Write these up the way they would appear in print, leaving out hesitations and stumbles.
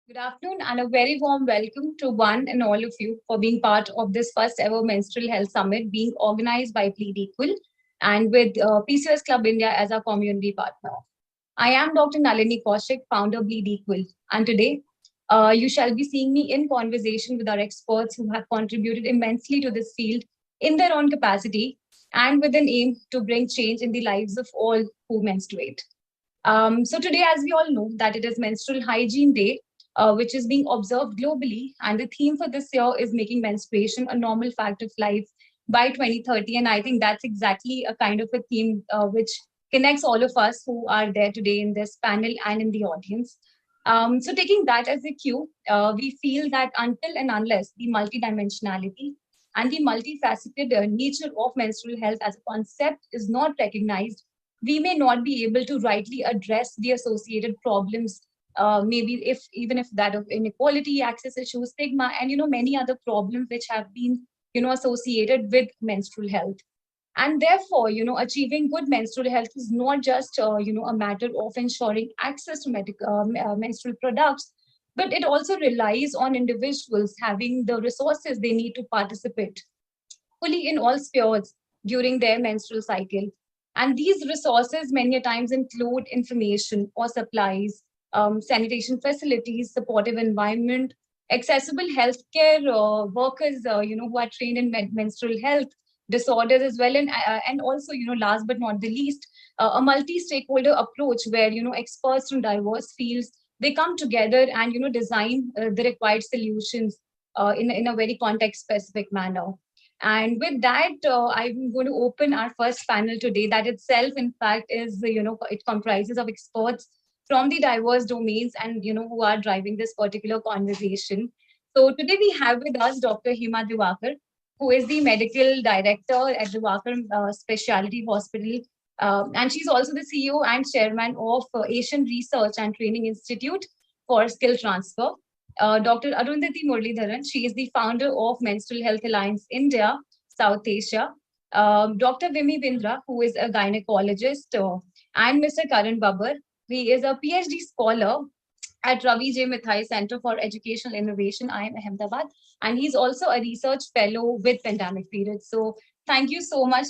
Good afternoon and a very warm welcome to one and all of you for being part of this first ever Menstrual Health Summit being organized by Plead Equal and with PCOS Club India as our community partner. I am Dr. Nalini Kaushik, founder Bleed Equal, and today you shall be seeing me in conversation with our experts who have contributed immensely to this field in their own capacity and with an aim to bring change in the lives of all who menstruate. So today, as we all know, that it is Menstrual Hygiene Day, which is being observed globally, and the theme for this year is making menstruation a normal fact of life by 2030. And I think that's exactly a kind of a theme which connects all of us who are there today in this panel and in the audience. So taking that as a cue, we feel that until and unless the multidimensionality and the multifaceted nature of menstrual health as a concept is not recognized, we may not be able to rightly address the associated problems, maybe if even if that of inequality, access issues, stigma, and many other problems which have been associated with menstrual health. And therefore, achieving good menstrual health is not just a matter of ensuring access to menstrual products, but it also relies on individuals having the resources they need to participate fully in all spheres during their menstrual cycle. And these resources many a times include information or supplies, sanitation facilities, supportive environment, accessible healthcare workers, who are trained in menstrual health disorders as well, and also, last but not the least, a multi-stakeholder approach where experts from diverse fields they come together and design the required solutions in a very context specific manner. And with that, I'm going to open our first panel today. That itself, in fact, is it comprises of experts from the diverse domains and who are driving this particular conversation. So today we have with us Dr. Hima Diwakar, who is the medical director at Diwakar Specialty Hospital, and she's also the CEO and chairman of Asian Research and Training Institute for Skill Transfer. Dr. Arundhati Muralidharan, she is the founder of Menstrual Health Alliance India, South Asia. Dr. Vimi Bindra, who is a gynecologist, and Mr. Karan Babbar, he is a PhD scholar at Ravi J. Mithai Center for Educational Innovation, IIM Ahmedabad, and he's also a research fellow with pandemic period. So thank you so much.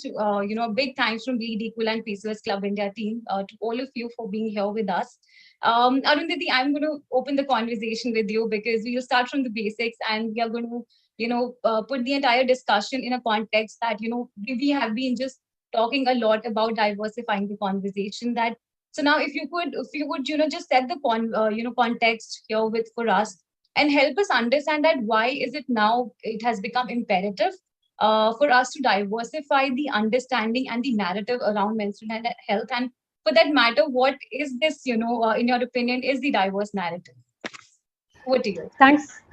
Big thanks from Bleed Equal and PCOS Club India team to all of you for being here with us. Arundhati, I'm going to open the conversation with you because we'll start from the basics and we are going to, put the entire discussion in a context that, we have been just talking a lot about diversifying the conversation. That so now, if you would, just set the context here with for us and help us understand that why is it now it has become imperative for us to diversify the understanding and the narrative around menstrual health, and for that matter, what is this, in your opinion, is the diverse narrative? Over to you.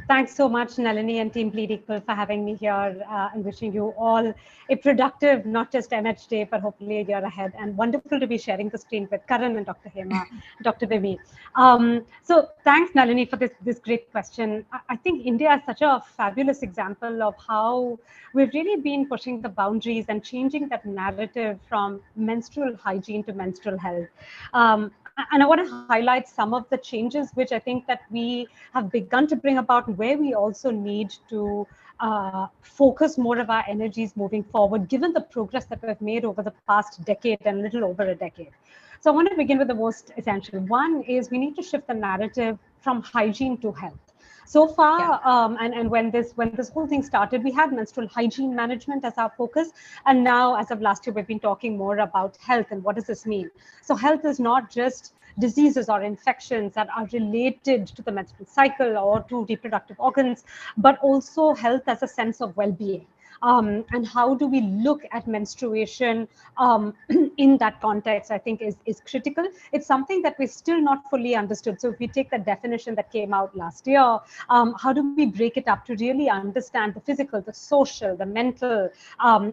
Thanks so much, Nalini and Team Bleed Equal for having me here and wishing you all a productive, not just MH day, but hopefully a year ahead. And wonderful to be sharing the screen with Karan and Dr. Hema, Dr. Vimi. So thanks, Nalini, for this great question. I think India is such a fabulous example of how we've really been pushing the boundaries and changing that narrative from menstrual hygiene to menstrual health. And I want to highlight some of the changes which I think that we have begun to bring about, where we also need to focus more of our energies moving forward, given the progress that we've made over the past decade and a little over a decade. So I want to begin with the most essential. One is we need to shift the narrative from hygiene to health. So far, and when this whole thing started, we had menstrual hygiene management as our focus, and now, as of last year, we've been talking more about health and what does this mean. So health is not just diseases or infections that are related to the menstrual cycle or to reproductive organs, but also health as a sense of well-being. And how do we look at menstruation in that context, I think is critical. It's something that we're still not fully understood. So if we take the definition that came out last year, how do we break it up to really understand the physical, the social, the mental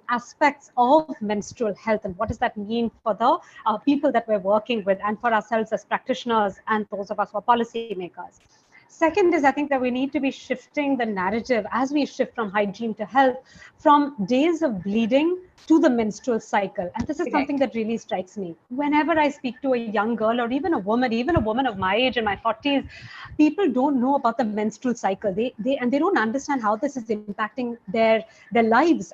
aspects of menstrual health, and what does that mean for the people that we're working with and for ourselves as practitioners and those of us who are policymakers. Second is, I think that we need to be shifting the narrative as we shift from hygiene to health, from days of bleeding to the menstrual cycle. And this is something Correct. that really strikes me. Whenever I speak to a young girl or even a woman of my age in my 40s, people don't know about the menstrual cycle. They don't understand how this is impacting their lives,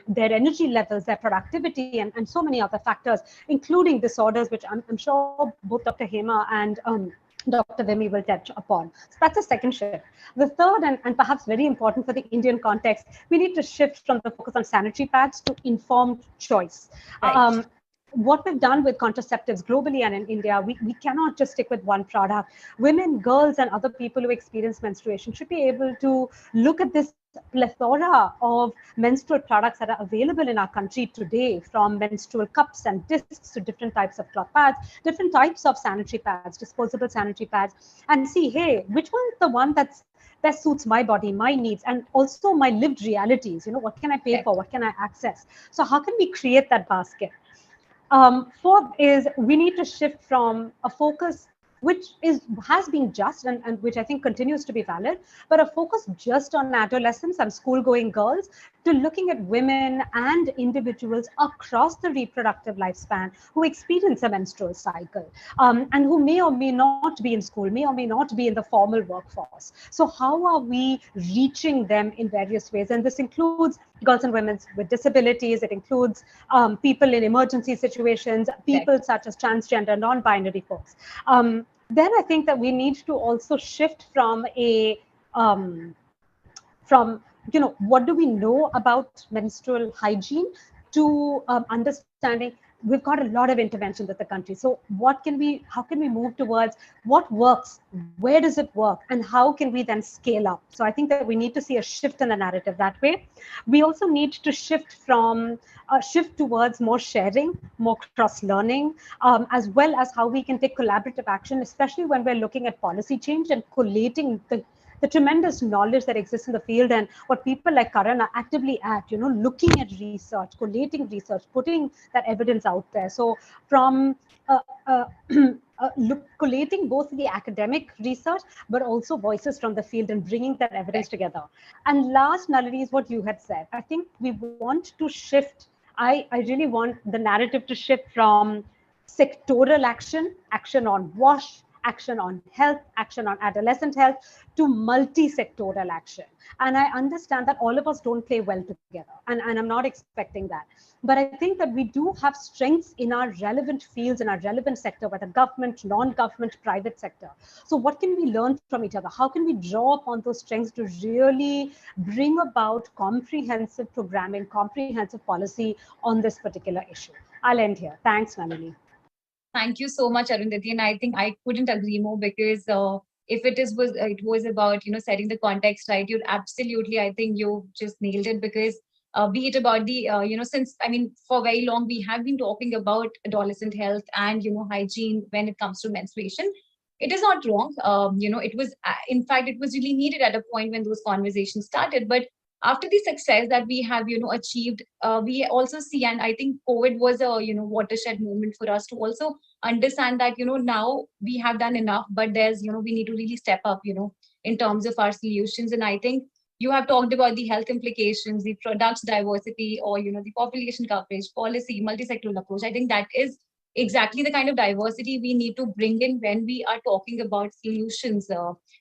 their energy levels, their productivity, and so many other factors, including disorders, which I'm sure both Dr. Hema and Dr. Vimy will touch upon. So that's the second shift. The third, and perhaps very important for the Indian context, we need to shift from the focus on sanitary pads to informed choice. Right. What we've done with contraceptives globally and in India, we cannot just stick with one product. Women, girls, and other people who experience menstruation should be able to look at this plethora of menstrual products that are available in our country today, from menstrual cups and discs to different types of cloth pads, different types of sanitary pads, disposable sanitary pads, and see, hey, which one's the one that's best suits my body, my needs, and also my lived realities. What can I pay for? Correct. What can I access? So how can we create that basket? Fourth is we need to shift from a focus which has been just and which I think continues to be valid, but a focus just on adolescents and school-going girls to looking at women and individuals across the reproductive lifespan who experience a menstrual cycle, and who may or may not be in school, may or may not be in the formal workforce. So how are we reaching them in various ways? And this includes girls and women with disabilities. It includes people in emergency situations, people Correct. such as transgender, non-binary folks. Then I think that we need to also shift from um, from what do we know about menstrual hygiene to understanding we've got a lot of interventions at the country. So how can we move towards what works, where does it work, and how can we then scale up? So I think that we need to see a shift in the narrative that way. We also need to shift towards more sharing, more cross learning, as well as how we can take collaborative action, especially when we're looking at policy change and collating the tremendous knowledge that exists in the field, and what people like Karan are actively at, looking at research, collating research, putting that evidence out there. So from uh, uh, collating both the academic research, but also voices from the field and bringing that evidence Correct. together. And last, Nalini, is what you had said. I think we want to shift. I really want the narrative to shift from sectoral action, action on WASH, action on health, action on adolescent health, to multi-sectoral action. And I understand that all of us don't play well together, and I'm not expecting that. But I think that we do have strengths in our relevant fields, in our relevant sector, whether government, non-government, private sector. So what can we learn from each other? How can we draw upon those strengths to really bring about comprehensive programming, comprehensive policy on this particular issue? I'll end here. Thanks, Nalini. Thank you so much, Arundhati. And I think I couldn't agree more because if it was about setting the context right, you're absolutely, I think you just nailed it because be it about the since I mean for very long we have been talking about adolescent health and hygiene when it comes to menstruation. It is not wrong. It was in fact it was really needed at a point when those conversations started, but after the success that we have achieved, we also see, and I think COVID was a watershed moment for us to also understand that now we have done enough, but there's we need to really step up in terms of our solutions. And I think you have talked about the health implications, the products diversity, or the population coverage policy, multi-sectoral approach. I think that is exactly the kind of diversity we need to bring in when we are talking about solutions,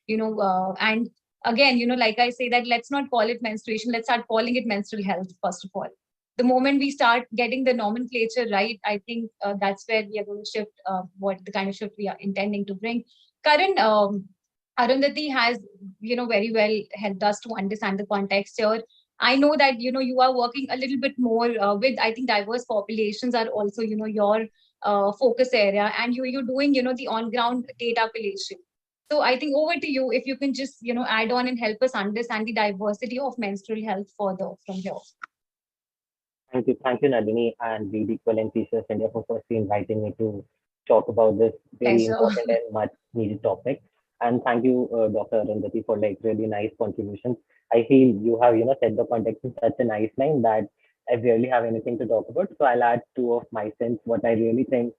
and again, like I say, that let's not call it menstruation, let's start calling it menstrual health first of all. The moment we start getting the nomenclature right, I think that's where we are going to shift, what the kind of shift we are intending to bring. Karan, Arundhati has, very well helped us to understand the context here. I know that, you are working a little bit more with, I think diverse populations are also, your focus area, and you're doing, the on ground data collation. So I think over to you, if you can just, add on and help us understand the diversity of menstrual health further from here. Thank you, Nalini and the Equal and Teachers India for firstly inviting me to talk about this very Pleasure. important and much needed topic. And thank you, Dr. Arundhati, for like really nice contributions. I feel you have, set the context in such a nice line that I really have anything to talk about. So I'll add two of my cents, what I really think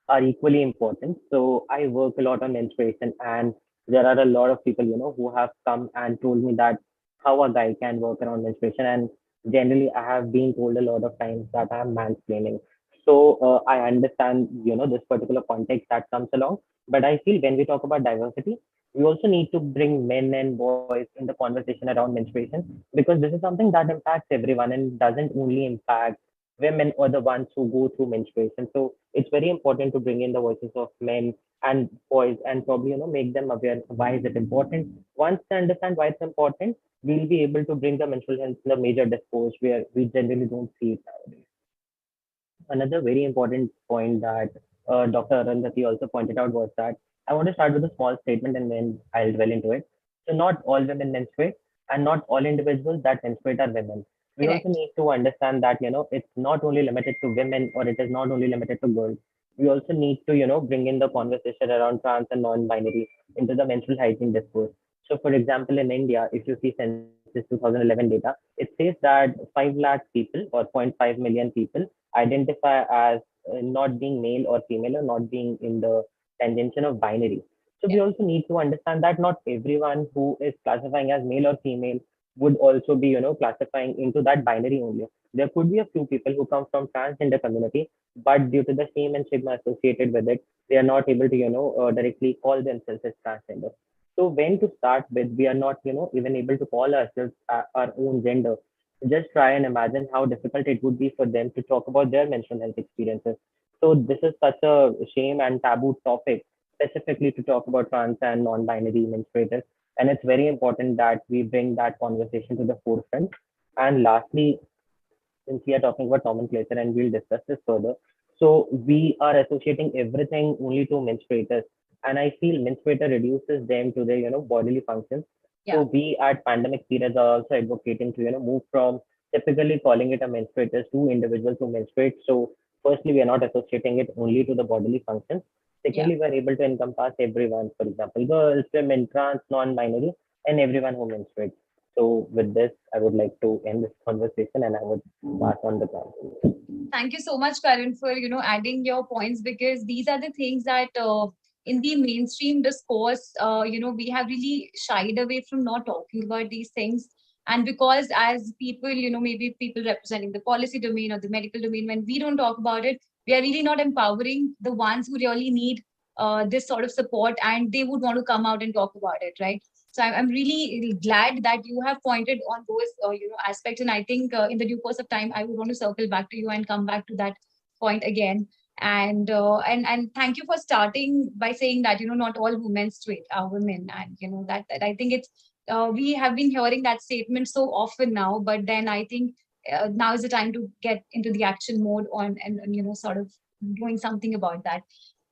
are equally important. So I work a lot on menstruation, and There are a lot of people, who have come and told me that how a guy can work around menstruation. And generally, I have been told a lot of times that I'm mansplaining. So I understand, this particular context that comes along. But I feel when we talk about diversity, we also need to bring men and boys in the conversation around menstruation, because this is something that impacts everyone and doesn't only impact women or the ones who go through menstruation. So it's very important to bring in the voices of men and boys and probably make them aware why is it important. Once they understand why it's important, we'll be able to bring the menstrual health in the major discourse where we generally don't see it nowadays. Another very important point that Dr. Arundhati also pointed out was that I want to start with a small statement and then I'll dwell into it. So not all women menstruate and not all individuals that menstruate are women. We also Correct. need to understand that, it's not only limited to women or it is not only limited to girls. We also need to, bring in the conversation around trans and non-binary into the menstrual hygiene discourse. So for example, in India, if you see Census 2011 data, it says that 5 lakh people or zero point 0.5 million people identify as not being male or female or not being in the tangential of binary. So Yeah. we also need to understand that not everyone who is classifying as male or female would also be, classifying into that binary only. There could be a few people who come from transgender community, but due to the shame and stigma associated with it, they are not able to, directly call themselves as transgender. So when to start with, we are not, even able to call ourselves our own gender. Just try and imagine how difficult it would be for them to talk about their menstrual health experiences. So this is such a shame and taboo topic, specifically to talk about trans and non-binary menstruators. And it's very important that we bring that conversation to the forefront. And lastly, since we are talking about nomenclature and we'll discuss this further. So we are associating everything only to menstruators. And I feel menstruator reduces them to their, bodily functions. Yeah. So we at pandemic periods are also advocating to, move from typically calling it a menstruators to individuals who menstruate. So firstly, we are not associating it only to the bodily functions. Yeah. Secondly, we are able to encompass everyone, for example, girls, women, trans, non-binary, and everyone who menstruates. So with this, I would like to end this conversation and I would pass on the ground. Thank you so much, Karan, for adding your points, because these are the things that in the mainstream discourse, we have really shied away from not talking about these things. And because as people, maybe people representing the policy domain or the medical domain, when we don't talk about it, we are really not empowering the ones who really need this sort of support, and they would want to come out and talk about it, right? So I'm really glad that you have pointed on those aspects, and I think in the due course of time, I would want to circle back to you and come back to that point again. And thank you for starting by saying that not all women menstruate are women, and that I think it's we have been hearing that statement so often now, but then I think now is the time to get into the action mode on and sort of doing something about that.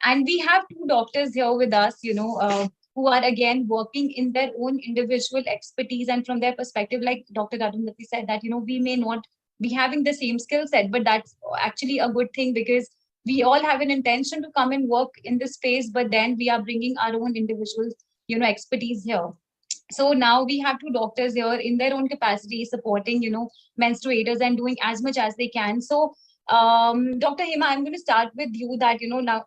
And we have two doctors here with us, who are again working in their own individual expertise and from their perspective, like Dr. Arundhati said, that we may not be having the same skill set, but that's actually a good thing, because we all have an intention to come and work in this space, but then we are bringing our own individual expertise here. So now we have two doctors here in their own capacity supporting menstruators and doing as much as they can. So Dr. Hema, I'm going to start with you, that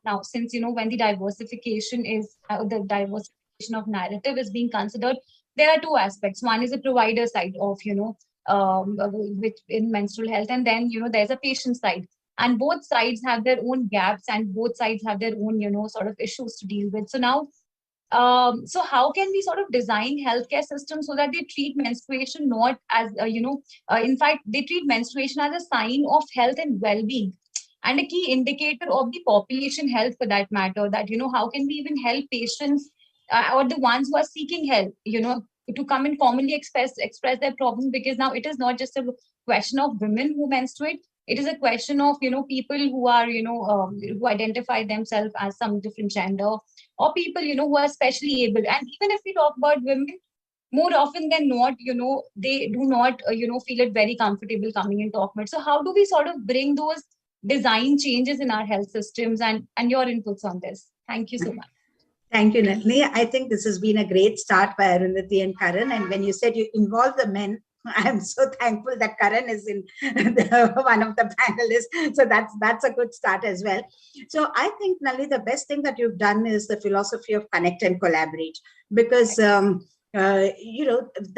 now since when the diversification is the diversification of narrative is being considered, there are two aspects. One is the provider side of which in menstrual health, and then there's a patient side, and both sides have their own gaps, and both sides have their own sort of issues to deal with. So now so how can we sort of design healthcare systems so that they treat menstruation not as in fact they treat menstruation as a sign of health and well-being, and a key indicator of the population health for that matter, that how can we even help patients or the ones who are seeking help to come and formally express their problems, because now it is not just a question of women who menstruate. It is a question of people who are who identify themselves as some different gender, or people who are specially able. And even if we talk about women, more often than not they do not feel it very comfortable coming and talk about. So how do we sort of bring those design changes in our health systems, and your inputs on this? Thank you so much. Thank you, Nalini. I think this has been a great start by Arundhati and Karan. And when you said you involve the men, I'm so thankful that Karan is in one of the panelists. So that's a good start as well. So I think, Nali, the best thing that you've done is the philosophy of connect and collaborate, because the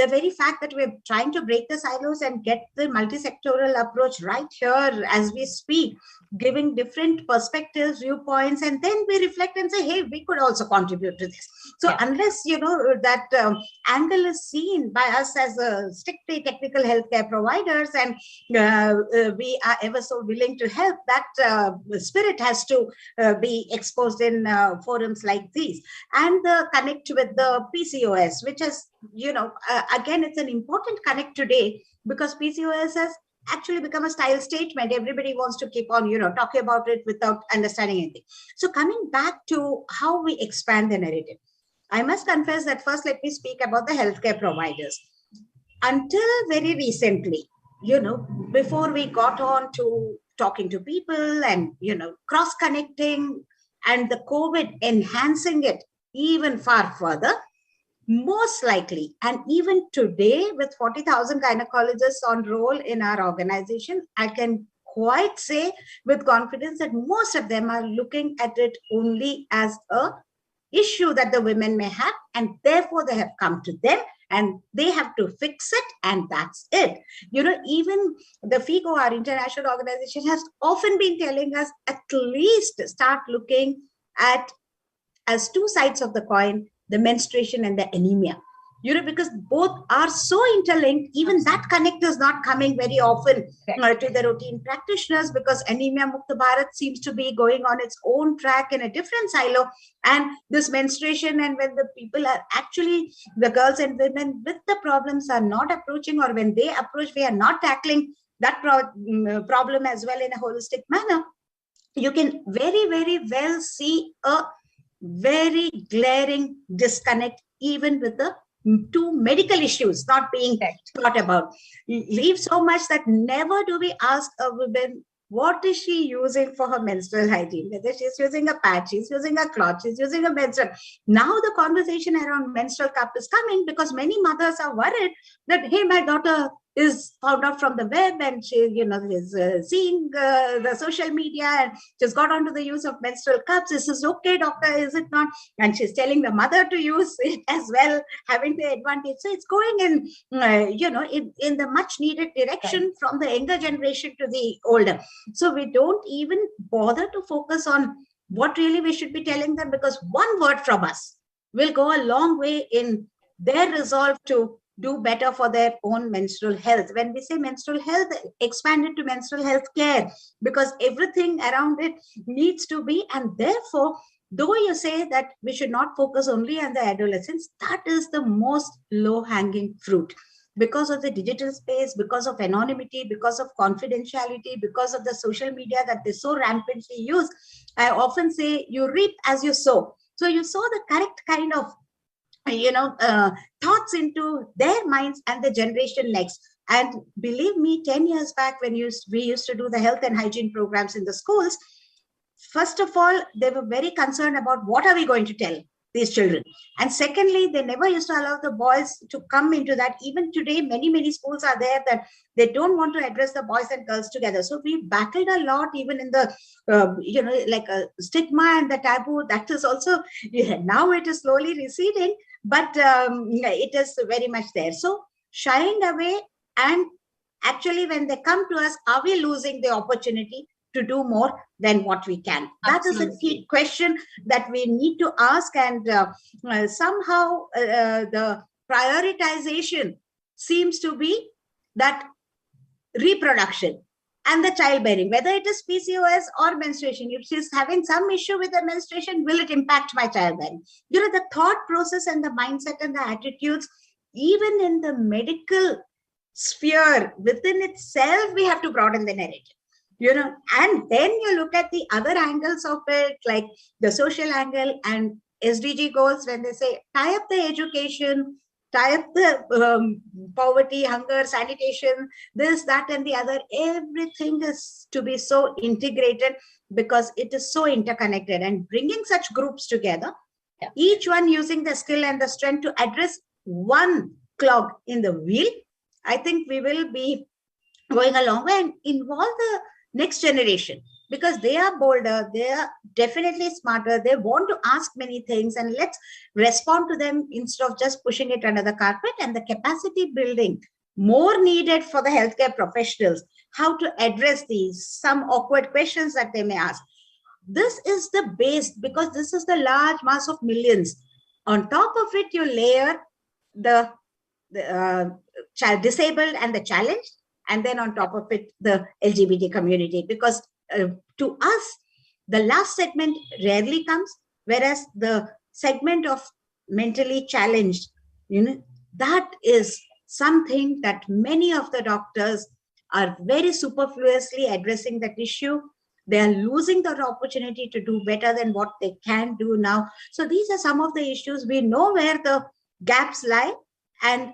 very fact that we're trying to break the silos and get the multi-sectoral approach right here as we speak, giving different perspectives, viewpoints, and then we reflect and say, hey, we could also contribute to this. So unless that angle is seen by us as a strictly technical healthcare providers, and we are ever so willing to help, that spirit has to be exposed in forums like these. And the connect with the PCOS, which is, again, it's an important connect today, because PCOS has actually become a style statement. Everybody wants to keep on, talking about it without understanding anything. So coming back to how we expand the narrative, I must confess that first let me speak about the healthcare providers. Until very recently, before we got on to talking to people and, cross connecting, and the COVID enhancing it even far further, most likely, and even today with 40,000 gynecologists on roll in our organization, I can quite say with confidence that most of them are looking at it only as a issue that the women may have, and therefore they have come to them and they have to fix it, and that's it. Even the FIGO, our international organization, has often been telling us at least start looking at as two sides of the coin, the menstruation and the anemia. Because both are so interlinked. Even that connect is not coming very often to the routine practitioners, because Anemia Mukta Bharat seems to be going on its own track in a different silo. And this menstruation, and when the people are actually, the girls and women with the problems are not approaching, or when they approach, we are not tackling that problem as well in a holistic manner, you can very, very well see a very glaring disconnect, even with the two medical issues not being thought about. Leave so much that never do we ask a woman, what is she using for her menstrual hygiene? Whether she's using a pad, she's using a cloth, she's using a menstrual. Now the conversation around menstrual cup is coming, because many mothers are worried that, hey, my daughter is found out from the web, and she, is seeing the social media, and she's got onto the use of menstrual cups. This is okay, doctor, is it not? And she's telling the mother to use it as well, having the advantage. So it's going in the much needed direction from the younger generation to the older. So we don't even bother to focus on what really we should be telling them, because one word from us will go a long way in their resolve to do better for their own menstrual health. When we say menstrual health, expand it to menstrual health care, because everything around it needs to be. And therefore, though you say that we should not focus only on the adolescents, that is the most low-hanging fruit. Because of the digital space, because of anonymity, because of confidentiality, because of the social media that they so rampantly use, I often say you reap as you sow. So you sow the correct kind of thoughts into their minds and the generation next. And believe me, 10 years back, when we used to do the health and hygiene programs in the schools, first of all, they were very concerned about what are we going to tell these children. And secondly, they never used to allow the boys to come into that. Even today, many schools are there that they don't want to address the boys and girls together. So we battled a lot, even in the, like a stigma and the taboo. That is also, now it is slowly receding, but it is very much there. So shying away, and actually when they come to us, are we losing the opportunity to do more than what we can? That is a key question that we need to ask. And somehow the prioritization seems to be that reproduction and the childbearing, whether it is PCOS or menstruation. If she's having some issue with the menstruation, will it impact my childbearing? The thought process and the mindset and the attitudes, even in the medical sphere within itself, we have to broaden the narrative. And then you look at the other angles of it, like the social angle and SDG goals, when they say tie up the education, tie up the poverty, hunger, sanitation, this, that, and the other. Everything is to be so integrated, because it is so interconnected. And bringing such groups together, each one using the skill and the strength to address one clog in the wheel, I think we will be going a long way and involve the next generation, because they are bolder, they are definitely smarter, they want to ask many things, and let's respond to them instead of just pushing it under the carpet. And the capacity building more needed for the healthcare professionals, how to address these, some awkward questions that they may ask. This is the base, because this is the large mass of millions. On top of it, you layer the child disabled and the challenged, and then on top of it, the LGBT community, because to us, the last segment rarely comes, whereas the segment of mentally challenged, that is something that many of the doctors are very superfluously addressing that issue. They are losing that opportunity to do better than what they can do now. So these are some of the issues. We know where the gaps lie, and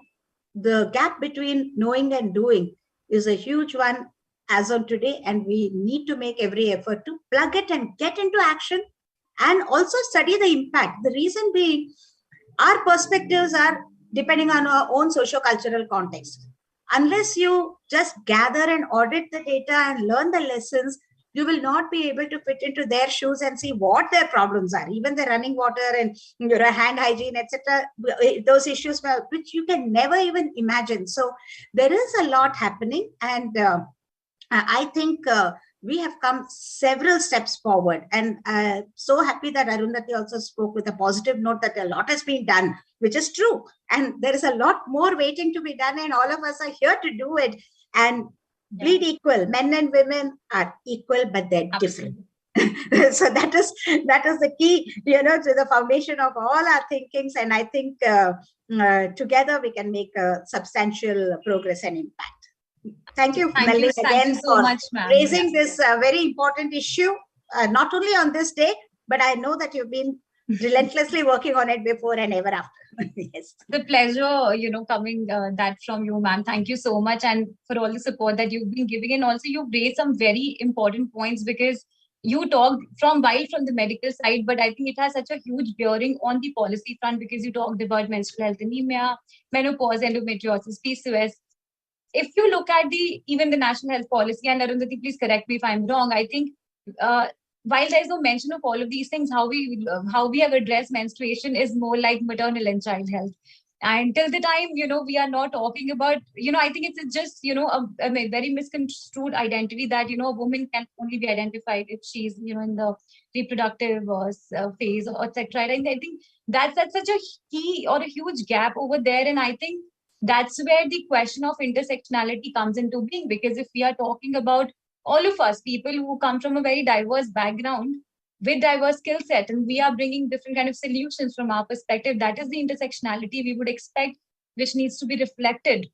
the gap between knowing and doing is a huge one as of today, and we need to make every effort to plug it and get into action, and also study the impact. The reason being, our perspectives are depending on our own socio-cultural context. Unless you just gather and audit the data and learn the lessons, you will not be able to fit into their shoes and see what their problems are. Even the running water and hand hygiene, etc., those issues which you can never even imagine. So there is a lot happening, and I think we have come several steps forward, and so happy that Arundhati also spoke with a positive note that a lot has been done, which is true, and there is a lot more waiting to be done, and all of us are here to do it. And bleed equal. Men and women are equal, but they're different. So that is the key, to the foundation of all our thinkings. And I think together we can make a substantial progress and impact. Thank you, Melanie, again for raising this very important issue, not only on this day, but I know that you've been relentlessly working on it before and ever after. Yes. The pleasure, coming that from you, ma'am. Thank you so much, and for all the support that you've been giving. And also you've raised some very important points, because you talked from the medical side, but I think it has such a huge bearing on the policy front, because you talked about menstrual health anemia, menopause, endometriosis, PCOS. If you look at even the national health policy, and Arundhati, please correct me if I'm wrong, I think while there's no mention of all of these things, how we have addressed menstruation is more like maternal and child health. And till the time, we are not talking about, I think it's just, a very misconstrued identity that, a woman can only be identified if she's, in the reproductive phase, or etc. And I think that's such a key or a huge gap over there. And I think that's where the question of intersectionality comes into being, because if we are talking about all of us, people who come from a very diverse background with diverse skill set, and we are bringing different kind of solutions from our perspective, that is the intersectionality we would expect, which needs to be reflected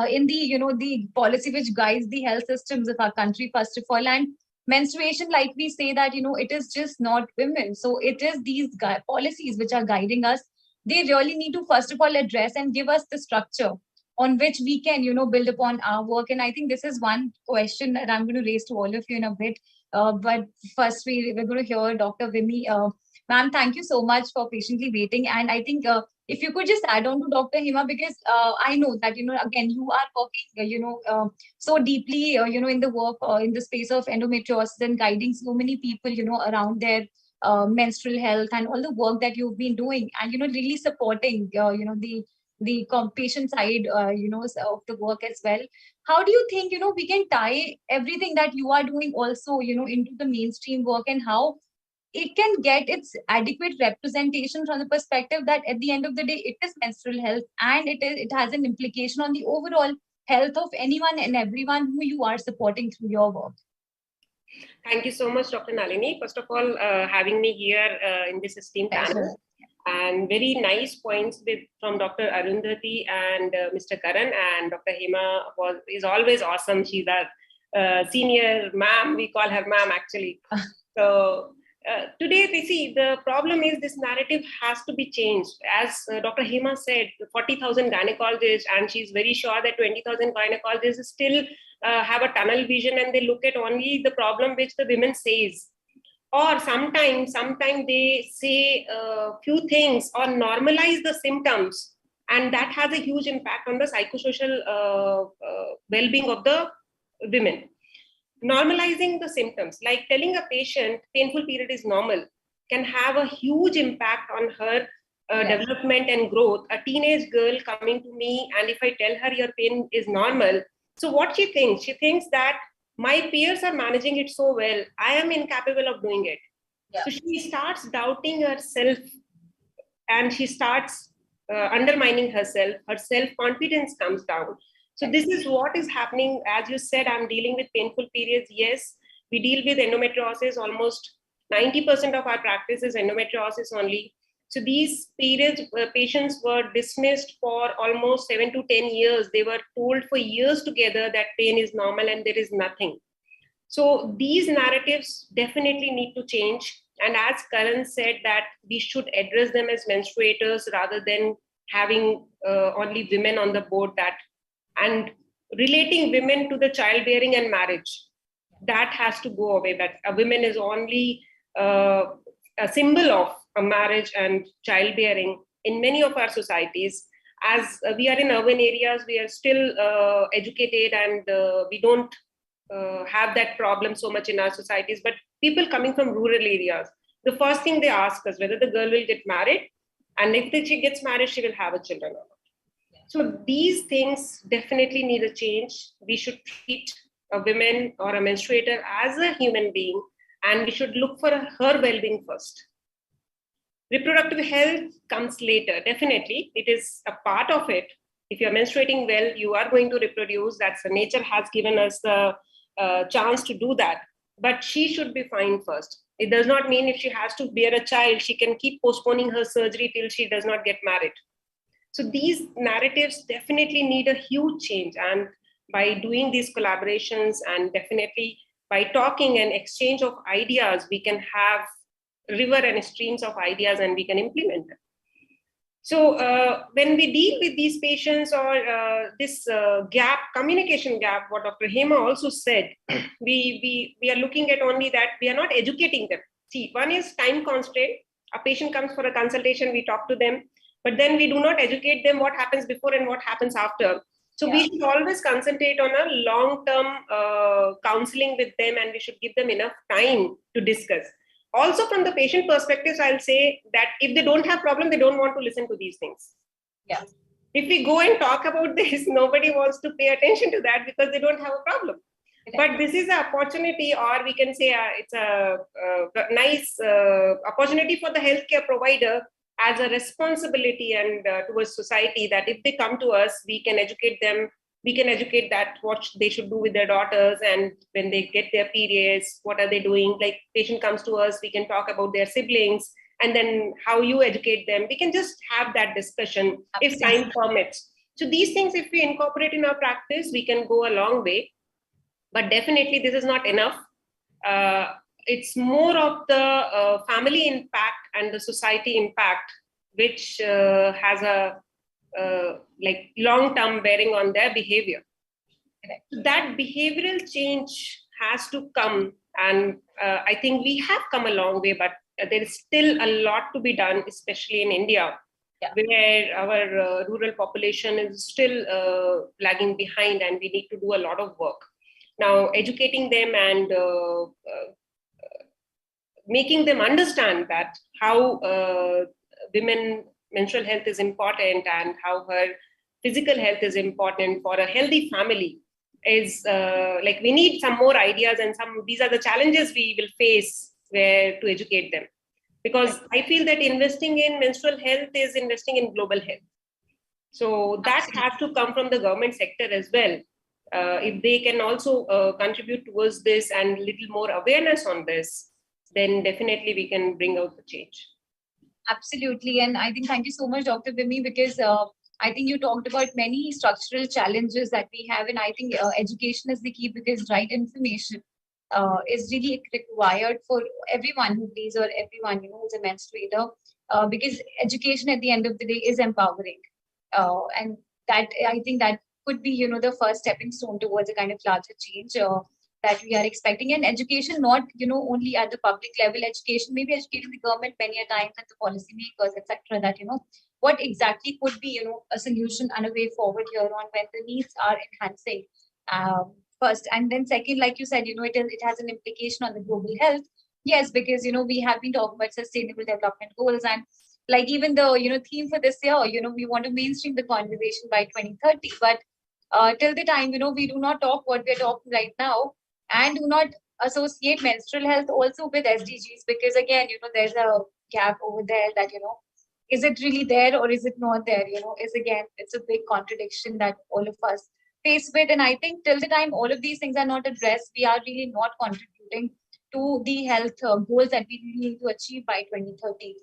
in the policy which guides the health systems of our country, first of all. And menstruation, like we say that, it is just not women. So it is these policies which are guiding us. They really need to, first of all, address and give us the structure on which we can, build upon our work. And I think this is one question that I'm going to raise to all of you in a bit. But first, we're going to hear Dr. Vimi. Ma'am, thank you so much for patiently waiting. And I think if you could just add on to Dr. Hema, because I know that, again, you are working, so deeply, in the work, in the space of endometriosis, and guiding so many people, around their menstrual health, and all the work that you've been doing, and, really supporting, the patient side, of the work as well. How do you think, we can tie everything that you are doing also, into the mainstream work, and how it can get its adequate representation from the perspective that at the end of the day, it is menstrual health, and it has an implication on the overall health of anyone and everyone who you are supporting through your work? Thank you so much, Dr. Nalini. First of all, having me here in this esteemed panel. And very nice points from Dr. Arundhati and Mr. Karan, and Dr. Hema is always awesome. She's a senior ma'am. We call her ma'am, actually. So today, we see the problem is this narrative has to be changed. As Dr. Hema said, 40,000 gynecologists, and she's very sure that 20,000 gynecologists still have a tunnel vision, and they look at only the problem which the women says. Or sometimes they say a few things or normalize the symptoms And that has a huge impact on the psychosocial well-being of the women. Normalizing the symptoms, like telling a patient painful period is normal, can have a huge impact on her development and growth. A teenage girl coming to me, and if I tell her your pain is normal, so what she thinks? She thinks that my peers are managing it so well, I am incapable of doing it. So she starts doubting herself, and she starts undermining herself. Her self-confidence comes down. So this is what is happening. As you said, I'm dealing with painful periods. Yes, we deal with endometriosis. Almost 90% of our practice is endometriosis only. So these periods, patients were dismissed for almost 7 to 10 years. They were told for years together that pain is normal and there is nothing. So these narratives definitely need to change. And as Karan said, that we should address them as menstruators rather than having only women on the board, that and relating women to the childbearing and marriage. That has to go away, that a woman is only a symbol of a marriage and childbearing in many of our societies. As we are in urban areas, we are still educated, and we don't have that problem so much in our societies. But people coming from rural areas, the first thing they ask us whether the girl will get married, and if she gets married, she will have a children or not. So these things definitely need a change. We should treat a woman or a menstruator as a human being, and we should look for her well-being first. Reproductive health comes later. Definitely, it is a part of it. If you're menstruating well, you are going to reproduce. That's nature has given us the chance to do that. But she should be fine first. It does not mean if she has to bear a child, she can keep postponing her surgery till she does not get married. So these narratives definitely need a huge change. And by doing these collaborations, and definitely by talking and exchange of ideas, we can have river and streams of ideas and we can implement them. So when we deal with these patients, or this gap, communication gap, what Dr. Hema also said, we are looking at only that we are not educating them. See, one is time constraint. A patient comes for a consultation, we talk to them, but then we do not educate them what happens before and what happens after. So we should always concentrate on a long-term counseling with them, and we should give them enough time to discuss. Also, from the patient perspective, I'll say that if they don't have problem, they don't want to listen to these things. Yeah. If we go and talk about this, nobody wants to pay attention to that because they don't have a problem. But this is an opportunity, or we can say it's a nice opportunity for the healthcare provider as a responsibility and towards society, that if they come to us, we can educate them. We can educate that what they should do with their daughters, and when they get their periods, what are they doing? Like, patient comes to us, we can talk about their siblings, and then how you educate them. We can just have that discussion if time permits. So these things, if we incorporate in our practice, we can go a long way. But definitely this is not enough. It's more of the family impact and the society impact, which has a like long-term bearing on their behavior. That behavioral change has to come, and I think we have come a long way, but there is still a lot to be done, especially in India, where our rural population is still lagging behind, and we need to do a lot of work. Now, educating them and making them understand that how women menstrual health is important, and how her physical health is important for a healthy family is like, we need some more ideas, and these are the challenges we will face where to educate them. Because I feel that investing in menstrual health is investing in global health. So that has to come from the government sector as well. If they can also contribute towards this and little more awareness on this, then definitely we can bring out the change. Absolutely. And I think, thank you so much, Dr. Vimi, because I think you talked about many structural challenges that we have. And I think education is the key, because right information is really required for everyone who plays, or everyone, who's a menstruator, because education at the end of the day is empowering. And that, I think that could be, the first stepping stone towards a kind of larger change that we are expecting. And education, not, only at the public level, education, maybe educating the government many a times, and the policymakers, etc., that, what exactly could be, a solution and a way forward here on when the needs are enhancing. First, and then second, like you said, it has an implication on the global health. Yes, because we have been talking about sustainable development goals, and like even the theme for this year, we want to mainstream the conversation by 2030. But till the time we do not talk what we're talking right now, and do not associate menstrual health also with SDGs, because again there's a gap over there that is it really there or is it not there? Is again it's a big contradiction that all of us face with, and I think till the time all of these things are not addressed, we are really not contributing to the health goals that we really need to achieve by 2030.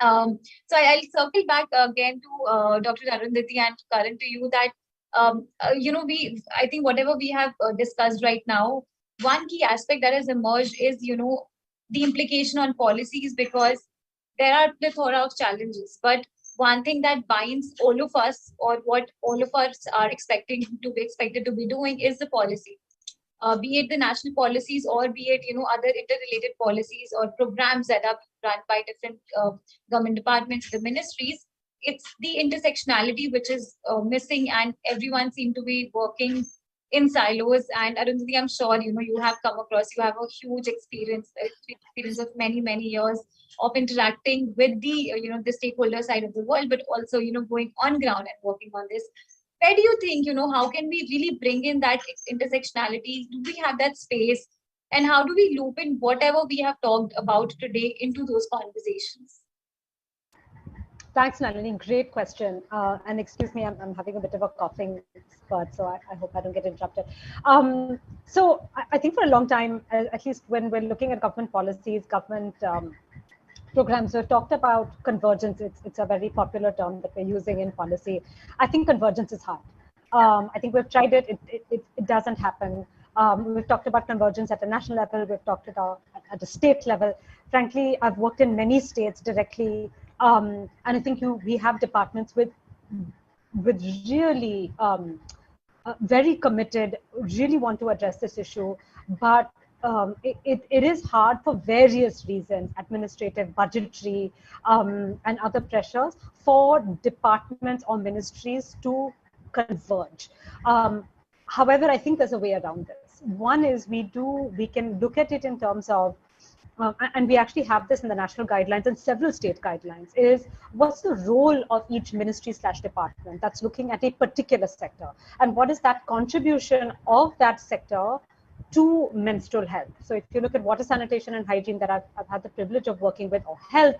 So I'll circle back again to Dr. Arundhati and Karan, to you that I think whatever we have discussed right now, one key aspect that has emerged is the implication on policies, because there are plethora of challenges, but one thing that binds all of us, or what all of us are expected to be doing, is the policy, be it the national policies or be it other interrelated policies or programs that are run by different government departments, the ministries. It's the intersectionality which is missing, and everyone seems to be working in silos. And Arundhati, I'm sure you have come across, you have a huge experience of many years of interacting with the the stakeholder side of the world, but also going on ground and working on this. Where do you think, how can we really bring in that intersectionality? Do we have that space? And how do we loop in whatever we have talked about today into those conversations? Thanks, Nalini. Great question. And excuse me, I'm having a bit of a coughing spurt, so I hope I don't get interrupted. So I think for a long time, at least when we're looking at government policies, government programs, we've talked about convergence. It's a very popular term that we're using in policy. I think convergence is hard. I think we've tried it. It doesn't happen. We've talked about convergence at a national level. We've talked about at a state level. Frankly, I've worked in many states directly, and I think we have departments with really very committed, really want to address this issue, but it is hard for various reasons, administrative, budgetary, and other pressures for departments or ministries to converge. However, I think there's a way around this. One is we can look at it in terms of, and we actually have this in the national guidelines and several state guidelines, is what's the role of each ministry/department that's looking at a particular sector, and what is that contribution of that sector to menstrual health. So if you look at water, sanitation and hygiene that I've had the privilege of working with, or health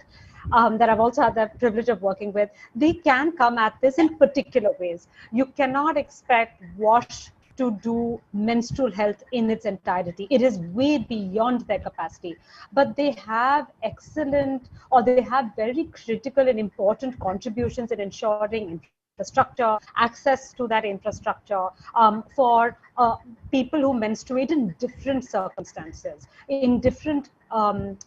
that I've also had the privilege of working with, they can come at this in particular ways. You cannot expect WASH to do menstrual health in its entirety. It is way beyond their capacity, but they have excellent, or they have very critical and important contributions in ensuring infrastructure, access to that infrastructure for people who menstruate in different circumstances, in different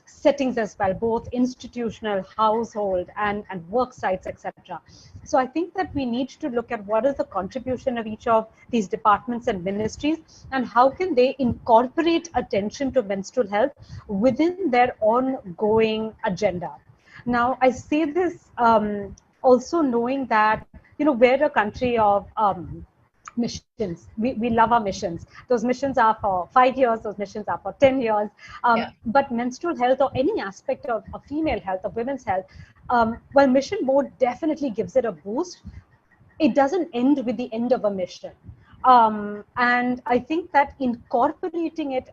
settings as well, both institutional, household, and work sites, etc. So I think that we need to look at what is the contribution of each of these departments and ministries, and how can they incorporate attention to menstrual health within their ongoing agenda. Now, I say this also knowing that, we're a country of missions. We love our missions. Those missions are for 5 years, those missions are for 10 years. But menstrual health, or any aspect of female health, of women's health, while mission mode definitely gives it a boost, it doesn't end with the end of a mission. And I think that incorporating it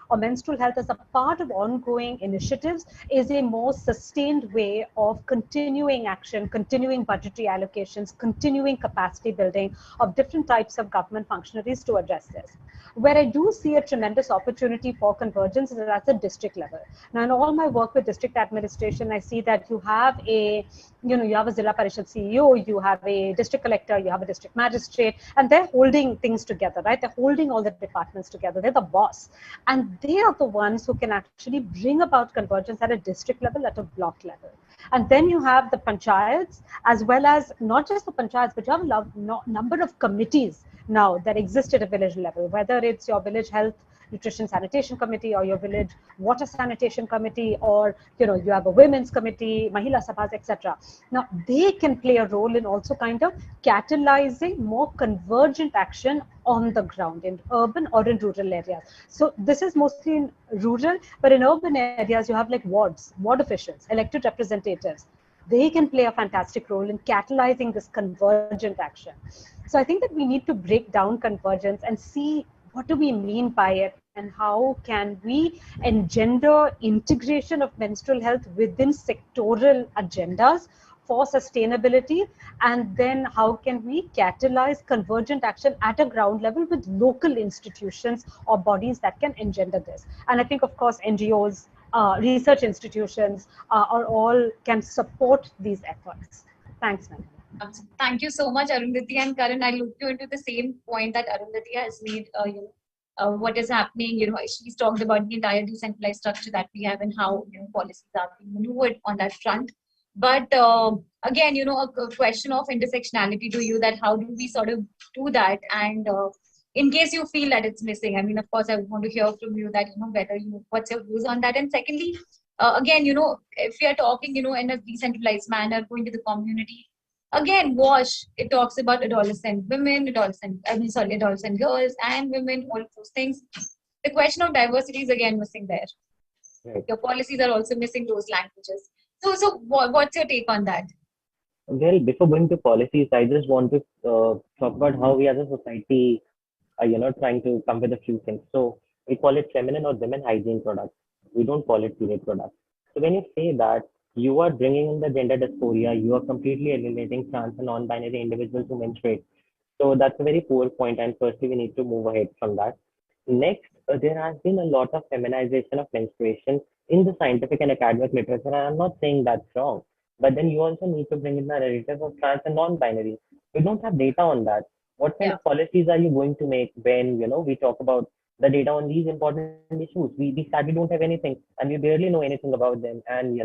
or menstrual health as a part of ongoing initiatives is a more sustained way of continuing action, continuing budgetary allocations, continuing capacity building of different types of government functionaries to address this. Where I do see a tremendous opportunity for convergence is at the district level. Now, in all my work with district administration, I see that you have a Zilla Parishad CEO, you have a district collector, you have a district magistrate, and they're holding things together, right? They're holding all the departments together. They're the boss. And they are the ones who can actually bring about convergence at a district level, at a block level. And then you have the panchayats, as well as not just the panchayats, but you have a number of committees now that exist at a village level, whether it's your village health nutrition sanitation committee or your village water sanitation committee, or you have a women's committee, Mahila Sabhas, etc. Now they can play a role in also kind of catalyzing more convergent action on the ground in urban or in rural areas. So this is mostly in rural, but in urban areas you have like ward officials, elected representatives. They can play a fantastic role in catalyzing this convergent action. So I think that we need to break down convergence and see what do we mean by it, and how can we engender integration of menstrual health within sectoral agendas for sustainability, and then how can we catalyze convergent action at a ground level with local institutions or bodies that can engender this. And I think, of course, NGOs, research institutions are all can support these efforts. Thanks, ma'am. Thank you so much, Arundhati and Karan. I look you into the same point that Arundhati has made. What is happening? She's talked about the entire decentralized structure that we have and how policies are being maneuvered on that front. But again, a question of intersectionality to you, that how do we sort of do that? And in case you feel that it's missing, I mean, of course, I want to hear from you that whether what's your views on that. And secondly, again, if we are talking, in a decentralized manner, going to the community. Again, WASH, it talks about adolescent women, adolescent girls and women, all of those things. The question of diversity is again missing there. Right. Your policies are also missing those languages. So what's your take on that? Well, before going to policies, I just want to talk about how we as a society are, trying to come with a few things. So we call it feminine or women hygiene products. We don't call it period products. So when you say that, you are bringing in the gender dysphoria, you are completely eliminating trans and non-binary individuals who menstruate. So that's a very poor point, and firstly, we need to move ahead from that. Next, there has been a lot of feminization of menstruation in the scientific and academic literature, and I'm not saying that's wrong. But then you also need to bring in the narrative of trans and non-binary. We don't have data on that. What kind of policies are you going to make when we talk about the data on these important issues? We sadly don't have anything, and we barely know anything about them. And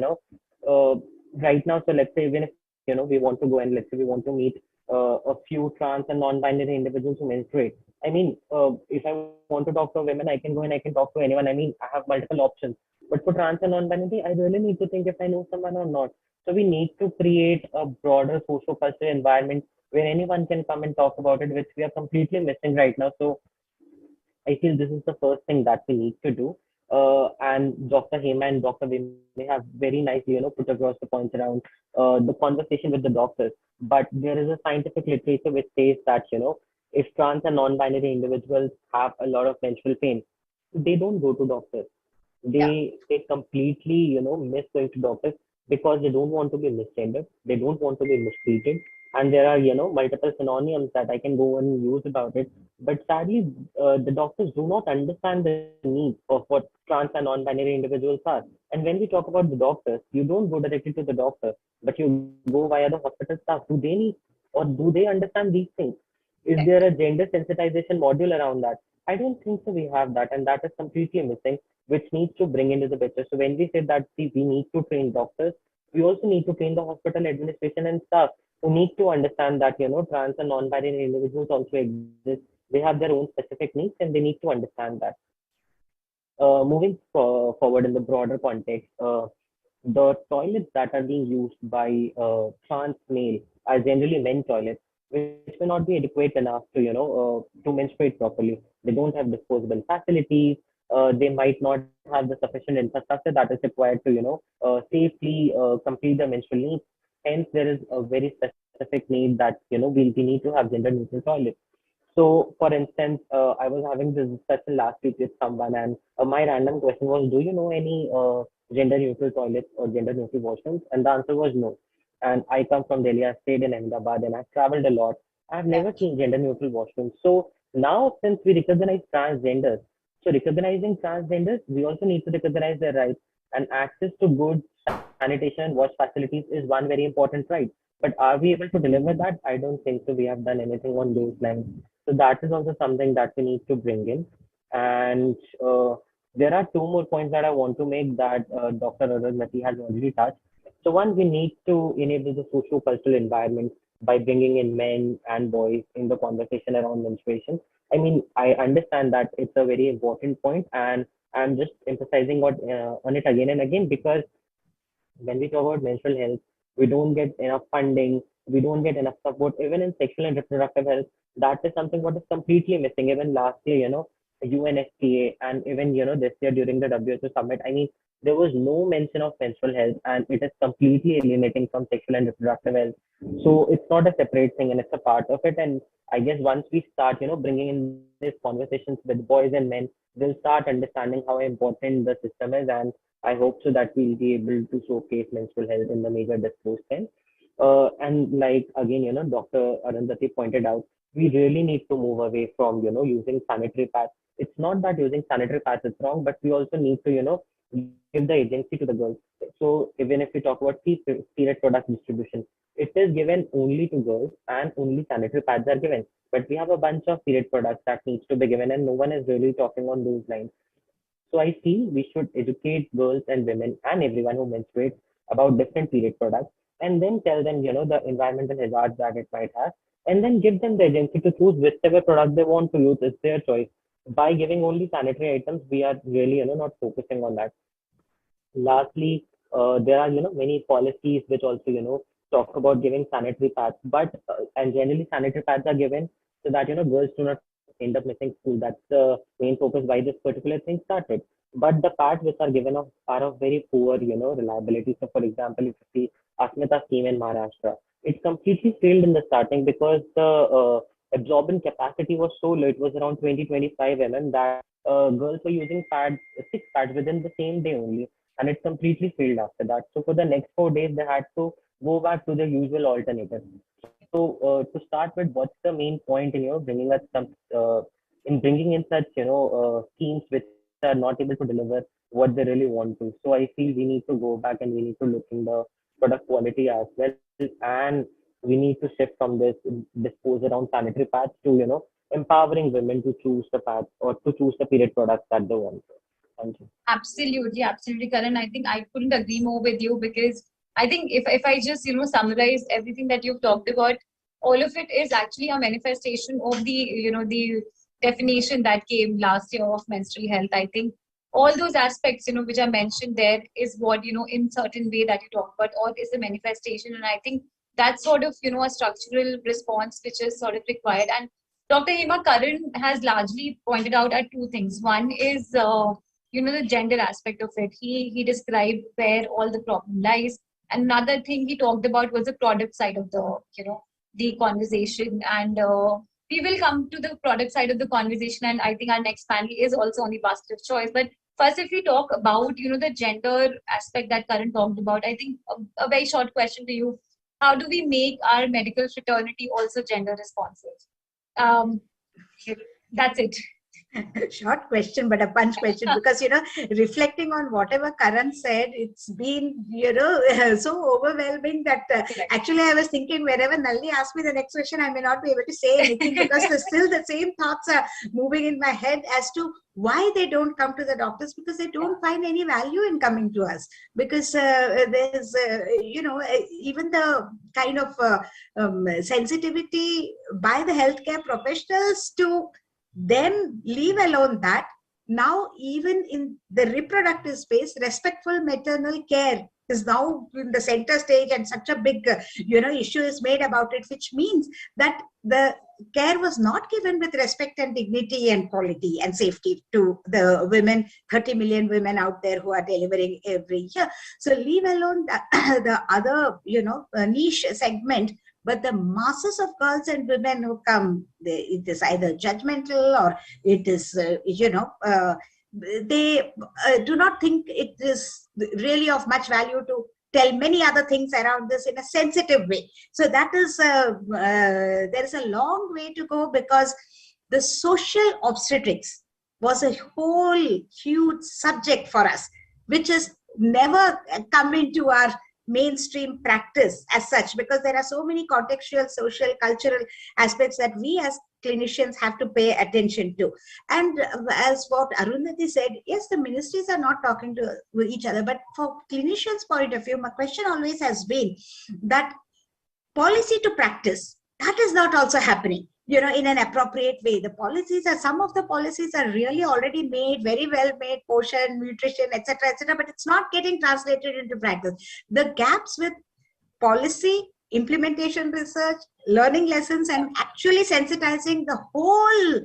right now, so let's say even if we want to go and let's say we want to meet a few trans and non-binary individuals who menstruate. I mean, if I want to talk to women, I can go and I can talk to anyone. I mean, I have multiple options. But for trans and non-binary, I really need to think if I know someone or not. So we need to create a broader socio-cultural environment where anyone can come and talk about it, which we are completely missing right now. So I feel this is the first thing that we need to do. And Dr. Hema and Dr. Vime have very nicely, put across the points around the conversation with the doctors. But there is a scientific literature which says that, if trans and non-binary individuals have a lot of menstrual pain, they don't go to doctors. They completely, miss going to doctors because they don't want to be misgendered. They don't want to be mistreated. And there are, multiple synonyms that I can go and use about it. But sadly, the doctors do not understand the needs of what trans and non-binary individuals are. And when we talk about the doctors, you don't go directly to the doctor, but you go via the hospital staff. Do they need or do they understand these things? Is there a gender sensitization module around that? I don't think so. We have that, and that is completely missing, which needs to bring into the picture. So when we say that, see, we need to train doctors, we also need to train the hospital administration and staff who need to understand that trans and non-binary individuals also exist. They have their own specific needs, and they need to understand that. Moving forward in the broader context, the toilets that are being used by trans male are generally men toilets, which may not be adequate enough to to menstruate properly. They don't have disposable facilities. They might not have the sufficient infrastructure that is required to safely complete the menstrual needs. Hence, there is a very specific need that we need to have gender neutral toilets. So, for instance, I was having this discussion last week with someone, and my random question was, "Do you know any gender neutral toilets or gender neutral washrooms?" And the answer was no. And I come from Delhi. I stayed in Ahmedabad, and I've traveled a lot. I've never seen gender neutral washrooms. So now, since we recognize transgenders, so recognizing transgenders, we also need to recognize their rights. And access to good sanitation and wash facilities is one very important right. But are we able to deliver that? I don't think so. We have done anything on those lines. So that is also something that we need to bring in. And there are two more points that I want to make that Dr. Arundhati has already touched. So one, we need to enable the socio-cultural environment by bringing in men and boys in the conversation around menstruation. I mean, I understand that it's a very important point, and I'm just emphasizing on it again and again, because when we talk about menstrual health, we don't get enough funding, we don't get enough support, even in sexual and reproductive health. That is something what is completely missing. Even last year, UNFPA, and even, this year during the WHO summit, I mean, there was no mention of menstrual health, and it is completely alienating from sexual and reproductive health. So it's not a separate thing, and it's a part of it. And I guess once we start, bringing in these conversations with boys and men, they'll start understanding how important the system is. And I hope so that we'll be able to showcase menstrual health in the major disclosed things. And like again, Dr. Arundhati pointed out, we really need to move away from, using sanitary pads. It's not that using sanitary pads is wrong, but we also need to, give the agency to the girls. So even if we talk about period product distribution, it is given only to girls and only sanitary pads are given. But we have a bunch of period products that needs to be given, and no one is really talking on those lines. So I feel we should educate girls and women and everyone who menstruates about different period products, and then tell them, the environmental hazards that it might have, and then give them the agency to choose whichever product they want to use. It's their choice. By giving only sanitary items, we are really, not focusing on that. Lastly, there are, many policies which also, talk about giving sanitary pads, but and generally sanitary pads are given so that, girls do not end up missing school. That's the main focus why this particular thing started. But the pads which are given are of very poor, reliability. So for example, if you see Asmita scheme in Maharashtra, it completely failed in the starting because the absorbent capacity was so low. It was around 20-25 mm that girls were using pads, 6 pads within the same day only, and it completely failed after that. So for the next 4 days, they had to go back to the usual alternative. So to start with, what's the main point in bringing us some in bringing in such schemes which are not able to deliver what they really want to? So I feel we need to go back and we need to look in the product quality as well, and we need to shift from this dispose around sanitary pads to empowering women to choose the pads or to choose the period products that they want. Thank you. Absolutely, absolutely, Karan. I think I couldn't agree more with you, because I think if I just summarize everything that you've talked about, all of it is actually a manifestation of the the definition that came last year of menstrual health. I think all those aspects which I mentioned there is what in certain way that you talk about, or is a manifestation, and I think that's sort of a structural response which is sort of required. And Dr. Hema, Karan has largely pointed out at two things. One is the gender aspect of it. He described where all the problem lies. Another thing he talked about was the product side of the the conversation, and we will come to the product side of the conversation, and I think our next panel is also on the basket of choice. But first, if we talk about the gender aspect that Karan talked about, I think a very short question to you: how do we make our medical fraternity also gender responsive? um, that's it. Short question, but a punch question, because reflecting on whatever Karan said, it's been so overwhelming that actually I was thinking wherever Nalini asked me the next question, I may not be able to say anything because there's still the same thoughts are moving in my head as to why they don't come to the doctors, because they don't find any value in coming to us, because there's even the kind of sensitivity by the healthcare professionals to then leave alone that. Now even in the reproductive space, respectful maternal care is now in the center stage, and such a big issue is made about it, which means that the care was not given with respect and dignity and quality and safety to the women, 30 million women out there who are delivering every year. So leave alone the other niche segment, but the masses of girls and women who come, it is either judgmental, or it is they do not think it is really of much value to tell many other things around this in a sensitive way. So that is there is a long way to go, because the social obstetrics was a whole huge subject for us, which has never come into our mainstream practice as such, because there are so many contextual, social, cultural aspects that we as clinicians have to pay attention to. And as what Arundhati said, yes, the ministries are not talking to each other, but for clinicians' point of view, my question always has been that policy to practice, that is not also happening. in an appropriate way. Some of the policies are really already made, very well made, portion, nutrition, etc., but it's not getting translated into practice. The gaps with policy, implementation research, learning lessons, and actually sensitizing the whole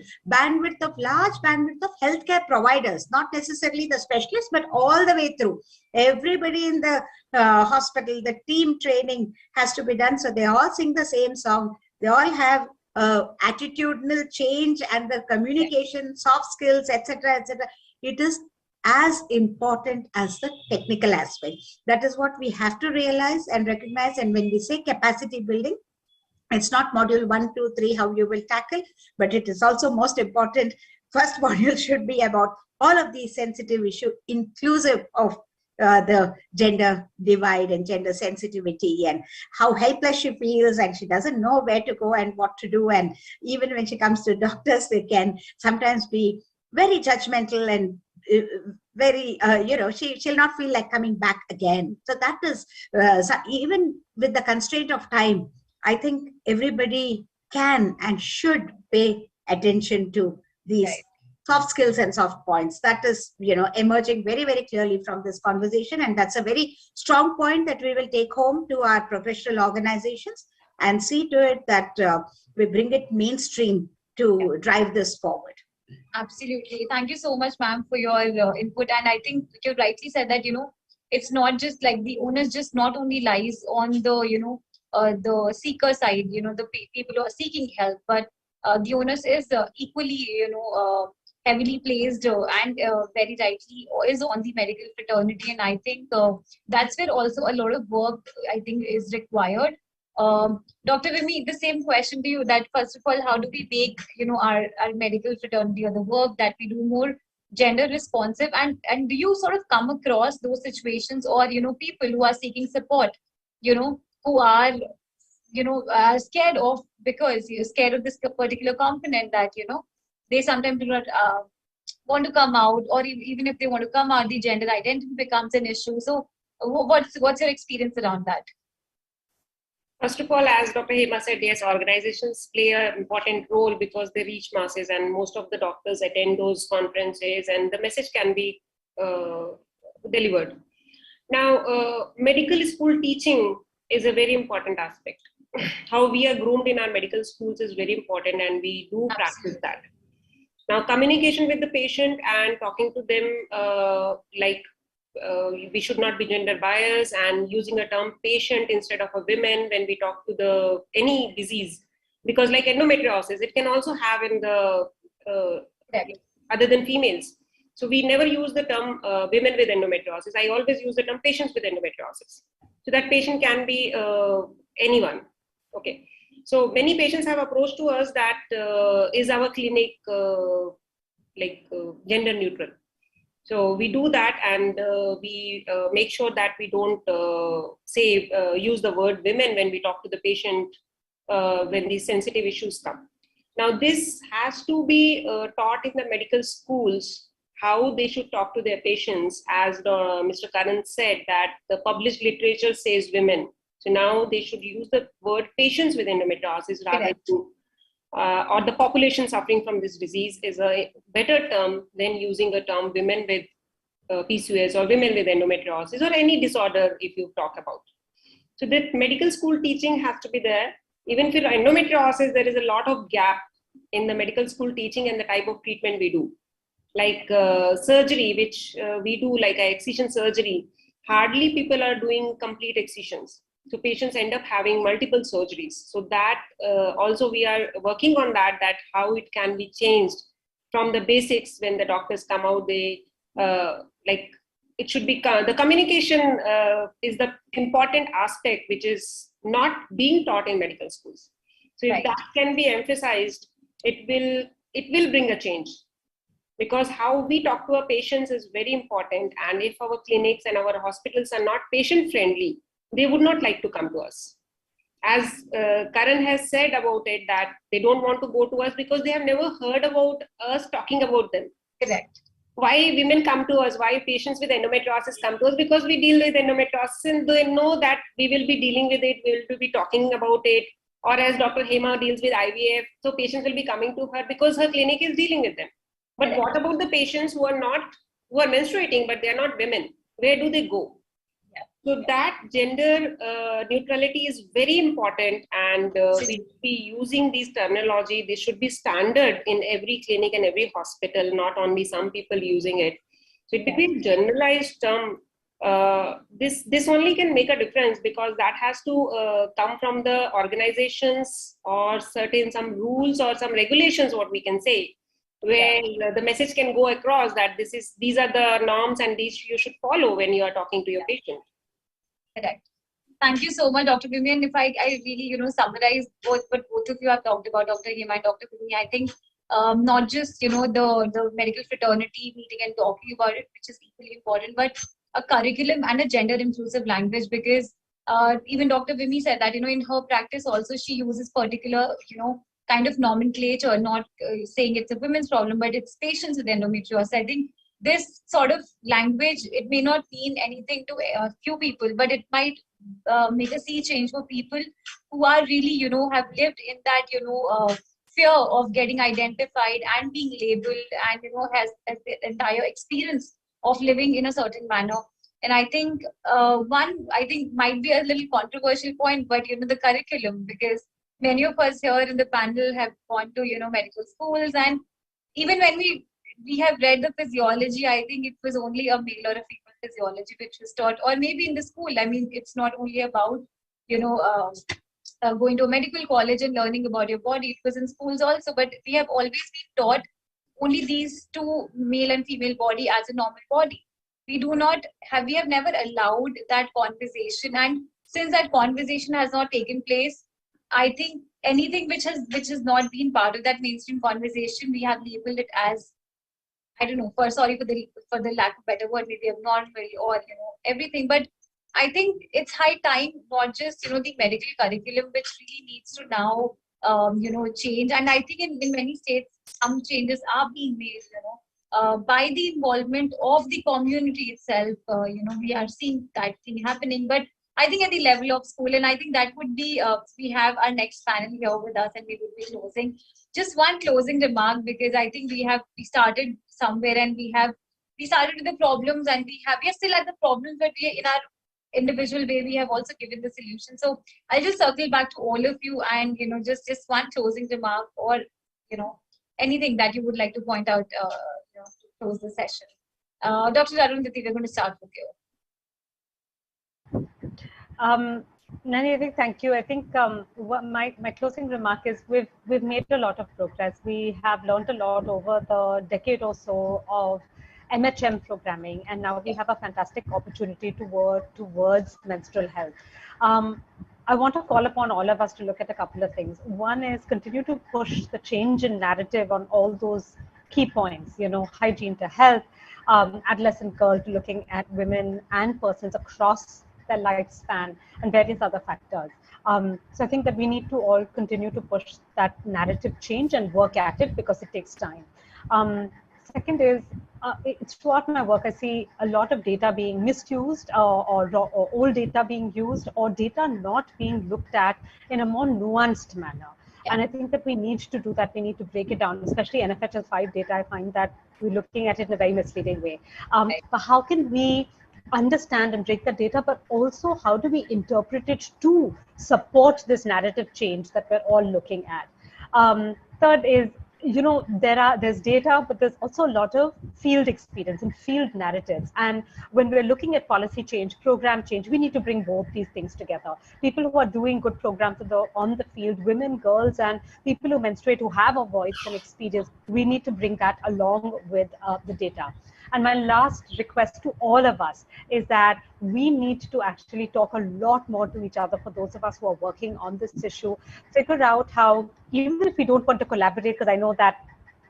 large bandwidth of healthcare providers, not necessarily the specialists, but all the way through. Everybody in the hospital, the team training has to be done, so they all sing the same song. They all have attitudinal change and the communication, soft skills, etc. It is as important as the technical aspect. That is what we have to realize and recognize. And when we say capacity building, it's not module 1, 2, 3 how you will tackle, but it is also most important. First module should be about all of these sensitive issues, inclusive of the gender divide and gender sensitivity, and how helpless she feels and she doesn't know where to go and what to do. And even when she comes to doctors, they can sometimes be very judgmental and very, she'll not feel like coming back again. So that is, so even with the constraint of time, I think everybody can and should pay attention to these soft skills and soft points. That is, emerging very, very clearly from this conversation. And that's a very strong point that we will take home to our professional organizations and see to it that we bring it mainstream to drive this forward. Absolutely. Thank you so much, ma'am, for your input. And I think you rightly said that, it's not just like the onus just not only lies on the, the seeker side, the people who are seeking help, but the onus is equally, heavily placed and very rightly is on the medical fraternity. And I think that's where also a lot of work, I think, is required. Dr. Vimi, the same question to you, that first of all, how do we make, our medical fraternity or the work that we do more gender responsive? And do you sort of come across those situations or, people who are seeking support, who are, scared of, because you're scared of this particular component that, they sometimes do not want to come out, or even if they want to come out, the gender identity becomes an issue. So what's your experience around that? First of all, as Dr. Hema said, yes, organizations play an important role because they reach masses, and most of the doctors attend those conferences and the message can be delivered. Now, medical school teaching is a very important aspect. How we are groomed in our medical schools is very important, and we do practice that. Now, communication with the patient and talking to them we should not be gender biased, and using a term patient instead of a woman when we talk to any disease, because like endometriosis, it can also have in the other than females. So we never use the term women with endometriosis. I always use the term patients with endometriosis. So that patient can be anyone. Okay. So many patients have approached to us that is our clinic gender neutral. So we do that, and we make sure that we don't use the word women when we talk to the patient when these sensitive issues come. Now, this has to be taught in the medical schools, how they should talk to their patients. As Mr. Karan said, that the published literature says women. So now they should use the word patients with endometriosis rather than or the population suffering from this disease is a better term than using a term women with PCOS or women with endometriosis or any disorder if you talk about. So that medical school teaching has to be there. Even for endometriosis, there is a lot of gap in the medical school teaching and the type of treatment we do. Like surgery, which we do, like a excision surgery, hardly people are doing complete excisions. So patients end up having multiple surgeries. So that also we are working on that how it can be changed from the basics. When the doctors come out, they it should be, the communication is the important aspect, which is not being taught in medical schools. So if that can be emphasized, it will bring a change. Because how we talk to our patients is very important. And if our clinics and our hospitals are not patient friendly, they would not like to come to us. As Karan has said about it, that they don't want to go to us because they have never heard about us talking about them. Correct. Why women come to us, why patients with endometriosis come to us? Because we deal with endometriosis and they know that we will be dealing with it, we will be talking about it. or as Dr. Hema deals with IVF, so patients will be coming to her because her clinic is dealing with them. But what about the patients who are menstruating, but they are not women? Where do they go? So that gender neutrality is very important, and we should be using these terminology. This should be standard in every clinic and every hospital, not only some people using it. So it became generalized term. This only can make a difference, because that has to come from the organizations or certain some rules or some regulations, what we can say, where the message can go across that these are the norms and these you should follow when you are talking to your patient. Correct. Thank you so much, Dr. Vimi. And if I really, summarize what both of you have talked about, Dr. Hema and Dr. Vimi, I think not just, the medical fraternity meeting and talking about it, which is equally important, but a curriculum and a gender inclusive language, because even Dr. Vimi said that, in her practice also, she uses particular, kind of nomenclature, not saying it's a women's problem, but it's patients with endometriosis. I think this sort of language, it may not mean anything to a few people, but it might make a sea change for people who are really, have lived in that, fear of getting identified and being labeled, and, has the entire experience of living in a certain manner. And I think might be a little controversial point, but, the curriculum, because many of us here in the panel have gone to, medical schools, and even when we have read the physiology, I think it was only a male or a female physiology which was taught, or maybe in the school. I mean, it's not only about, going to a medical college and learning about your body. It was in schools also, but we have always been taught only these two, male and female body, as a normal body. We have never allowed that conversation. And since that conversation has not taken place, I think anything which has not been part of that mainstream conversation, we have labeled it as, I don't know, sorry for the lack of better word, maybe abnormal or everything. But I think it's high time, not just the medical curriculum, which really needs to now change. And I think in many states, some changes are being made. By the involvement of the community itself. We are seeing that thing happening. But I think at the level of school, and I think that would be, we have our next panel here with us, and we would be closing. Just one closing remark, because I think we started somewhere, and we started with the problems, and we are still at the problems, but we are in our individual way, we have also given the solution. So I'll just circle back to all of you, and just one closing remark, or anything that you would like to point out to close the session. Dr. Arundhati, we're going to start with you. Nani, thank you. I think my closing remark is we've made a lot of progress. We have learned a lot over the decade or so of MHM programming, and now we have a fantastic opportunity to work towards menstrual health. I want to call upon all of us to look at a couple of things. One is continue to push the change in narrative on all those key points, hygiene to health, adolescent girl to looking at women and persons across their lifespan, and various other factors. So I think that we need to all continue to push that narrative change and work at it, because it takes time. Second is, it's throughout my work, I see a lot of data being misused, or old data being used, or data not being looked at in a more nuanced manner. And I think that we need to do that. We need to break it down, especially NFHL 5 data. I find that we're looking at it in a very misleading way. But how can we understand and break the data, but also how do we interpret it to support this narrative change that we're all looking at? Third is, there's data, but there's also a lot of field experience and field narratives. And when we're looking at policy change, program change, we need to bring both these things together. People who are doing good programs on the field, women, girls, and people who menstruate, who have a voice and experience, we need to bring that along with the data. And my last request to all of us is that we need to actually talk a lot more to each other. For those of us who are working on this issue, figure out how, even if we don't want to collaborate, because I know that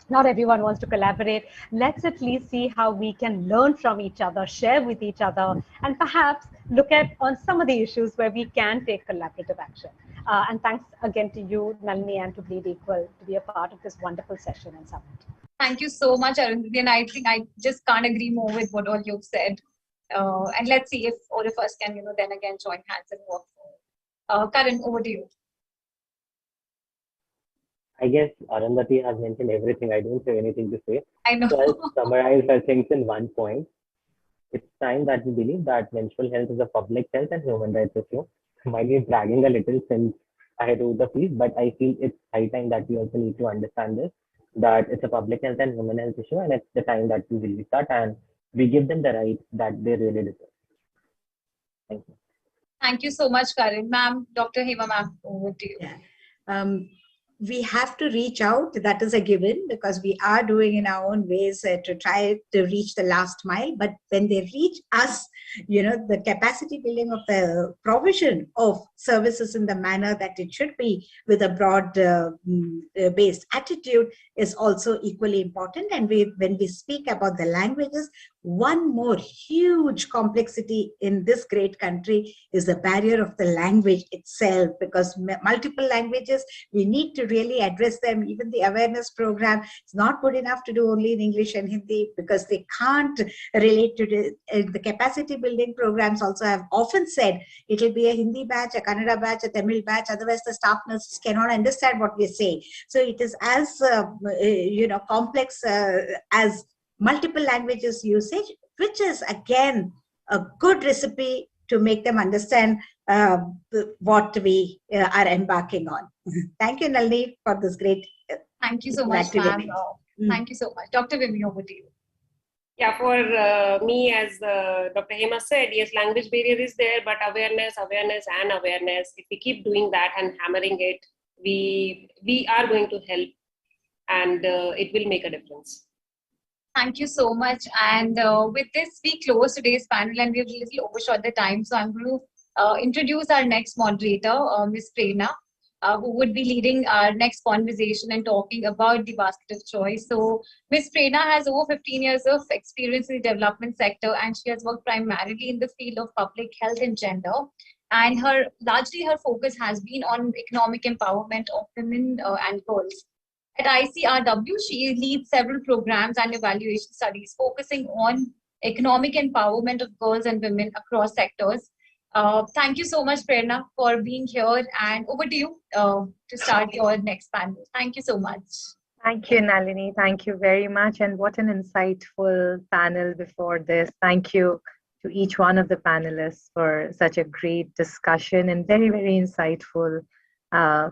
not everyone wants to collaborate, let's at least see how we can learn from each other, share with each other, and perhaps look at on some of the issues where we can take collaborative action. And thanks again to you, Nalini, and to Bleed Equal to be a part of this wonderful session and summit. Thank you so much, Arundhati. And I think I just can't agree more with what all you've said. And let's see if all of us can, then again join hands and work forward. Karan, over to you. I guess Arundhati has mentioned everything. I don't have anything to say. I know. So I'll summarize her things in one point. It's time that we believe that menstrual health is a public health and human rights issue. Might be bragging a little since I wrote the piece, but I feel it's high time that we also need to understand this, that it's a public health and human health issue, and it's the time that we release that and we give them the rights that they really deserve. Thank you. Thank you so much, Karan. Ma'am, Dr. Hema, ma'am, over to you. Yeah. We have to reach out. That is a given because we are doing in our own ways to try to reach the last mile. But when they reach us, the capacity building of the provision of services in the manner that it should be with a broad based attitude is also equally important. And when we speak about the languages, one more huge complexity in this great country is the barrier of the language itself, because multiple languages, we need to really address them. Even the awareness program is not good enough to do only in English and Hindi because they can't relate to the capacity building programs. Also have often said it will be a Hindi batch, a Kannada batch, a Tamil batch, otherwise the staff nurses cannot understand what we say. So it is as complex as multiple languages usage, which is again a good recipe to make them understand what we are embarking on. Thank you, Nalini, for this great Thank you so much, ma'am. Thank you so much. Dr. Vimi, over to you. Yeah, for me, as Dr. Hema said, yes, language barrier is there, but awareness. If we keep doing that and hammering it, we are going to help, and it will make a difference. Thank you so much. And with this, we close today's panel, and we've a little overshot the time. So I'm going to introduce our next moderator, Ms. Prerna, who would be leading our next conversation and talking about the basket of choice. So Ms. Prerna has over 15 years of experience in the development sector, and she has worked primarily in the field of public health and gender. And largely her focus has been on economic empowerment of women and girls. At ICRW, she leads several programs and evaluation studies focusing on economic empowerment of girls and women across sectors. Thank you so much, Prerna, for being here. And over to you to start your next panel. Thank you so much. Thank you, Nalini. Thank you very much. And what an insightful panel before this. Thank you to each one of the panelists for such a great discussion and very, very insightful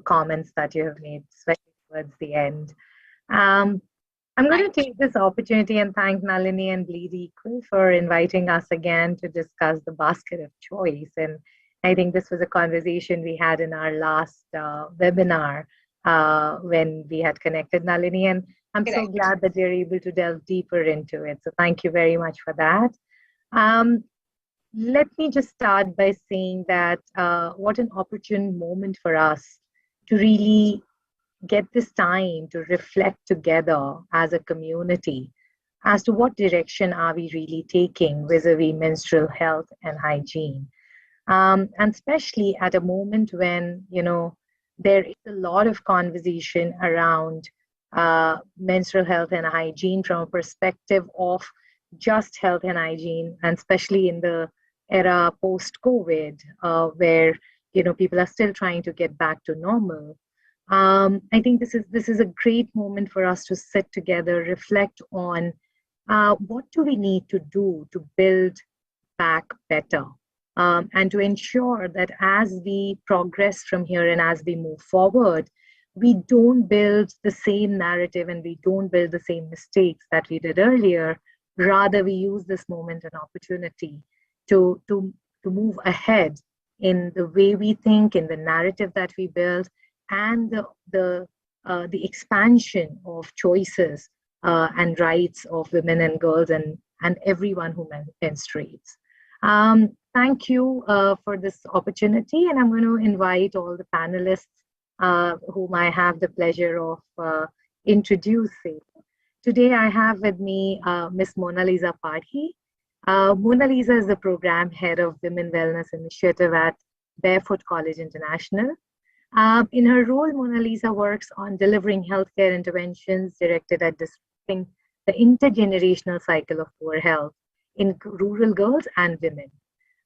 comments that you have made, especially towards the end. I'm going to take this opportunity and thank Nalini and Bleed Equal for inviting us again to discuss the basket of choice. And I think this was a conversation we had in our last webinar when we had connected, Nalini. And I'm so glad that you're able to delve deeper into it. So thank you very much for that. Let me just start by saying that what an opportune moment for us to really get this time to reflect together as a community as to what direction are we really taking vis-a-vis menstrual health and hygiene. And especially at a moment when, there is a lot of conversation around menstrual health and hygiene from a perspective of just health and hygiene, and especially in the era post-COVID, where, people are still trying to get back to normal. I think this is a great moment for us to sit together, reflect on what do we need to do to build back better, and to ensure that as we progress from here and as we move forward, we don't build the same narrative and we don't build the same mistakes that we did earlier. Rather, we use this moment and opportunity to move ahead in the way we think, in the narrative that we build, and the expansion of choices and rights of women and girls and everyone who menstruates. Thank you for this opportunity, and I'm going to invite all the panelists whom I have the pleasure of introducing. Today I have with me Ms. Mona Lisa Padhi. Mona Lisa is the program head of Women Wellness Initiative at Barefoot College International. In her role, Mona Lisa works on delivering healthcare interventions directed at disrupting the intergenerational cycle of poor health in rural girls and women.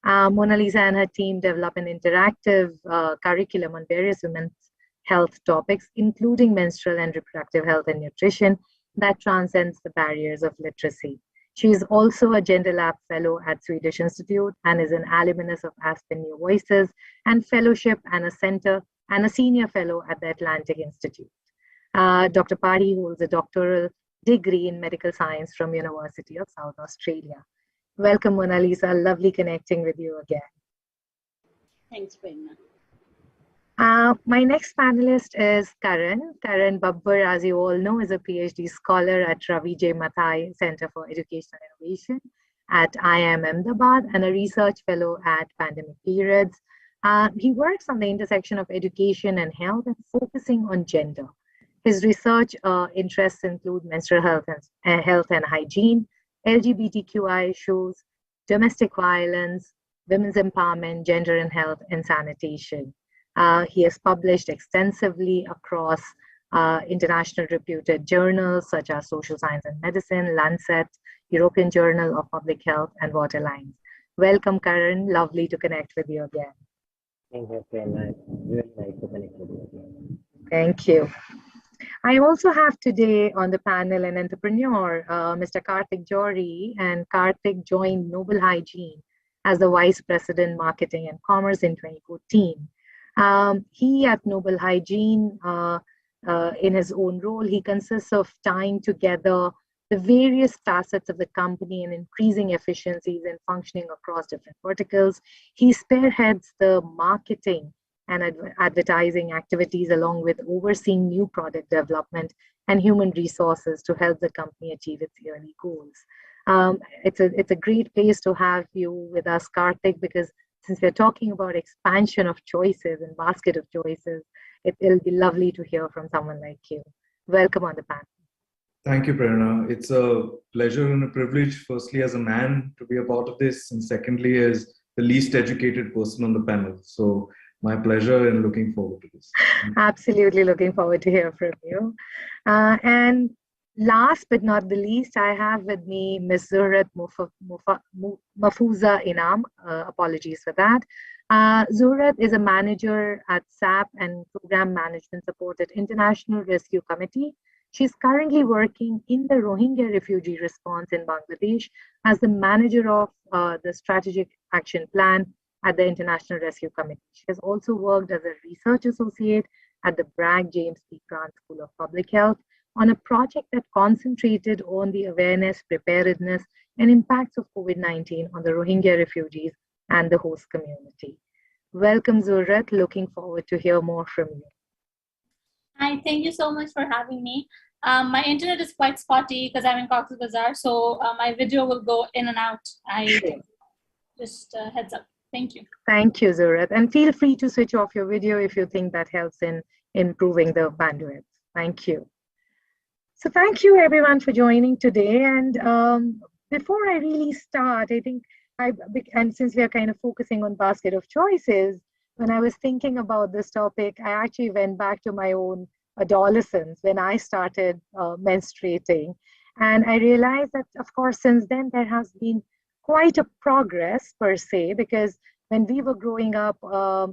Mona Lisa and her team develop an interactive curriculum on various women's health topics, including menstrual and reproductive health and nutrition that transcends the barriers of literacy. She is also a Gender Lab Fellow at Swedish Institute and is an alumnus of Aspen New Voices and Fellowship and a Senior Fellow at the Atlantic Institute. Dr. Pari holds a doctoral degree in medical science from University of South Australia. Welcome, Mona Lisa. Lovely connecting with you again. Thanks, Prerna. My next panelist is Karan. Karan Babbar, as you all know, is a PhD scholar at Ravi J. Mathai Center for Educational Innovation at IIM Ahmedabad and a research fellow at Pandemic Periods. He works on the intersection of education and health and focusing on gender. His research interests include menstrual health and hygiene, LGBTQI issues, domestic violence, women's empowerment, gender and health, and sanitation. He has published extensively across international reputed journals such as Social Science and Medicine, Lancet, European Journal of Public Health, and Waterlines. Welcome, Karan. Lovely to connect with you again. Thank you, Prerna. Really nice to connect with you again. Thank you. I also have today on the panel an entrepreneur, Mr. Karthik Jory, and Karthik joined Noble Hygiene as the Vice President Marketing and Commerce in 2014. He at Noble Hygiene, in his own role, he consists of tying together the various facets of the company and increasing efficiencies and functioning across different verticals. He spearheads the marketing and advertising activities along with overseeing new product development and human resources to help the company achieve its yearly goals. It's a great place to have you with us, Karthik, because since we're talking about expansion of choices and basket of choices, it'll be lovely to hear from someone like you. Welcome on the panel. Thank you, Prerna. It's a pleasure and a privilege, firstly, as a man to be a part of this, and secondly, as the least educated person on the panel. So my pleasure and looking forward to this. Absolutely looking forward to hear from you. And last but not the least, I have with me Ms. Zuhrat Mafuza Inam. Apologies for that. Zuhrat is a manager at SAP and Program Management Support at International Rescue Committee. She's currently working in the Rohingya refugee response in Bangladesh as the manager of the Strategic Action Plan at the International Rescue Committee. She has also worked as a research associate at the Bragg James P. Grant School of Public Health on a project that concentrated on the awareness, preparedness, and impacts of COVID-19 on the Rohingya refugees and the host community. Welcome, Zuhrat. Looking forward to hear more from you. Hi, thank you so much for having me. My internet is quite spotty because I'm in Cox's Bazar, so my video will go in and out. Just heads up. Thank you. Thank you, Zuhrat. And feel free to switch off your video if you think that helps in improving the bandwidth. Thank you. So thank you everyone for joining today. And before I really start, I think and since we are kind of focusing on basket of choices, when I was thinking about this topic, I actually went back to my own adolescence when I started menstruating. And I realized that, of course, since then there has been quite a progress per se, because when we were growing up,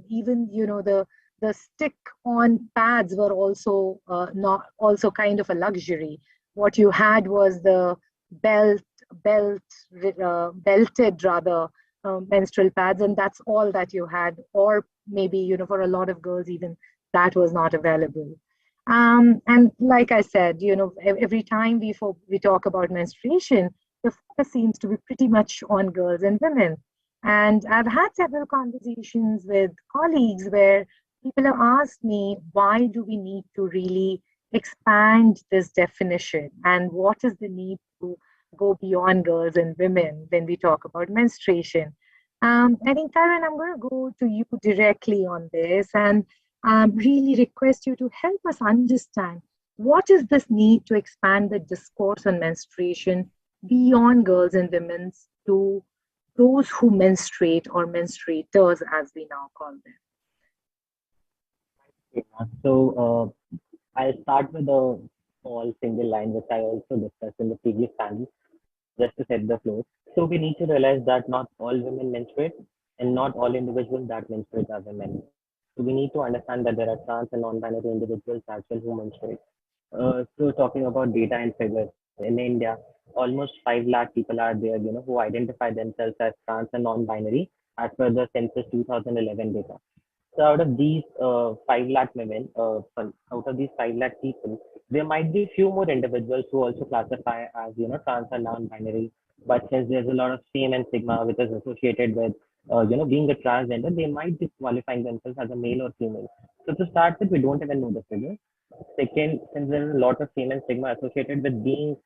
even, you know, the stick-on pads were also not also kind of a luxury. What you had was the belted rather menstrual pads, and that's all that you had. Or maybe, you know, for a lot of girls, even that was not available. And like I said, you know, every time we talk about menstruation, the focus seems to be pretty much on girls and women. And I've had several conversations with colleagues where people have asked me, why do we need to really expand this definition? And what is the need to go beyond girls and women when we talk about menstruation? I think, Karen, I'm going to go to you directly on this and really request you to help us understand what is this need to expand the discourse on menstruation beyond girls and women to those who menstruate or menstruators, as we now call them. So I'll start with a small single line, which I also discussed in the previous panel, just to set the floor. So we need to realize that not all women menstruate, and not all individuals that menstruate are women. So we need to understand that there are trans and non-binary individuals as well who menstruate. So talking about data and figures in India, almost 5 lakh people are there, who identify themselves as trans and non-binary as per the census 2011 data. So out of these 5 lakh women, out of these 5 lakh people, there might be few more individuals who also classify as, trans and non-binary. But since there's a lot of shame and stigma which is associated with, being a transgender, they might be qualifying themselves as a male or female. So to start with, we don't even know the figure. Second, since there's a lot of shame and stigma associated with being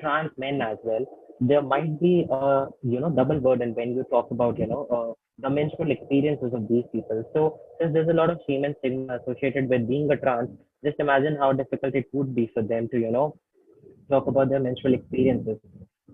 trans men as well, there might be double burden when you talk about the menstrual experiences of these people. So since there's a lot of shame and stigma associated with being a trans, just imagine how difficult it would be for them to talk about their menstrual experiences.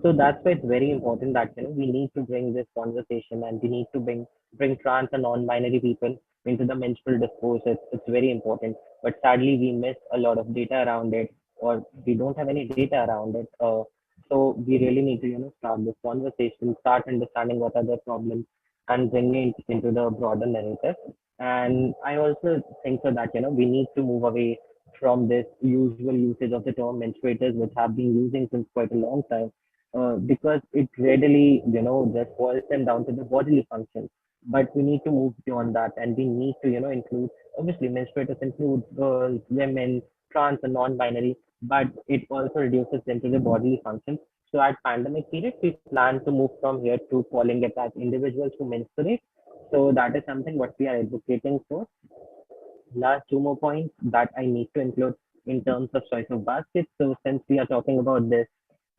So that's why it's very important that we need to bring this conversation, and we need to bring trans and non-binary people into the menstrual discourse. It's very important. But sadly, we miss a lot of data around it, or we don't have any data around it. So we really need to start this conversation, start understanding what are the problems, and bring it into the broader narrative. And I also think so that we need to move away from this usual usage of the term menstruators, which have been using since quite a long time, because it readily, just boils them down to the bodily function. But we need to move beyond that, and we need to, include, obviously, menstruators include girls, women, trans, and non-binary, but it also reduces them to the bodily function. So at pandemic period, we plan to move from here to calling it as individuals who menstruate. So that is something what we are advocating for. Last two more points that I need to include in terms of choice of basket. So since we are talking about this,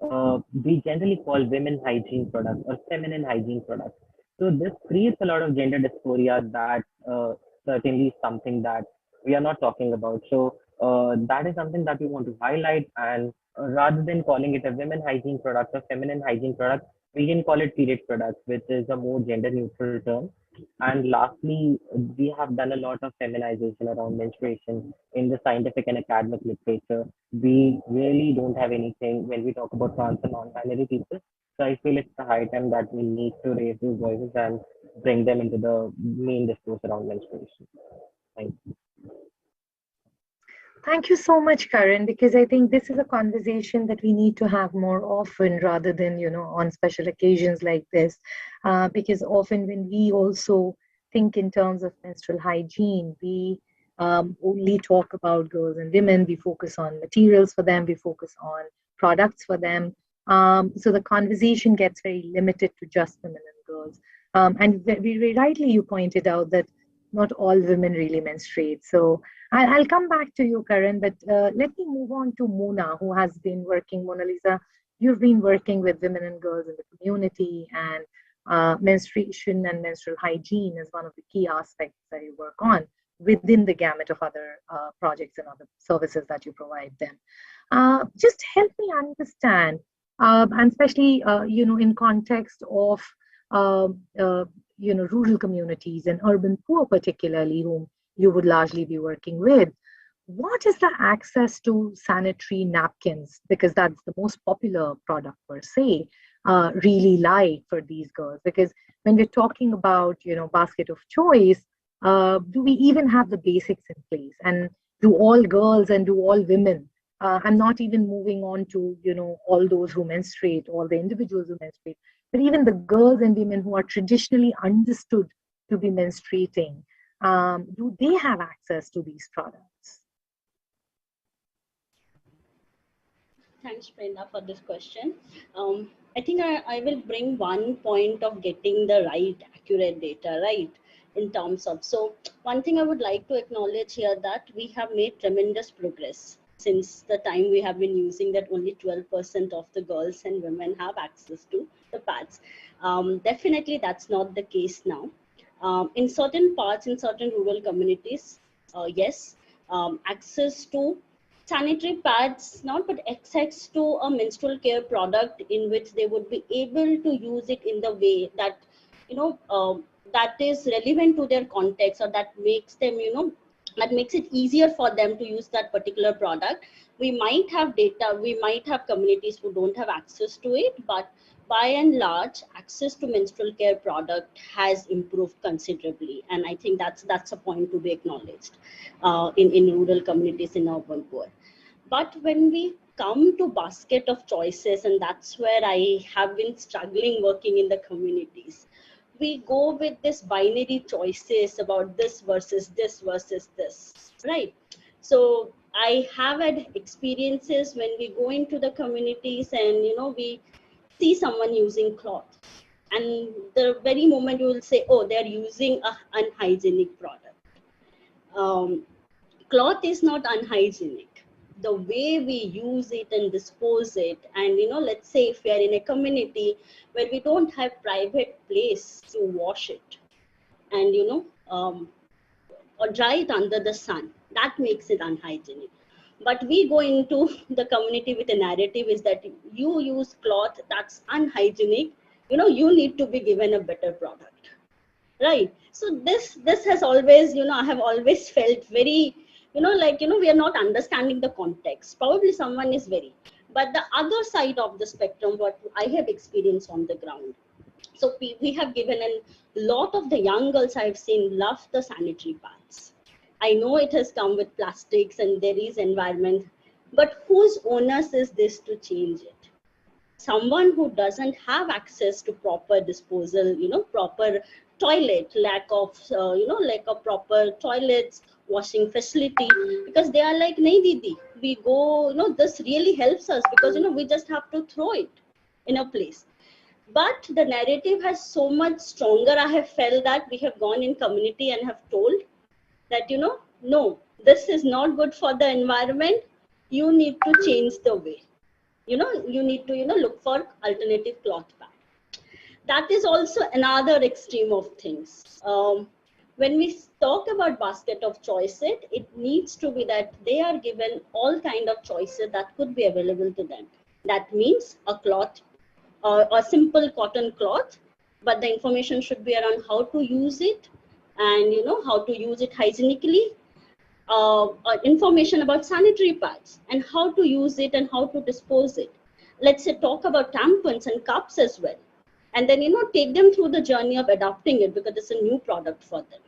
we generally call women hygiene products or feminine hygiene products. So this creates a lot of gender dysphoria that certainly is something that we are not talking about. So that is something that we want to highlight. And rather than calling it a women hygiene product or feminine hygiene product, we can call it period products, which is a more gender neutral term. And lastly, we have done a lot of feminization around menstruation in the scientific and academic literature. We really don't have anything when we talk about trans and non-binary people. So I feel it's the high time that we need to raise those voices and bring them into the main discourse around menstruation. Thank you. Thank you so much, Karan, because I think this is a conversation that we need to have more often rather than, on special occasions like this. Because often when we also think in terms of menstrual hygiene, we only talk about girls and women, we focus on materials for them, we focus on products for them. So the conversation gets very limited to just women and girls. And very rightly you pointed out that not all women really menstruate. So I'll come back to you, Karan, but let me move on to Mona, who has been working. Mona Lisa, you've been working with women and girls in the community, and menstruation and menstrual hygiene is one of the key aspects that you work on within the gamut of other projects and other services that you provide them. Just help me understand, and especially, in context of, rural communities and urban poor particularly, whom you would largely be working with. What is the access to sanitary napkins? Because that's the most popular product per se, really like for these girls. Because when we're talking about, basket of choice, do we even have the basics in place? And do all girls and do all women, I'm not even moving on to, all those who menstruate, all the individuals who menstruate, but even the girls and women who are traditionally understood to be menstruating, do they have access to these products? Thanks, Prerna, for this question. I think I will bring one point of getting the right, accurate data, right? In terms of, so one thing I would like to acknowledge here that we have made tremendous progress since the time we have been using that only 12% of the girls and women have access to the pads. Definitely that's not the case now. In certain parts, in certain rural communities, yes, access to sanitary pads, not but access to a menstrual care product in which they would be able to use it in the way that, that is relevant to their context, or that makes them, that makes it easier for them to use that particular product. We might have data, we might have communities who don't have access to it, but by and large, access to menstrual care product has improved considerably, and I think that's a point to be acknowledged in rural communities, in urban poor. But when we come to basket of choices, and that's where I have been struggling working in the communities, we go with this binary choices about this versus this versus this, right? So I have had experiences when we go into the communities and we see someone using cloth, and the very moment you will say, oh, they're using a unhygienic product. Cloth is not unhygienic. The way we use it and dispose it, and let's say if we are in a community where we don't have private place to wash it, and or dry it under the sun, that makes it unhygienic. But we go into the community with a narrative is that you use cloth, that's unhygienic, you need to be given a better product, right? So this has always, I have always felt very, we are not understanding the context. Probably someone is very, but the other side of the spectrum, what I have experienced on the ground. So we have given a lot of the young girls I've seen love the sanitary pads. I know it has come with plastics and there is environment, but whose onus is this to change it? Someone who doesn't have access to proper disposal, proper toilet, lack of, like a proper toilets, washing facility, because they are like, nahi didi, we go, this really helps us because, we just have to throw it in a place. But the narrative has so much stronger. I have felt that we have gone in community and have told that, no, this is not good for the environment. You need to change the way. You need to, look for alternative cloth pad. That is also another extreme of things. When we talk about basket of choices, it needs to be that they are given all kind of choices that could be available to them. That means a cloth, a simple cotton cloth, but the information should be around how to use it and how to use it hygienically. Information about sanitary pads and how to use it and how to dispose it. Let's say talk about tampons and cups as well, and then take them through the journey of adopting it because it's a new product for them.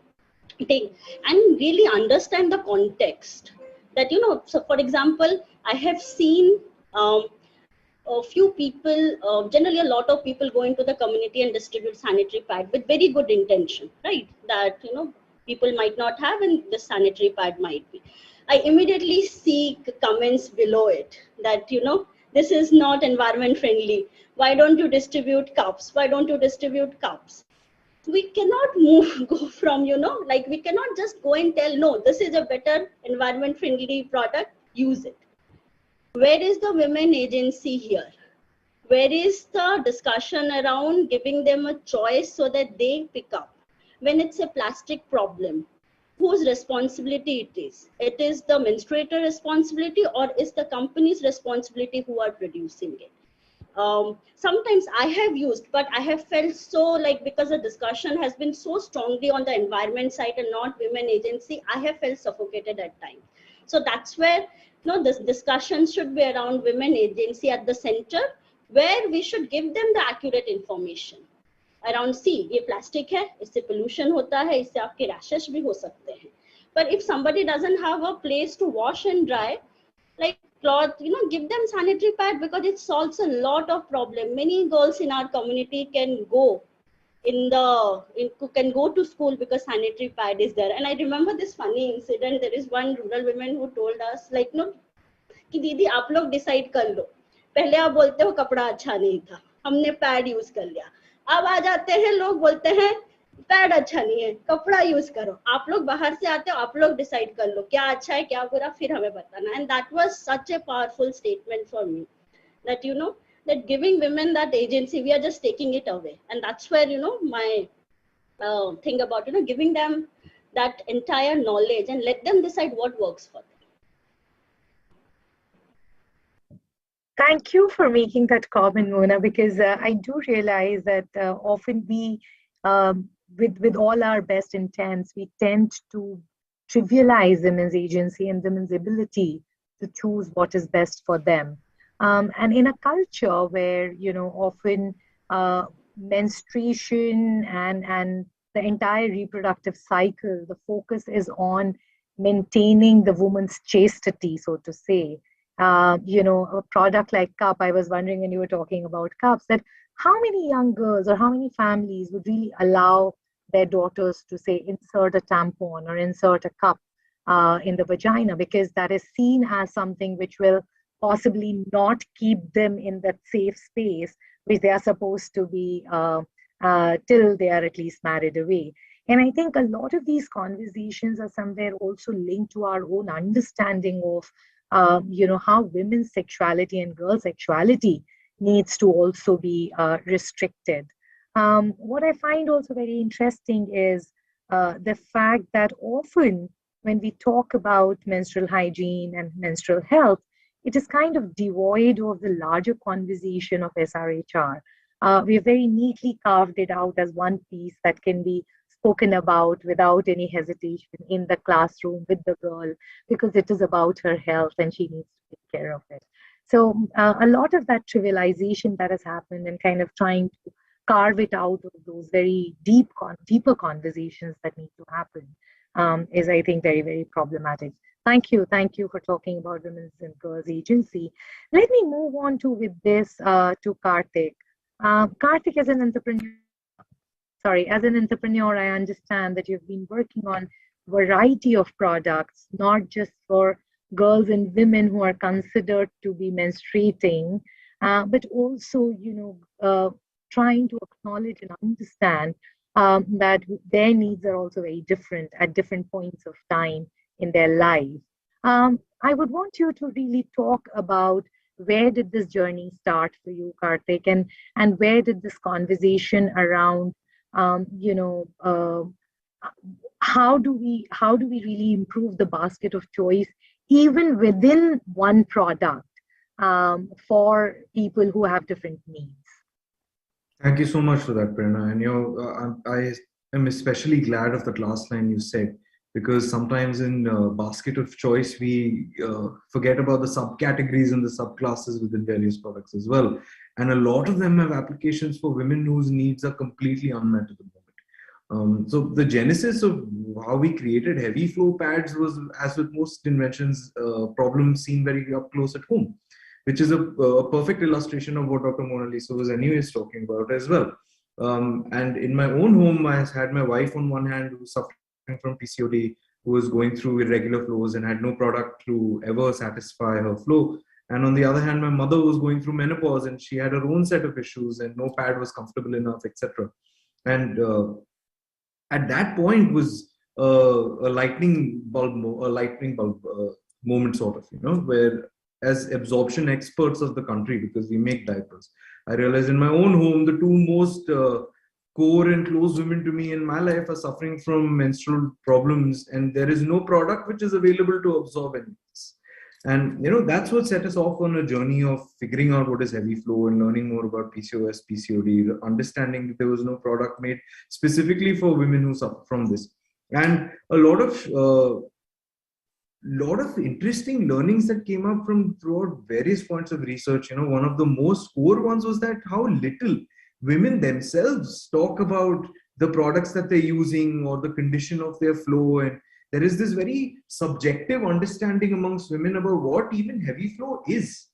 And really understand the context that so for example, I have seen a few people, generally a lot of people go into the community and distribute sanitary pad with very good intention, right? That people might not have, and the sanitary pad might be. I immediately see comments below it that this is not environment friendly. Why don't you distribute cups? Why don't you distribute cups? We cannot go from we cannot just go and tell, no, this is a better environment friendly product, use it. Where is the women agency here? Where is the discussion around giving them a choice so that they pick up? When it's a plastic problem, whose responsibility it is? It is the menstruator responsibility or is the company's responsibility who are producing it? Sometimes I have used, but I have felt so because the discussion has been so strongly on the environment side and not women agency, I have felt suffocated at times. So that's where this discussion should be around women agency at the center, where we should give them the accurate information around, see, ये plastic है, इससे pollution होता है, इससे आपके rashes भी हो सकते हैं. But if somebody doesn't have a place to wash and dry, like cloth, give them sanitary pad because it solves a lot of problem. Many girls in our community can go can go to school because sanitary pad is there. And I remember this funny incident. There is one rural woman who told us कि दीदी आप लोग decide कर लो, पहले आप बोलते हो कपड़ा अच्छा नहीं था, हमने पैड यूज कर लिया, अब आ जाते हैं लोग बोलते हैं पैड अच्छा नहीं है, कपड़ा यूज करो, आप लोग बाहर से आते हो, आप लोग डिसाइड कर लो क्या अच्छा है क्या बुरा, फिर हमें बताना. And that was such a powerful statement for me, that that giving women that agency, we are just taking it away. And that's where my thing about giving them that entire knowledge and let them decide what works for them. Thank you for making that comment, Mona, because I do realize that often we, with all our best intents, we tend to trivialize women's agency and women's ability to choose what is best for them. And in a culture where, often menstruation and the entire reproductive cycle, the focus is on maintaining the woman's chastity, so to say. A product like cup, I was wondering when you were talking about cups, that how many young girls or how many families would really allow their daughters to say insert a tampon or insert a cup in the vagina, because that is seen as something which will possibly not keep them in that safe space which they are supposed to be till they are at least married away. And I think a lot of these conversations are somewhere also linked to our own understanding of, how women's sexuality and girl sexuality needs to also be restricted. What I find also very interesting is the fact that often when we talk about menstrual hygiene and menstrual health, it is kind of devoid of the larger conversation of SRHR. We've very neatly carved it out as one piece that can be spoken about without any hesitation in the classroom with the girl, because it is about her health and she needs to take care of it. So a lot of that trivialization that has happened and kind of trying to carve it out of those very deeper conversations that need to happen is, I think, very, very problematic. Thank you for talking about women's and girls agency. Let me move on with this to Karthik. Karthik, as an entrepreneur, I understand that you've been working on a variety of products, not just for girls and women who are considered to be menstruating, but also, trying to acknowledge and understand that their needs are also very different at different points of time in their life. I would want you to really talk about where did this journey start for you, Karthik, and where did this conversation around, how do we really improve the basket of choice even within one product for people who have different needs? Thank you so much for that, Prerna. And I am especially glad of that last line you said, because sometimes in basket of choice we forget about the subcategories and the subclasses within various products as well. And a lot of them have applications for women whose needs are completely unmet at the moment. So the genesis of how we created heavy flow pads was, as with most inventions, problems seen very up close at home, which is a perfect illustration of what Dr. Mona Lisa was anyways talking about as well. And in my own home, I had my wife on one hand who was suffering from PCOD, who was going through irregular flows and had no product to ever satisfy her flow. And on the other hand, my mother was going through menopause and she had her own set of issues and no pad was comfortable enough, etc. And at that point was a lightning bulb moment, sort of, where as absorption experts of the country, because we make diapers, I realized in my own home, the two most core and close women to me in my life are suffering from menstrual problems, and there is no product which is available to absorb any of this. And that's what set us off on a journey of figuring out what is heavy flow and learning more about PCOS, PCOD, understanding that there was no product made specifically for women who suffer from this. And a lot of interesting learnings that came up from throughout various points of research. One of the most core ones was that how little women themselves talk about the products that they're using or the condition of their flow. And there is this very subjective understanding amongst women about what even heavy flow is.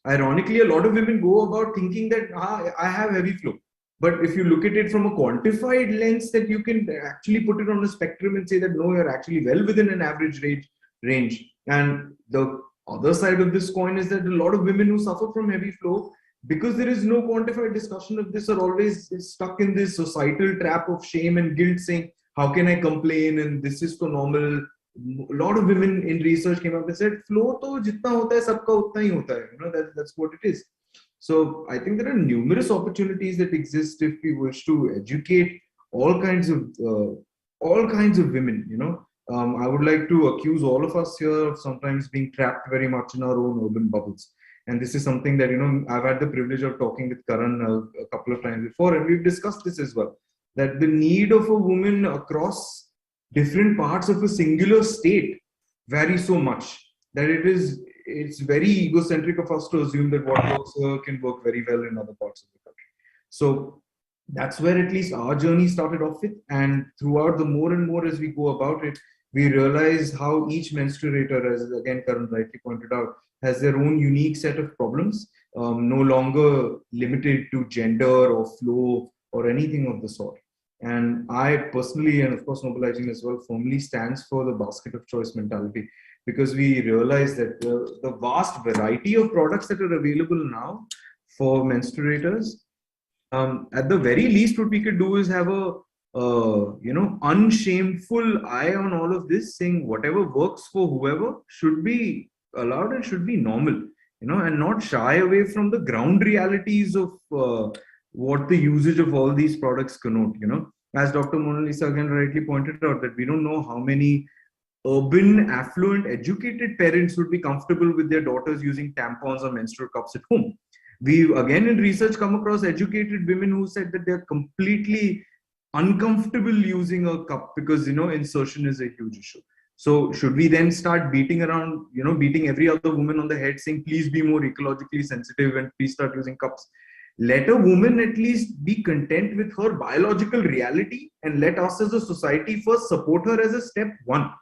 Ironically, a lot of women go about thinking that I have heavy flow. But if you look at it from a quantified lens, that you can actually put it on a spectrum and say that no, you're actually well within an average range. And the other side of this coin is that a lot of women who suffer from heavy flow, because there is no quantified discussion of this, are always stuck in this societal trap of shame and guilt, saying, how can I complain? And this is so normal. A lot of women in research came up and said, flow to jitna hota hai, sabka utna hi hota hai. That's what it is. So I think there are numerous opportunities that exist if we wish to educate all kinds of women. I would like to accuse all of us here of sometimes being trapped very much in our own urban bubbles. And this is something that, I've had the privilege of talking with Karan a couple of times before, and we've discussed this as well, that the need of a woman across different parts of a singular state vary so much that it's very egocentric of us to assume that what works here can work very well in other parts of the country. So that's where at least our journey started off with. And throughout, the more and more as we go about it, we realize how each menstruator, as again Karan rightly pointed out, has their own unique set of problems, no longer limited to gender or flow or anything of the sort. And I personally, and of course Noble Hygiene as well, firmly stands for the basket of choice mentality, because we realize that the vast variety of products that are available now for menstruators, at the very least, what we could do is have a unshameful eye on all of this, saying whatever works for whoever should be allowed and should be normal, and not shy away from the ground realities of what the usage of all these products connote. As Dr. Mona Lisa again rightly pointed out, that we don't know how many urban, affluent, educated parents would be comfortable with their daughters using tampons or menstrual cups at home. We again in research come across educated women who said that they're completely uncomfortable using a cup because insertion is a huge issue. So should we then start beating every other woman on the head saying please be more ecologically sensitive and please start using cups? Let a woman at least be content with her biological reality, and let us as a society first support her as a step one.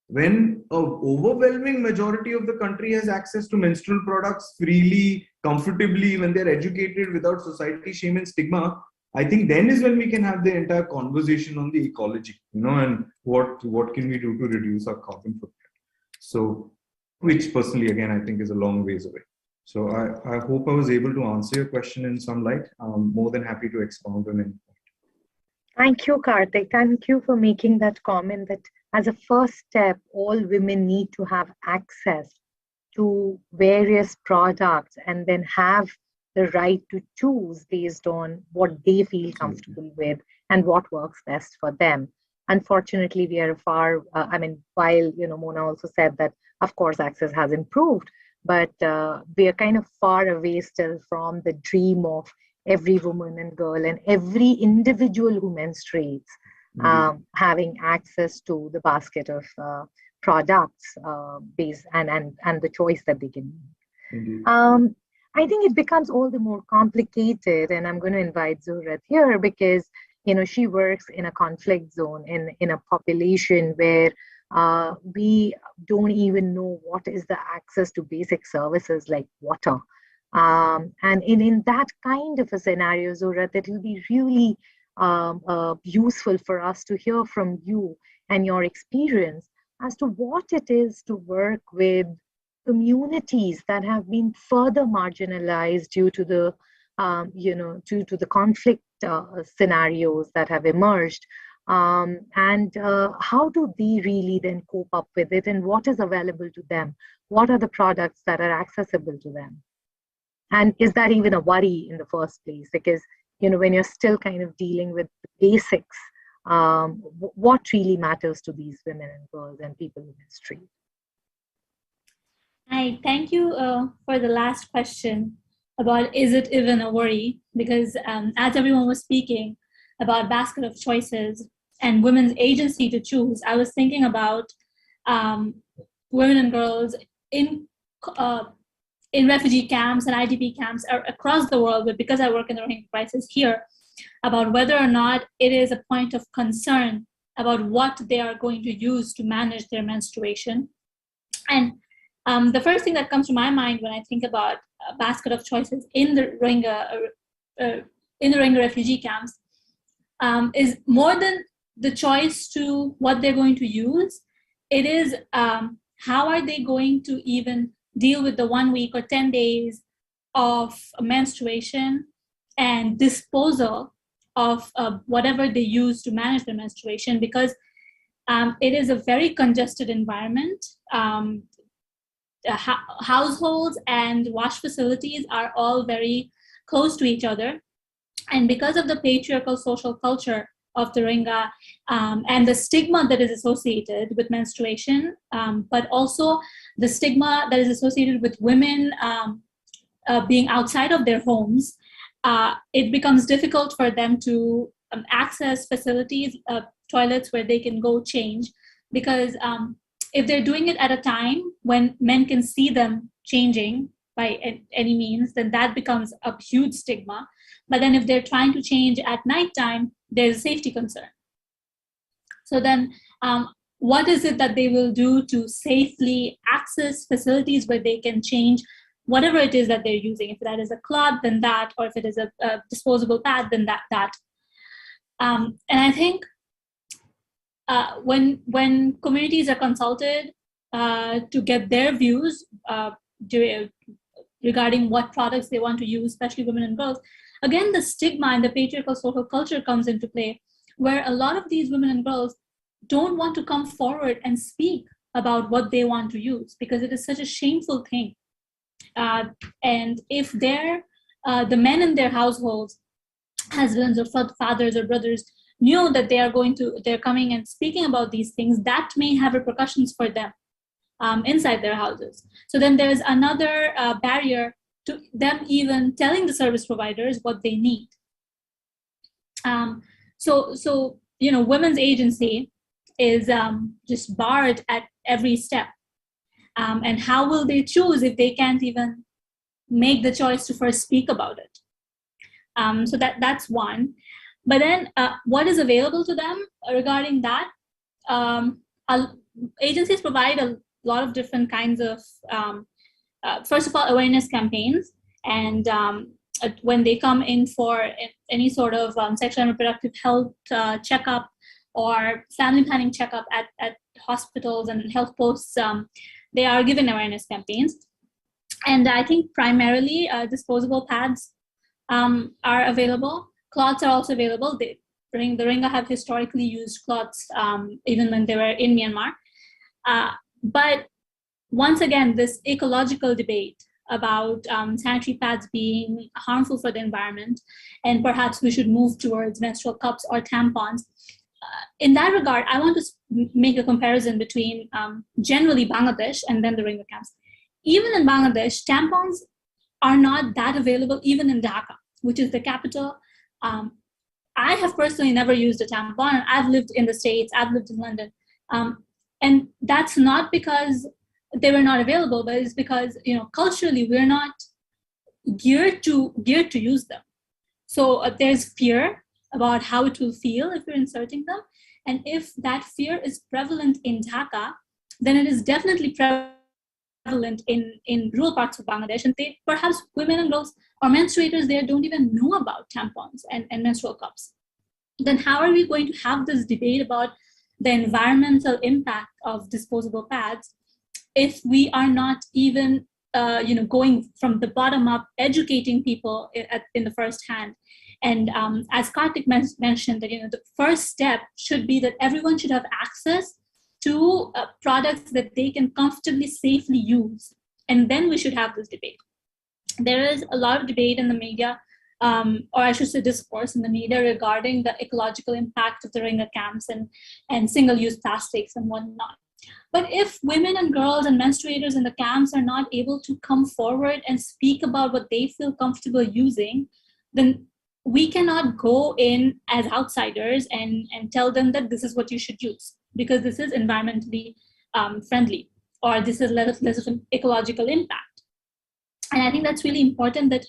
When an overwhelming majority of the country has access to menstrual products freely, comfortably, when they're educated without society shame and stigma, I think then is when we can have the entire conversation on the ecology, and what can we do to reduce our carbon footprint. So, which personally, again, I think is a long ways away. So I hope I was able to answer your question in some light. I'm more than happy to expound on it. Thank you, Karthik. Thank you for making that comment that as a first step, all women need to have access to various products and then have the right to choose based on what they feel comfortable with and what works best for them. Unfortunately, we are far, while, Mona also said that, of course, access has improved, but we are kind of far away still from the dream of every woman and girl and every individual who menstruates having access to the basket of products based and the choice that they can make. I think it becomes all the more complicated, and I'm going to invite Zuhrat here because she works in a conflict zone in a population where we don't even know what is the access to basic services like water. And in that kind of a scenario, Zuhrat, it will be really useful for us to hear from you and your experience as to what it is to work with communities that have been further marginalized due to the due to the conflict scenarios that have emerged, and how do they really then cope up with it, and what is available to them? What are the products that are accessible to them? And is that even a worry in the first place? Because when you're still kind of dealing with the basics, what really matters to these women and girls and people who menstruate? Hi, thank you for the last question about is it even a worry? Because as everyone was speaking about basket of choices and women's agency to choose, I was thinking about women and girls in refugee camps and IDP camps across the world, but because I work in the Rohingya crisis here, about whether or not it is a point of concern about what they are going to use to manage their menstruation. And the first thing that comes to my mind when I think about a basket of choices in the Rohingya refugee camps is more than the choice to what they're going to use. It is how are they going to even deal with the 1 week or 10 days of menstruation and disposal of whatever they use to manage their menstruation, because it is a very congested environment. Households and wash facilities are all very close to each other. And because of the patriarchal social culture of the Rohingya and the stigma that is associated with menstruation, but also the stigma that is associated with women being outside of their homes, it becomes difficult for them to access facilities, toilets where they can go change, because if they're doing it at a time when men can see them changing by any means, then that becomes a huge stigma. But then if they're trying to change at nighttime, there's a safety concern. So then what is it that they will do to safely access facilities where they can change whatever it is that they're using? If that is a cloth, then that, or if it is a disposable pad, then that. And I think when communities are consulted to get their views regarding what products they want to use, especially women and girls, again, the stigma and the patriarchal social culture comes into play, where a lot of these women and girls don't want to come forward and speak about what they want to use because it is such a shameful thing. And if they're the men in their households, husbands or fathers or brothers, knew that they're coming and speaking about these things, that may have repercussions for them inside their houses. So then there's another barrier to them even telling the service providers what they need. So women's agency is just barred at every step. And how will they choose if they can't even make the choice to first speak about it? So that's one. But then what is available to them regarding that? Agencies provide a lot of different kinds of, first of all, awareness campaigns. And when they come in for any sort of sexual and reproductive health checkup or family planning checkup at hospitals and health posts, they are given awareness campaigns. And I think primarily disposable pads are available. Cloths are also available. The Rohingya have historically used cloths even when they were in Myanmar. But once again, this ecological debate about sanitary pads being harmful for the environment, and perhaps we should move towards menstrual cups or tampons. In that regard, I want to make a comparison between generally Bangladesh and then the Rohingya camps. Even in Bangladesh, tampons are not that available, even in Dhaka, which is the capital. I have personally never used a tampon. I've lived in the States, I've lived in London. And that's not because they were not available, but it's because, culturally, we're not geared to use them. So there's fear about how it will feel if you're inserting them. And if that fear is prevalent in Dhaka, then it is definitely prevalent in rural parts of Bangladesh. And perhaps women and girls or menstruators there don't even know about tampons and menstrual cups. Then how are we going to have this debate about the environmental impact of disposable pads if we are not even going from the bottom up, educating people in the first hand? And as Karthik mentioned, that the first step should be that everyone should have access to products that they can comfortably, safely use. And then we should have this debate. There is a lot of debate in the media, or I should say discourse in the media regarding the ecological impact of the Rohingya camps and single-use plastics and whatnot. But if women and girls and menstruators in the camps are not able to come forward and speak about what they feel comfortable using, then we cannot go in as outsiders and tell them that this is what you should use because this is environmentally friendly or this is less of an ecological impact. And I think that's really important that,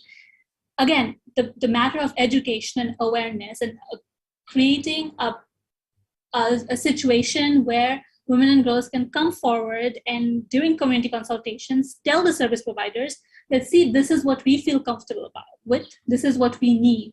again, the matter of education and awareness and creating a situation where women and girls can come forward and during community consultations, tell the service providers that, see, this is what we feel comfortable with, this is what we need.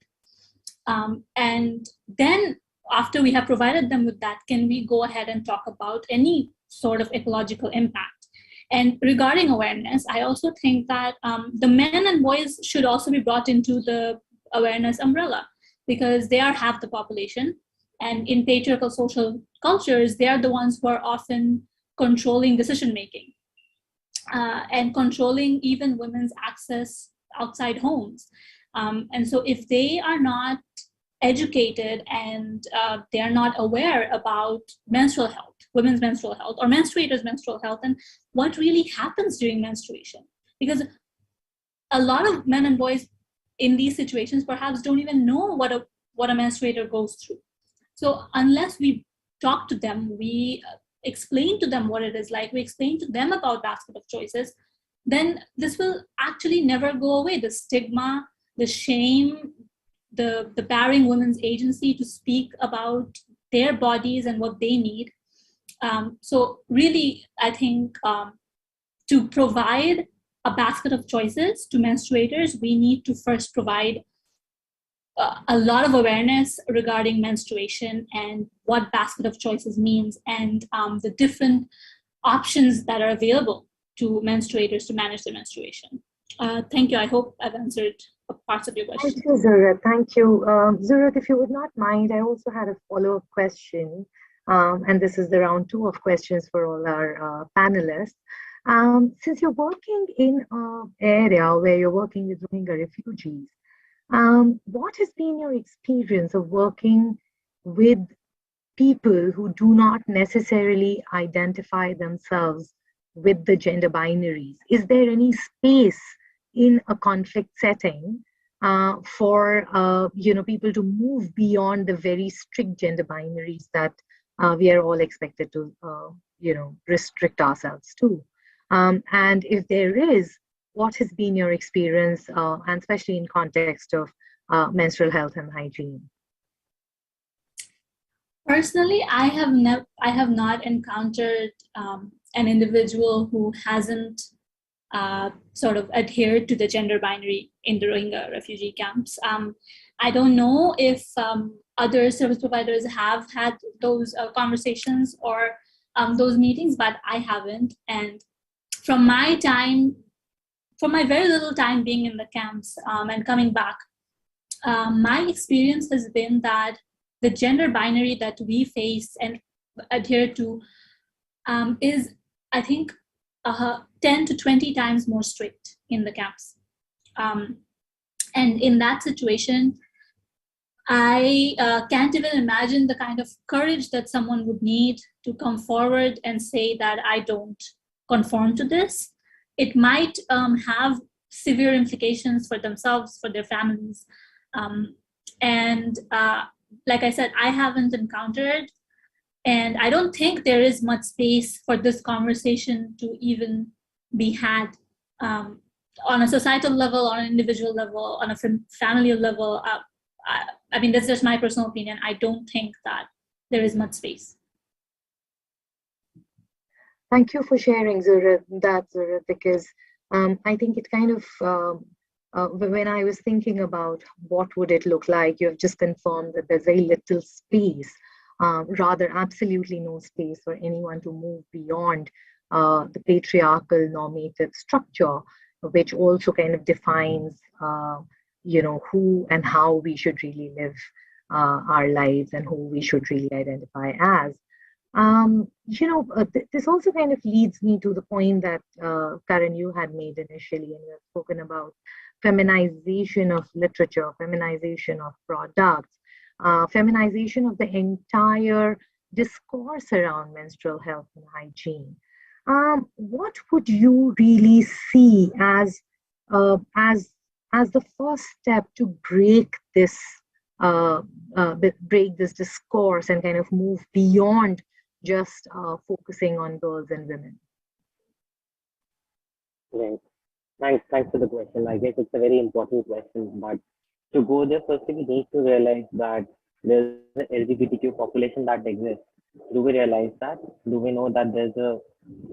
And then after we have provided them with that, can we go ahead and talk about any sort of ecological impact? And regarding awareness, I also think that the men and boys should also be brought into the awareness umbrella because they are half the population. And in patriarchal social cultures, they are the ones who are often controlling decision-making and controlling even women's access outside homes. And so if they are not educated and they are not aware about menstrual health, women's menstrual health, or menstruators' menstrual health, and what really happens during menstruation, because a lot of men and boys in these situations perhaps don't even know what a menstruator goes through. So unless we talk to them, we explain to them what it is like, we explain to them about basket of choices, then this will actually never go away. The stigma, the shame, the barring women's agency to speak about their bodies and what they need. So really, I think to provide a basket of choices to menstruators, we need to first provide a lot of awareness regarding menstruation and what basket of choices means, and the different options that are available to menstruators to manage their menstruation. Thank you. I hope I've answered parts of your question. Thank you, Zurat. Thank you. Zurat, if you would not mind, I also had a follow-up question. And this is the round 2 of questions for all our panelists. Since you're working in an area where you're working with Rohingya refugees, what has been your experience of working with people who do not necessarily identify themselves with the gender binaries? Is there any space in a conflict setting for people to move beyond the very strict gender binaries that we are all expected to restrict ourselves to? And if there is, what has been your experience, and especially in context of menstrual health and hygiene? Personally, I have not encountered an individual who hasn't sort of adhered to the gender binary in the Rohingya refugee camps. I don't know if other service providers have had those conversations or those meetings, but I haven't. And from my very little time being in the camps and coming back, my experience has been that the gender binary that we face and adhere to is, I think, 10 to 20 times more strict in the camps. And in that situation, I can't even imagine the kind of courage that someone would need to come forward and say that I don't conform to this. It might have severe implications for themselves, for their families. Like I said, I haven't encountered, and I don't think there is much space for this conversation to even be had on a societal level, on an individual level, on a family level. I mean, that's just my personal opinion. I don't think that there is much space. Thank you for sharing, Zurat, because I think it kind of, when I was thinking about what would it look like, you have just confirmed that there's very little space, rather absolutely no space for anyone to move beyond the patriarchal normative structure, which also kind of defines, who and how we should really live our lives and who we should really identify as. This also kind of leads me to the point that Karan, you had made initially, and you have spoken about feminization of literature, feminization of products, feminization of the entire discourse around menstrual health and hygiene. What would you really see as the first step to break this discourse and kind of move beyond just focusing on girls and women? Right. Thanks for the question. I guess it's a very important question, but to go there, firstly, we need to realize that there's an LGBTQ population that exists. Do we realize that? Do we know that there's a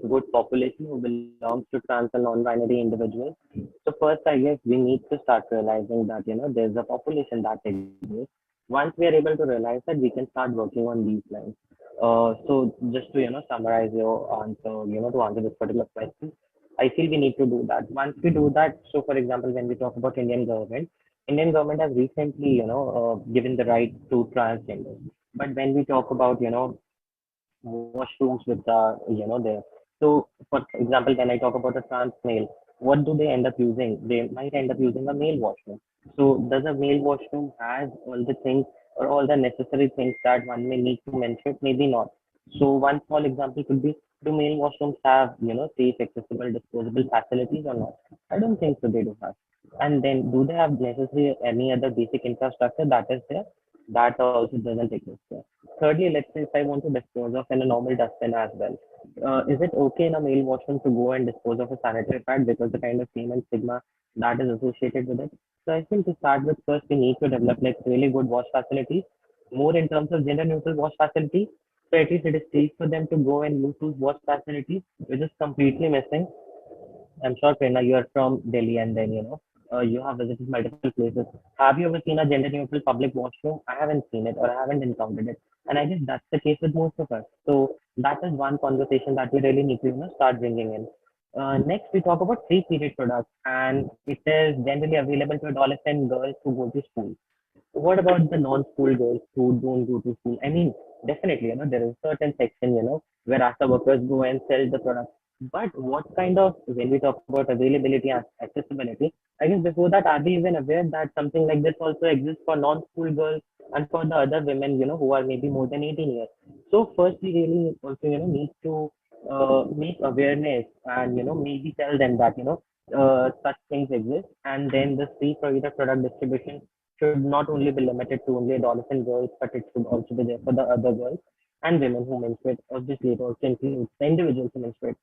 good population who belongs to trans and non-binary individuals? So first, I guess we need to start realizing that, there's a population that exists. Once we are able to realize that, we can start working on these lines. So just to, summarize your answer, to answer this particular question, I feel we need to do that. Once we do that, so for example, when we talk about Indian government has recently, given the right to transgender. But when we talk about, washrooms which are, there. So for example, when I talk about a trans male, what do they end up using? They might end up using a male washroom. So does a male washroom has all the things or all the necessary things that one may need to menstruate? Maybe not. So one small example could be, do male washrooms have, safe, accessible, disposable facilities or not? I don't think so they do have. And then do they have necessary any other basic infrastructure that is there? That also doesn't exist there. Thirdly, let's say if I want to dispose of in a normal dustbin as well, is it okay in a male washroom to go and dispose of a sanitary pad because the kind of shame and stigma that is associated with it? So I think to start with, first we need to develop like really good wash facilities, more in terms of gender neutral wash facilities. So at least it is safe for them to go and use those wash facilities, which is completely missing. I'm sure, Prerna, you are from Delhi and then, you have visited multiple places. Have you ever seen a gender neutral public washroom? I haven't seen it or I haven't encountered it. And I guess that's the case with most of us. So that is one conversation that we really need to, start bringing in. Next, we talk about free period products, and it is generally available to adolescent girls who go to school. What about the non-school girls who don't go to school? I mean, definitely, there is a certain section, where ASHA workers go and sell the product. But what kind of, when we talk about availability and accessibility, I guess before that, are we even aware that something like this also exists for non-school girls and for the other women, who are maybe more than 18 years? So first, we really also, need to make awareness and, maybe tell them that, such things exist. And then the free product distribution should not only be limited to only adolescent girls, but it should also be there for the other girls and women who menstruate. Obviously, it also includes the individuals who menstruate.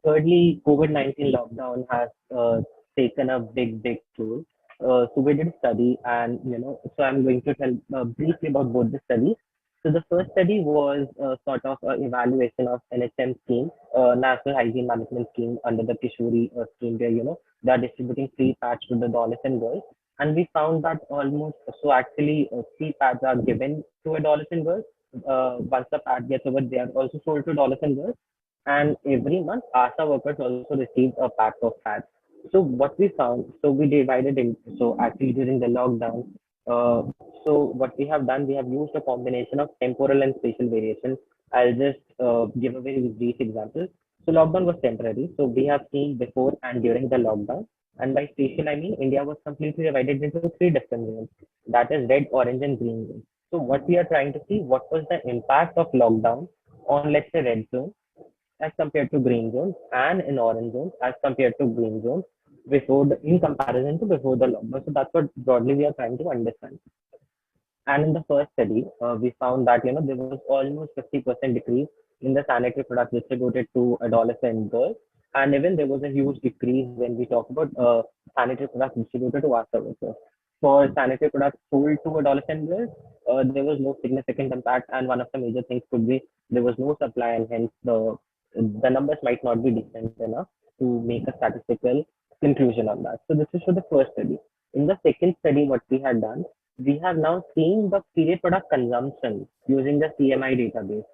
Thirdly, COVID-19 lockdown has taken a big toll. So we did a study, and so I'm going to tell briefly about both the studies. So the first study was sort of an evaluation of NHM scheme, National Hygiene Management Scheme under the Kishori scheme, where they are distributing free pads to the adolescent girls, and we found that almost so actually free pads are given to adolescent girls. Once the pad gets over, they are also sold to adolescent girls, and every month ASHA workers also received a pack of pads. So what we found, so we divided in, so actually during the lockdown, uh, so what we have done, we have used a combination of temporal and spatial variation. I'll just give a very brief example. So lockdown was temporary. So we have seen before and during the lockdown. And by spatial, I mean India was completely divided into three different zones. That is red, orange, and green zone. So what we are trying to see, what was the impact of lockdown on, let's say, red zone as compared to green zones, and in orange zones as compared to green zones before the, in comparison to before the lockdown. So that's what broadly we are trying to understand. And in the first study, we found that there was almost 50% decrease in the sanitary products distributed to adolescent girls, and even there was a huge decrease when we talk about sanitary products distributed to ASHA workers. For sanitary products sold to adolescent girls, there was no significant impact, and one of the major things could be there was no supply, and hence the numbers might not be decent enough to make a statistical conclusion on that. So this is for the first study. In the second study, what we had done, we have now seen the period product consumption using the CMI database.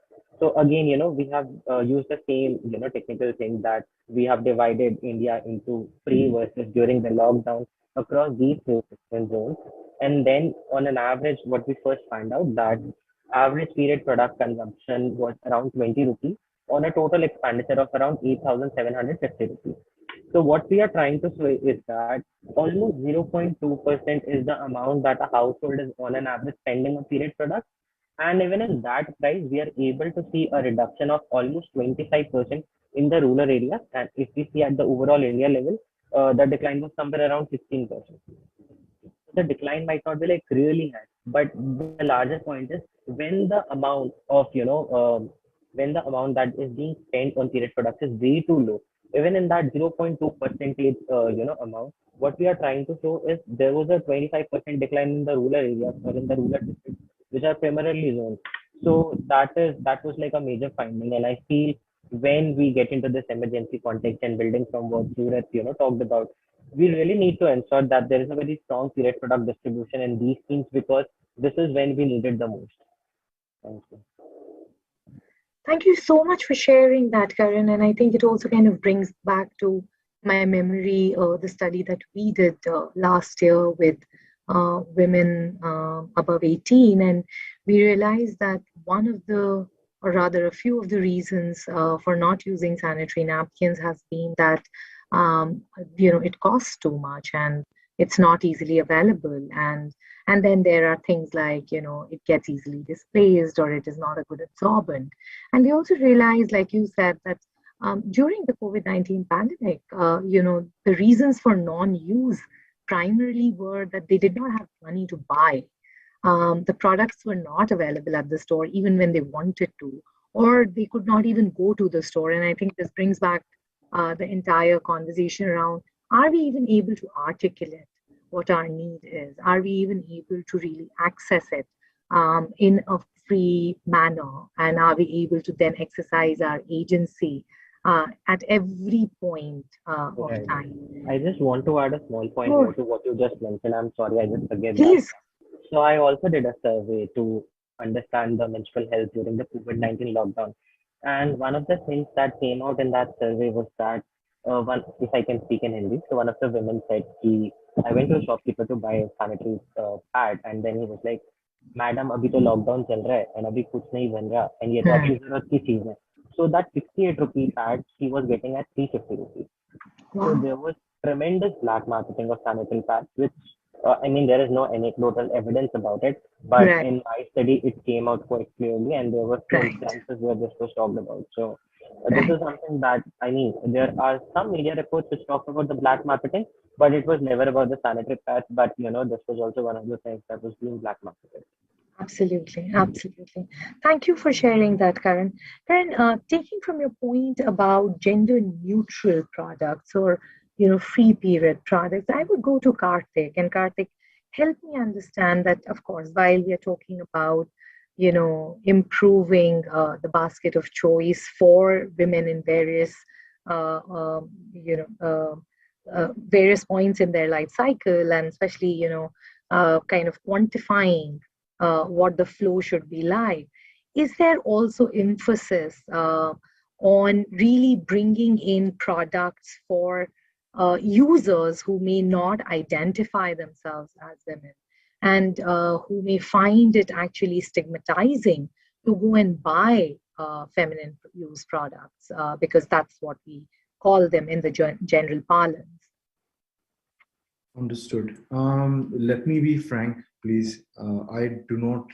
So again, we have used the same, technical thing that we have divided India into pre versus during the lockdown across these two different zones. And then on an average, what we first find out that average period product consumption was around 20 rupees on a total expenditure of around 8,750 rupees. So what we are trying to say is that almost 0.2% is the amount that a household is on an average spending on period products. And even in that price, we are able to see a reduction of almost 25% in the rural areas. And if we see at the overall India level, the decline was somewhere around 16%. The decline might not be like really high, but the larger point is when the amount of when the amount that is being spent on period products is way too low, even in that 0.2 percentage amount, what we are trying to show is there was a 25% decline in the rural areas or in the rural districts, which are primarily zones. So that was like a major finding, and I feel when we get into this emergency context and building from what Surat talked about, we really need to ensure that there is a very strong period product distribution in these schemes because this is when we need it the most. Thank you. Thank you so much for sharing that, Karan. And I think it also kind of brings back to my memory the study that we did last year with women above 18. And we realized that one of the, or rather a few of the reasons for not using sanitary napkins has been that, it costs too much and it's not easily available. And then there are things like, it gets easily displaced or it is not a good absorbent. And we also realized, like you said, that during the COVID-19 pandemic, the reasons for non-use primarily were that they did not have money to buy The products were not available at the store even when they wanted to, or they could not even go to the store. And I think this brings back the entire conversation around, are we even able to articulate what our need is? Are we even able to really access it in a free manner? And are we able to then exercise our agency at every point of Right. time? I just want to add a small point Sure. here to what you just mentioned. I'm sorry, I just forget that. Please. So I also did a survey to understand the menstrual health during the COVID-19 lockdown. And one of the things that came out in that survey was that if I can speak in Hindi, so one of the women said, I went to a shopkeeper to buy a sanitary pad, and then he was like, "Madam, अभी तो lockdown चल रहा है, and अभी कुछ नहीं बन रहा, and ये तो आपकी जरूरत की चीज है." So that 68 rupee pad he was getting at 350 rupees. So there was tremendous black marketing of sanitary pads, which I mean, there is no anecdotal evidence about it, but Right. in my study, it came out quite clearly, and there were few Right. instances where this was talked about. So this Right. is something that, I mean, there are some media reports which talk about the black marketing, but it was never about the sanitary pads. But this was also one of the things that was being black marketed. Absolutely, absolutely. Thank you for sharing that, Karan. Karan, taking from your point about gender neutral products or free period products, I would go to Karthik. And Karthik, help me understand that, of course, while we are talking about improving the basket of choice for women in various uh, um, you know various points in their life cycle, and especially kind of quantifying what the flow should be like. Is there also emphasis on really bringing in products for users who may not identify themselves as women, and who may find it actually stigmatizing to go and buy feminine use products because that's what we call them in the general parlance? Understood. Let me be frank, please. I do not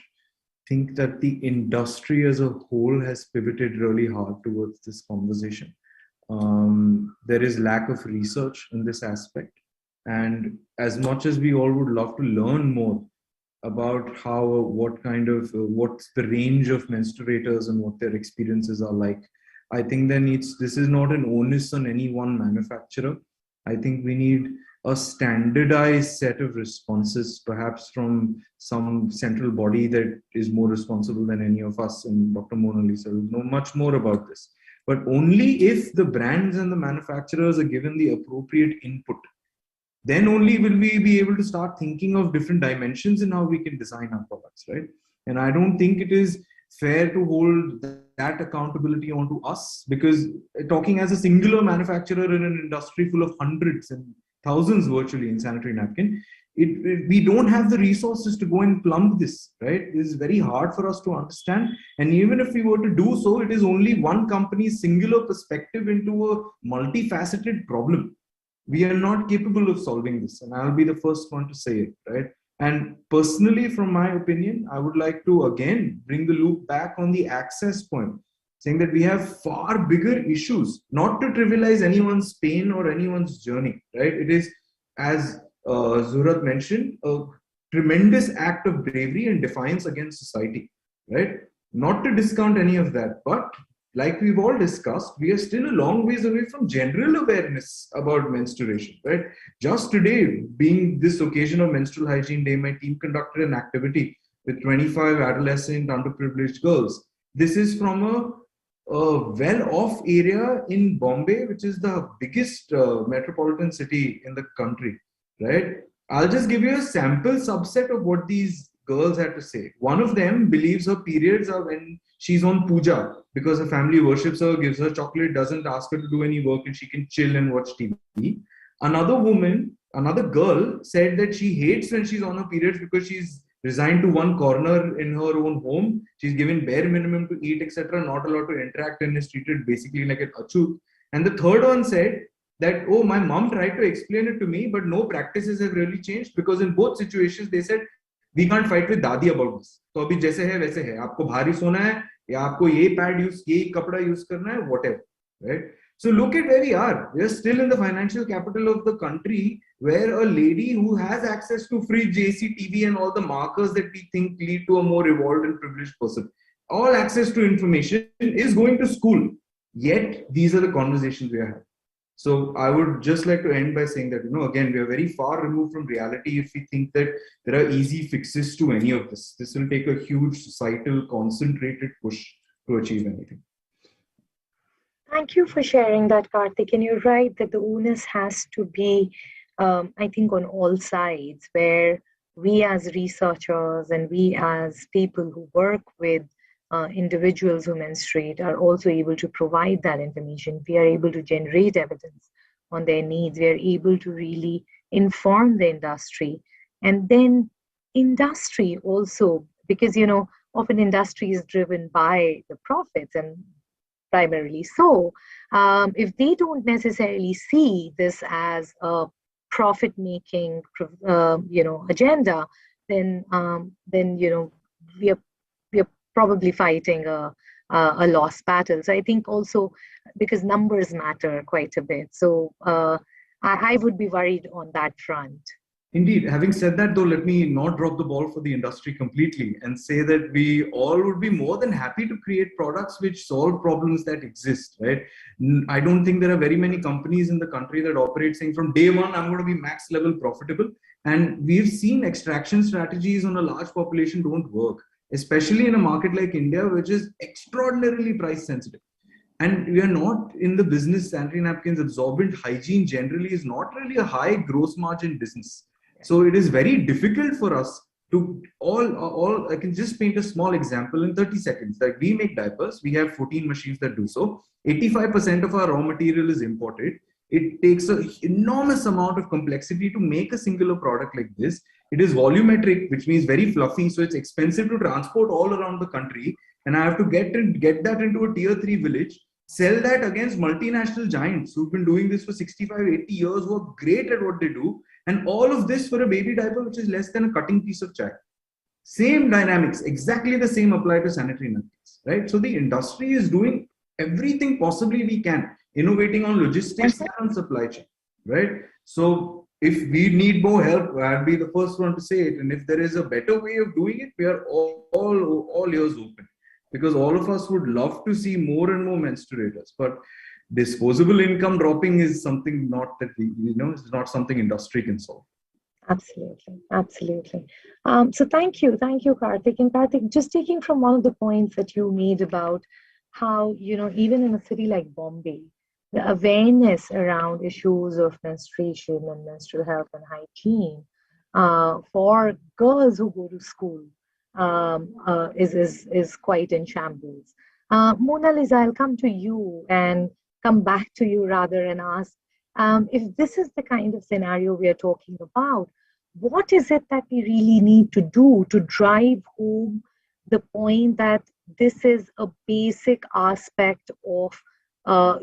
think that the industry as a whole has pivoted really hard towards this conversation. There is lack of research in this aspect. And as much as we all would love to learn more about what's the range of menstruators and what their experiences are like, I think this is not an onus on any one manufacturer. I think we need a standardized set of responses, perhaps from some central body that is more responsible than any of us, and Dr. Mona Lisa will know much more about this. But only if the brands and the manufacturers are given the appropriate input, then only will we be able to start thinking of different dimensions in how we can design our products, right? And I don't think it is fair to hold that accountability onto us, because talking as a singular manufacturer in an industry full of hundreds and thousands virtually in sanitary napkin, we don't have the resources to go and plumb this, right? It is very hard for us to understand. And even if we were to do so, it is only one company's singular perspective into a multifaceted problem. We are not capable of solving this, and I'll be the first one to say it, right? And personally, from my opinion, I would like to again bring the loop back on the access point, saying that we have far bigger issues, not to trivialize anyone's pain or anyone's journey, right? It is, as Zuhrat mentioned, a tremendous act of bravery and defiance against society, right? Not to discount any of that, but like we've all discussed, we are still a long ways away from general awareness about menstruation, right? Just today, being this occasion of Menstrual Hygiene Day, my team conducted an activity with 25 adolescent underprivileged girls. This is from a well-off area in Bombay, which is the biggest metropolitan city in the country, right? I'll just give you a sample subset of what these girls had to say. One of them believes her periods are when she's on puja, because her family worships her, gives her chocolate, doesn't ask her to do any work, and she can chill and watch TV. Another girl said that she hates when she's on her periods because she's resigned to one corner in her own home. She's given bare minimum to eat, etc., not allowed to interact, and is treated basically like an achut. And the third one said that, oh, my mom tried to explain it to me, but no practices have really changed, because in both situations they said, we can't fight with दादी about this. तो अभी जैसे है वैसे है, आपको भारी सोना है या आपको ये पैड यूज ये कपड़ा यूज करना है, whatever, right? So look at where we are. We are still in the financial capital of the country, where a lady who has access to fridge, AC, TV, and all the markers that we think lead to a more evolved and privileged person, all access to information, is going to school. Yet, these are the conversations we are having. So I would just like to end by saying that, again, we are very far removed from reality if we think that there are easy fixes to any of this. This will take a huge societal, concentrated push to achieve anything. Thank you for sharing that, Karthik. And you're right that the onus has to be, I think, on all sides, where we as researchers and we as people who work with individuals who menstruate are also able to provide that information. We are able to generate evidence on their needs. We are able to really inform the industry. And then industry also, because, often industry is driven by the profits, and primarily so. If they don't necessarily see this as a profit-making, agenda, then we are probably fighting a lost battle. So I think also because numbers matter quite a bit. So I would be worried on that front. Indeed. Having said that, though, let me not drop the ball for the industry completely and say that we all would be more than happy to create products which solve problems that exist, right? I don't think there are very many companies in the country that operate saying from day one, I'm going to be max level profitable. And we've seen extraction strategies on a large population don't work, especially in a market like India, which is extraordinarily price sensitive. And we are not in the business, sanitary napkins, absorbent hygiene generally is not really a high gross margin business. So it is very difficult for us to I can just paint a small example in 30 seconds. Like we make diapers, we have 14 machines that do so. 85% of our raw material is imported. It takes an enormous amount of complexity to make a singular product like this. It is volumetric, which means very fluffy. So it's expensive to transport all around the country. And I have to get that into a tier 3 village, sell that against multinational giants who've been doing this for 65, 80 years, who are great at what they do. And all of this for a baby diaper, which is less than a cutting piece of chai. Same dynamics, exactly the same apply to sanitary napkins, right? So the industry is doing everything possibly we can, innovating on logistics and supply chain, right? So if we need more help, I'll be the first one to say it. And if there is a better way of doing it, we are all ears open, because all of us would love to see more and more menstruators. But disposable income dropping is something not that it's not something industry can solve. Absolutely. So thank you, Karthik. And Karthik, just taking from one of the points that you made about how, even in a city like Bombay, the awareness around issues of menstruation and menstrual health and hygiene for girls who go to school is quite in shambles. Mona Lisa, I'll come to you and come back to you rather and ask, if this is the kind of scenario we are talking about, what is it that we really need to do to drive home the point that this is a basic aspect of a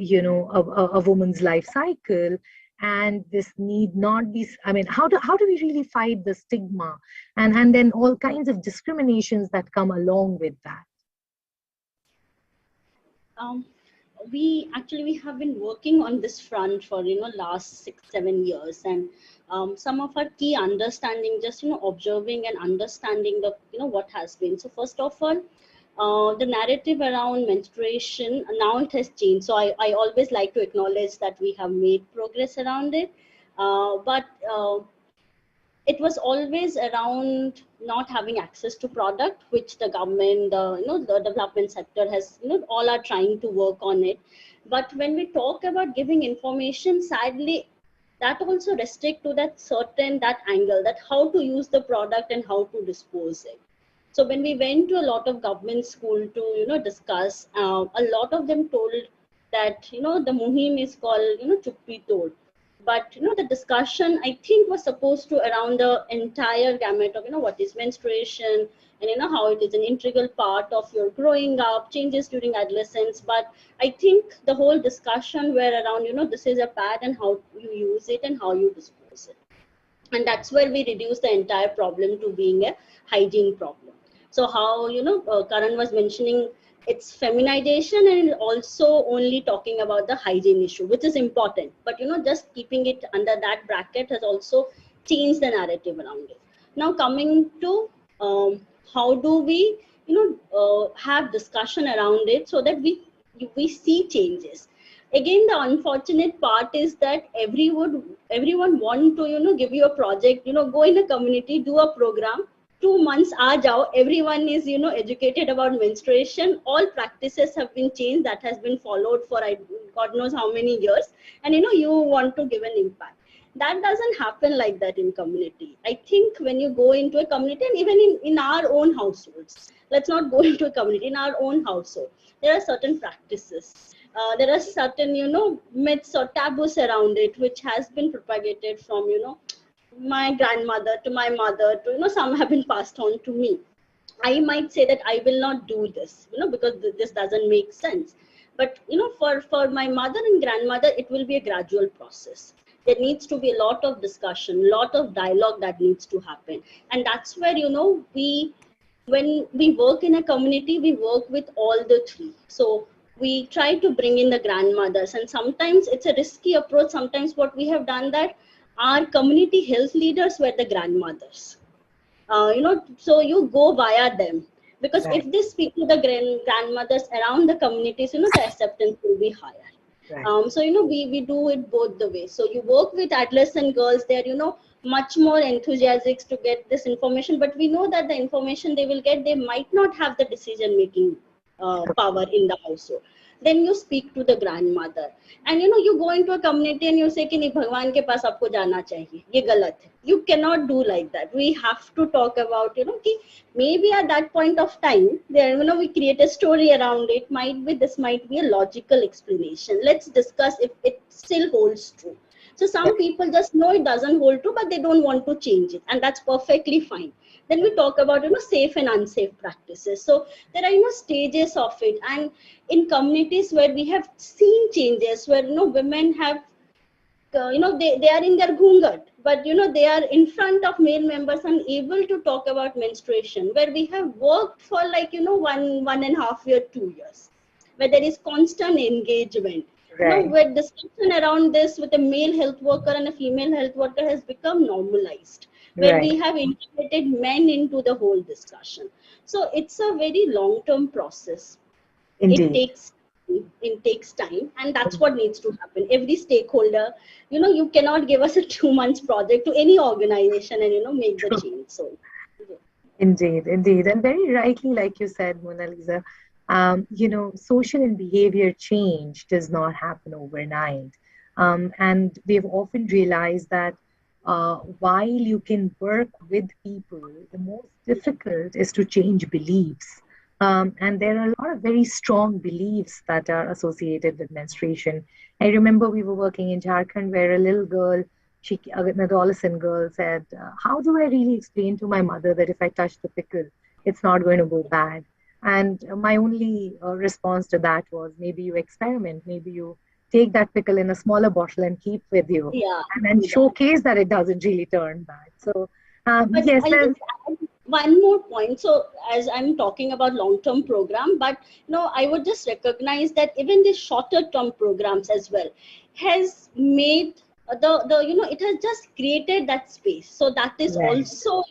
woman's life cycle, and this need not be, how do we really fight the stigma and then all kinds of discriminations that come along with that? We have been working on this front for last 6-7 years, and some of our key understanding, just observing and understanding the what has been. So first of all, the narrative around menstruation now it has changed. So I always like to acknowledge that we have made progress around it, but it was always around not having access to product, which the government, the development sector has, all are trying to work on it. But when we talk about giving information, sadly, that also restrict to that angle, that how to use the product and how to dispose it. So when we went to a lot of government school to, discuss, a lot of them told that, the muhim is called, chuppi tod. But the discussion I think was supposed to around the entire gamut of what is menstruation and how it is an integral part of your growing up, changes during adolescence. But I think the whole discussion were around this is a pad and how you use it and how you dispose it, and that's where we reduce the entire problem to being a hygiene problem. So how Karan was mentioning it's feminization, and also only talking about the hygiene issue, which is important. But just keeping it under that bracket has also changed the narrative around it. Now coming to how do we have discussion around it so that we see changes. Again, the unfortunate part is that everyone want to give you a project, go in a community, do a program, 2 months aa jao, everyone is educated about menstruation, all practices have been changed, that has been followed for god knows how many years, and you want to give an impact. That doesn't happen like that in community. I think when you go into a community, and even in our own households, let's not go into a community, in our own household there are certain practices, there are certain myths or taboos around it, which has been propagated from my grandmother to my mother to some have been passed on to me. I might say that I will not do this, because this doesn't make sense. But for my mother and grandmother, it will be a gradual process. There needs to be a lot of discussion, lot of dialogue that needs to happen, and that's where we, when we work in a community, we work with all the three. So we try to bring in the grandmothers, and sometimes it's a risky approach. Sometimes what we have done, that our community health leaders were the grandmothers, so you go via them, because Right. if they speak to the grandmothers around the communities, the acceptance will be higher. Right. So we do it both the way. So you work with adolescent girls, they're much more enthusiastic to get this information, but we know that the information they will get, they might not have the decision making power in the household. Then you speak to the grandmother, and you go into a community and you say कि नहीं भगवान के पास आपको जाना चाहिए, ये गलत है. You cannot do like that. We have to talk about कि maybe at that point of time there we create a story around it, this might be a logical explanation. Let's discuss if it still holds true. So some people just know it doesn't hold true, but they don't want to change it, and that's perfectly fine. Then we talk about safe and unsafe practices. So there are stages of it, and in communities where we have seen changes, where women have they are in their ghungat, but they are in front of male members and able to talk about menstruation, where we have worked for like 1.5 year, 2 years, where there is constant engagement. Right. Where discussion around this with a male health worker and a female health worker has become normalized, where we Right. have integrated men into the whole discussion. So it's a very long-term process. Indeed. It takes time, and that's what needs to happen. Every stakeholder, you cannot give us a 2 months project to any organization and make the change. So Indeed, indeed. And very rightly, like you said, Mona Lisa, social and behavior change does not happen overnight. And we've often realized that while you can work with people, the most difficult is to change beliefs. And there are a lot of very strong beliefs that are associated with menstruation. I remember we were working in Jharkhand where a little girl, an adolescent girl said, how do I really explain to my mother that if I touch the pickle, it's not going to go bad? And my only response to that was, maybe you experiment, maybe you take that pickle in a smaller bottle and keep with you, yeah, and then showcase that it doesn't really turn bad. So, but yes, I'll just add one more point. So as I'm talking about long-term program, but I would just recognize that even the shorter term programs as well has made the it has just created that space. So that is right, also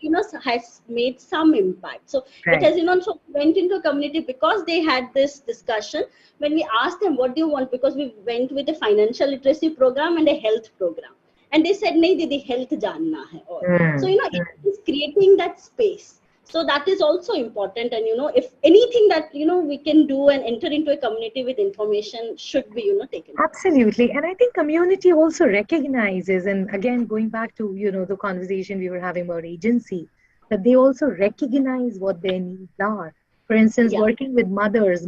has made some impact. So it right, has so went into a community because they had this discussion. When we asked them what do you want, because we went with a financial literacy program and a health program, and they said nahi didi, health janna hai aur. So it is creating that space. So that is also important, and if anything that we can do and enter into a community with information should be taken. absolutely. And I think community also recognizes, and again, going back to, the conversation we were having about agency, that they also recognize what their needs are. For instance, Yeah, working with mothers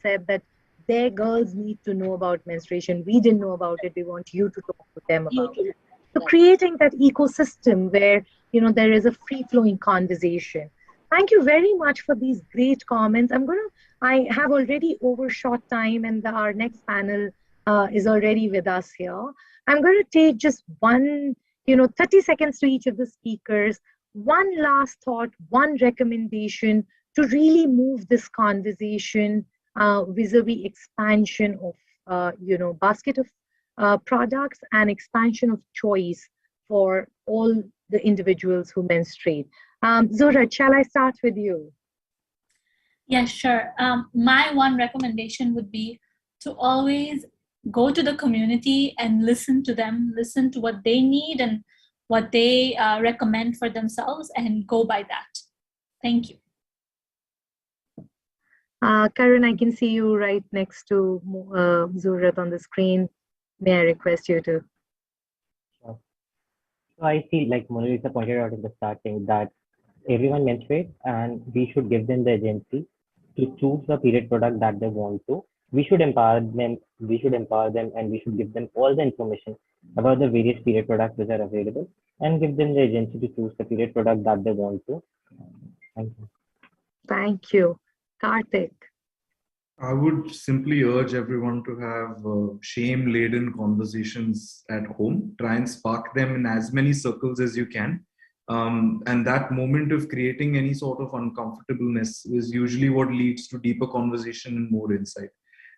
said that their girls need to know about menstruation. We didn't know about it. We want you to talk to them you about too. it. So Right. creating that ecosystem where, there is a free flowing conversation. Thank you very much for these great comments. I have already overshot time, and our next panel is already with us here. I'm going to take just 30 seconds to each of the speakers, one last thought, one recommendation to really move this conversation vis-a-vis expansion of, basket of products and expansion of choice for all the individuals who menstruate. Zura, shall I start with you? Yeah, sure. My one recommendation would be to always go to the community and listen to them, listen to what they need and what they recommend for themselves, and go by that. Thank you. Karan, I can see you right next to Zurat on the screen. May I request you to? Sure. So I feel like Mona Lisa pointed out in the starting that everyone menstruates and we should give them the agency to choose the period product that they want to. We should empower them. We should empower them, and we should give them all the information about the various period products which are available, and give them the agency to choose the period product that they want to. Thank you. Thank you. Karthik. I would simply urge everyone to have shame-laden conversations at home. Try and spark them in as many circles as you can. And that moment of creating any sort of uncomfortableness is usually what leads to deeper conversation and more insight.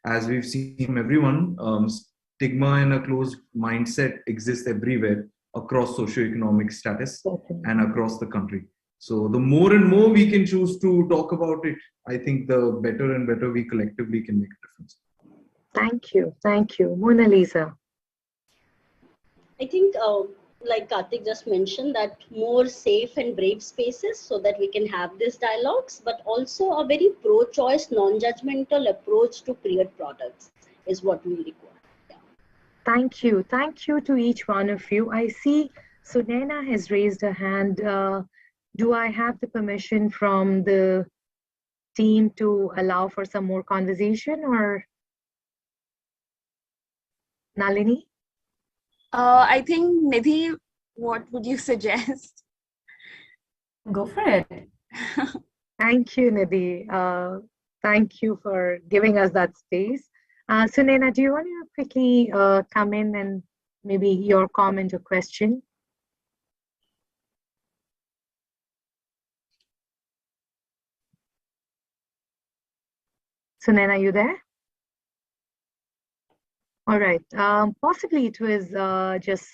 As we've seen from everyone, stigma and a closed mindset exists everywhere across socioeconomic status and across the country. So the more and more we can choose to talk about it, I think the better and better we collectively can make a difference. Thank you. Thank you. Mona Lisa. I think, like Karthik just mentioned, that more safe and brave spaces so that we can have these dialogues, but also a very pro-choice, non-judgmental approach to period products is what we require. Yeah. Thank you. Thank you to each one of you. I see Sunena has raised her hand. Do I have the permission from the team to allow for some more conversation, or Nalini? I think, Nidhi, what would you suggest? Go for it. Thank you, Nidhi. Thank you for giving us that space. Sunena, do you want to quickly come in and maybe your comment or question? Sunena, are you there? All right. Possibly it was just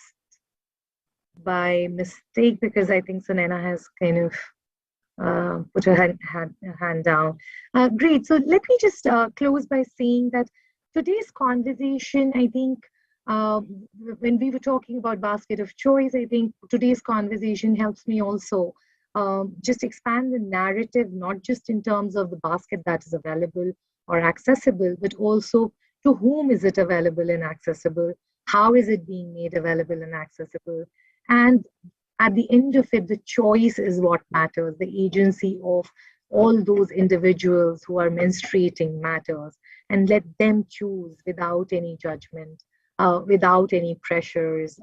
by mistake, because I think Sunena has kind of put her hand down. Great. So let me just close by saying that today's conversation, I think, when we were talking about basket of choice, I think today's conversation helps me also just expand the narrative, not just in terms of the basket that is available or accessible, but also to whom is it available and accessible? How is it being made available and accessible? And at the end of it, the choice is what matters. The agency of all those individuals who are menstruating matters, and let them choose without any judgment, without any pressures.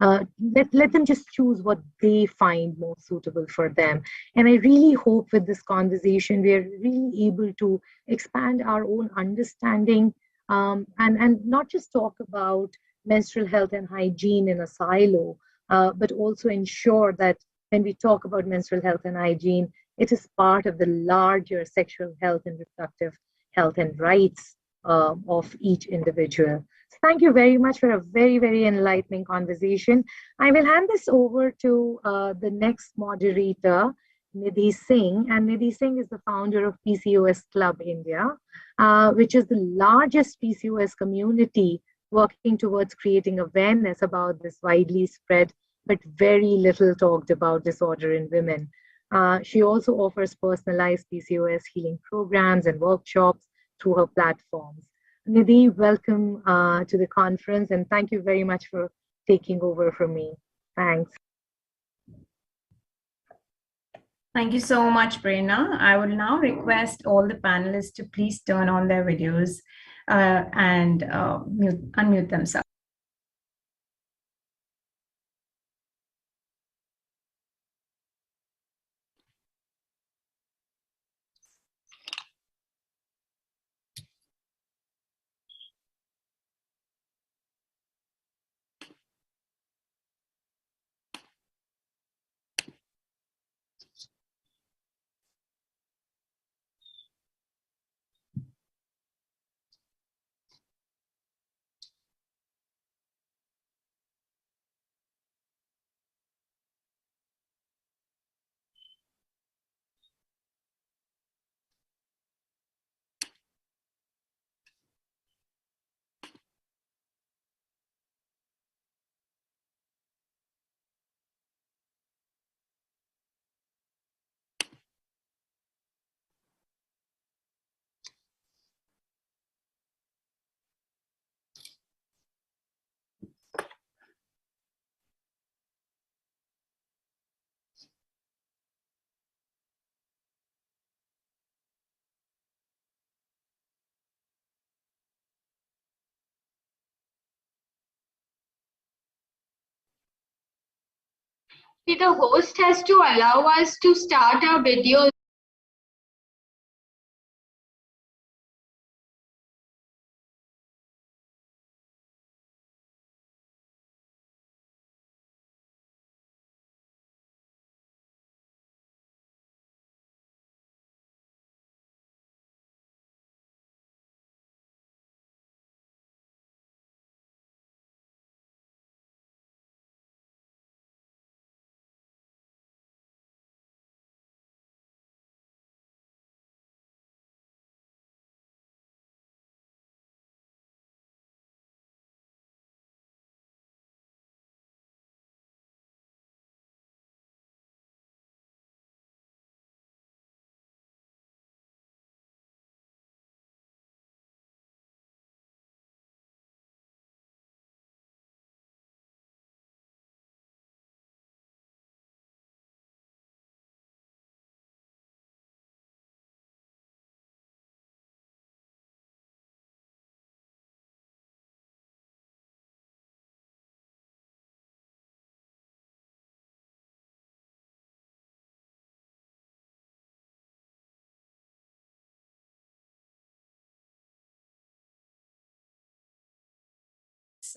Let them just choose what they find most suitable for them. And I really hope with this conversation, we are really able to expand our own understanding, and not just talk about menstrual health and hygiene in a silo, but also ensure that when we talk about menstrual health and hygiene, it is part of the larger sexual health and reproductive health and rights of each individual. So thank you very much for a very, very enlightening conversation. I will hand this over to the next moderator, Nidhi Singh. And Nidhi Singh is the founder of PCOS Club India, which is the largest PCOS community working towards creating awareness about this widely spread but very little talked about disorder in women. She also offers personalized PCOS healing programs and workshops through her platforms. Nidhi, welcome to the conference, and thank you very much for taking over from me. Thanks. Thank you so much, Prerna. I will now request all the panelists to please turn on their videos and unmute themselves. The host has to allow us to start our videos.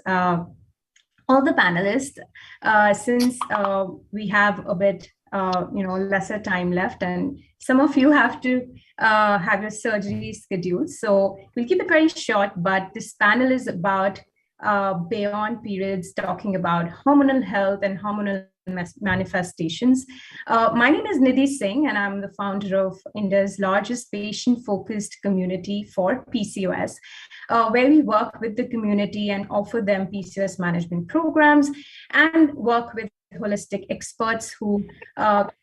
uh, all the panelists, since we have a bit, lesser time left, and some of you have to have your surgery scheduled. So we'll keep it very short, but this panel is about beyond periods, talking about hormonal health and hormonal manifestations. My name is Nidhi Singh, and I'm the founder of India's largest patient-focused community for PCOS, where we work with the community and offer them PCOS management programs and work with holistic experts who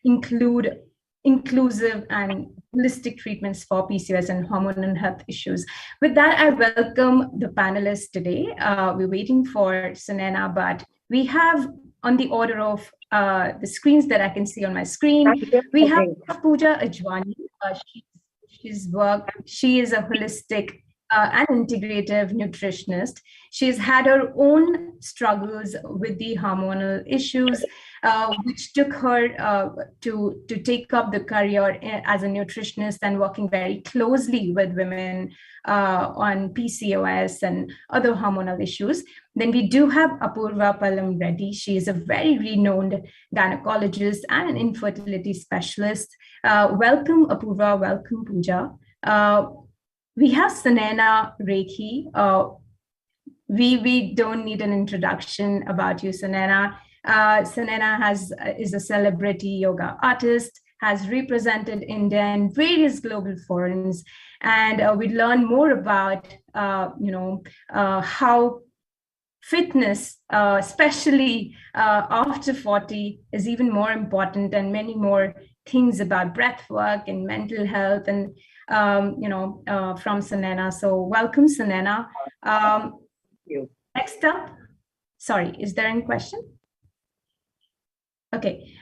include inclusive and holistic treatments for PCOS and hormonal health issues. With that, I welcome the panelists today. We're waiting for Sunena, but we have on the order of the screens that I can see on my screen, we have Pooja Ajwani. She is a holistic and integrative nutritionist. She's had her own struggles with the hormonal issues, which took her to take up the career as a nutritionist and working very closely with women on PCOS and other hormonal issues. Then we do have Apurva Pallam Reddy. She is a very renowned gynecologist and an infertility specialist. Welcome, Apurva. Welcome, Pooja. We have Sunena Rekhi. We don't need an introduction about you, Sunena. Sunena is a celebrity yoga artist, has represented India in various global forums, and we learn more about how fitness, especially after 40, is even more important, and many more things about breath work and mental health, and from Sunena. So welcome, Sunena. Thank you. Next up, sorry, is there any question? Okay,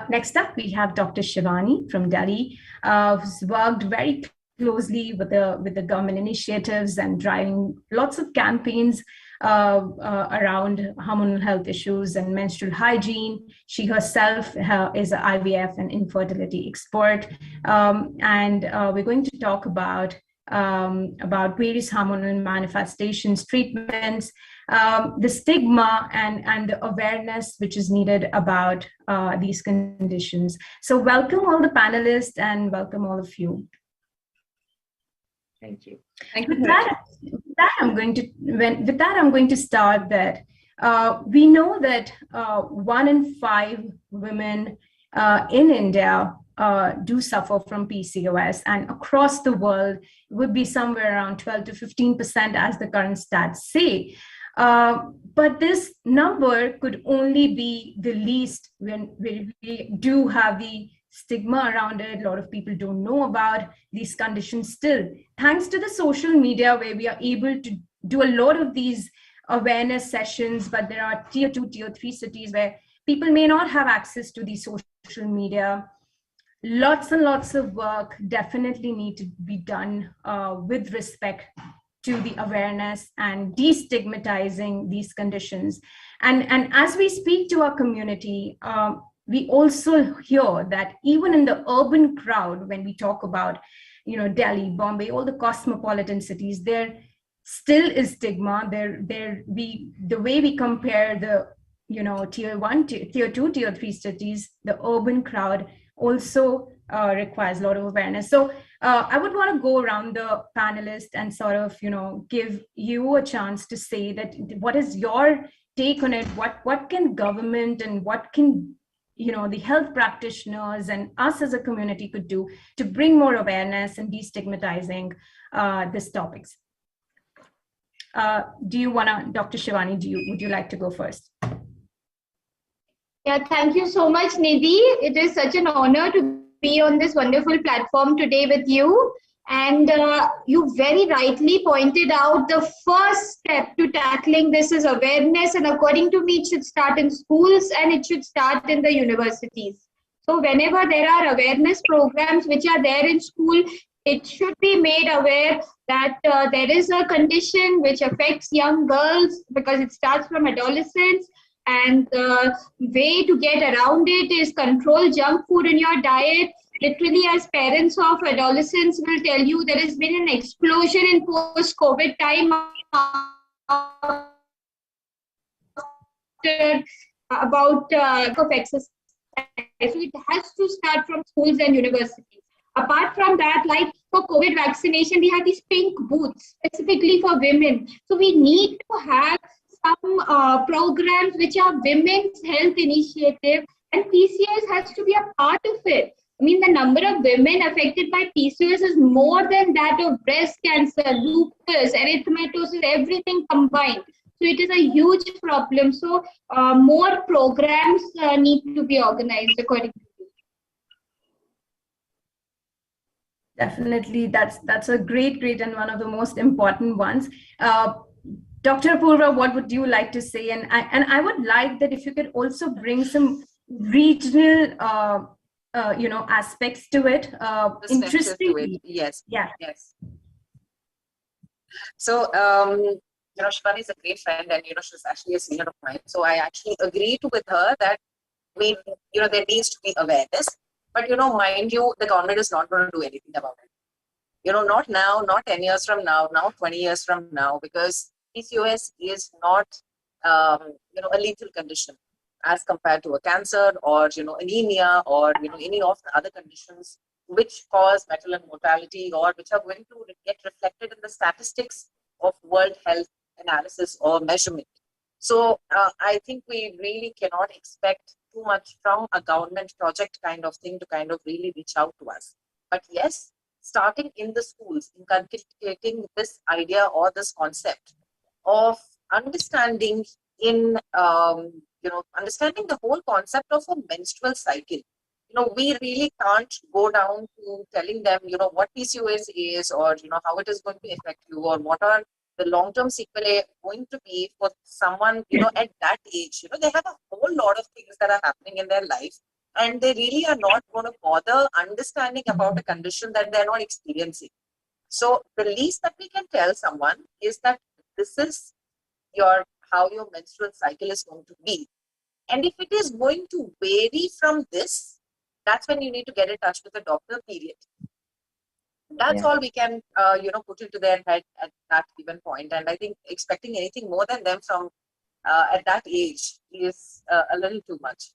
next up we have Dr. Shivani from Delhi, who's worked very closely with the government initiatives and driving lots of campaigns around hormonal health issues and menstrual hygiene. She herself is an IVF and infertility expert, and we're going to talk about various hormonal manifestations, treatments, the stigma and the awareness which is needed about these conditions. So welcome all the panelists and welcome all of you. Thank you. With that, I'm going to start that we know that 1 in 5 women in India do suffer from PCOS, and across the world would be somewhere around 12 to 15% as the current stats say. But this number could only be the least when we do have the stigma around it. A lot of people don't know about these conditions still. Thanks to the social media, where we are able to do a lot of these awareness sessions, but there are tier 2, tier 3 cities where people may not have access to the social media. Lots and lots of work definitely need to be done with respect to the awareness and destigmatizing these conditions. And as we speak to our community, we also hear that even in the urban crowd, when we talk about, Delhi, Bombay, all the cosmopolitan cities, there still is stigma. The way we compare the, tier 1, tier 2, tier 3 cities, the urban crowd also requires a lot of awareness. So I would want to go around the panelists and sort of, give you a chance to say that what is your take on it? What can government and what can, the health practitioners and us as a community could do to bring more awareness and destigmatizing these topics? Do you want to, Dr. Shivani, would you like to go first? Yeah, thank you so much, Nidhi. It is such an honor to be on this wonderful platform today with you. And you very rightly pointed out the first step to tackling this is awareness. And according to me, it should start in schools and it should start in the universities. So whenever there are awareness programs which are there in school, it should be made aware that there is a condition which affects young girls because it starts from adolescence. And the way to get around it is control junk food in your diet. Literally, as parents of adolescents will tell you, there has been an explosion in post-COVID time about of exercise. So it has to start from schools and universities. Apart from that, like for COVID vaccination, we have these pink booths specifically for women. So we need to have some programs which are women's health initiative, and PCOS has to be a part of it. I mean, the number of women affected by PCOS is more than that of breast cancer, lupus, erythematosus, everything combined. So it is a huge problem. So more programs need to be organized according to me. Definitely, that's a great and one of the most important ones. Dr. Apurva, what would you like to say? And I would like that if you could also bring some regional, aspects to it. Interesting. Yes. Yeah. Yes. So, Shivani is a great friend, and she's actually a senior of mine. So I actually agreed with her that there needs to be awareness. But mind you, the government is not going to do anything about it. Not now, not 10 years from now, 20 years from now, because PCOS is not, a lethal condition as compared to a cancer or, anemia or, any of the other conditions which cause maternal mortality or which are going to get reflected in the statistics of World Health analysis or measurement. So I think we really cannot expect too much from a government project kind of thing to kind of really reach out to us. But yes, starting in the schools, inculcating this idea or this concept of understanding understanding the whole concept of a menstrual cycle. We really can't go down to telling them, what PCOS is or, how it is going to affect you or what are the long-term sequelae going to be for someone, at that age. They have a whole lot of things that are happening in their life and they really are not going to bother understanding about a condition that they're not experiencing. So the least that we can tell someone is that this is how your menstrual cycle is going to be. And if it is going to vary from this, that's when you need to get in touch with a doctor, period. That's all we can, put into their head at that given point. And I think expecting anything more than them from at that age is a little too much.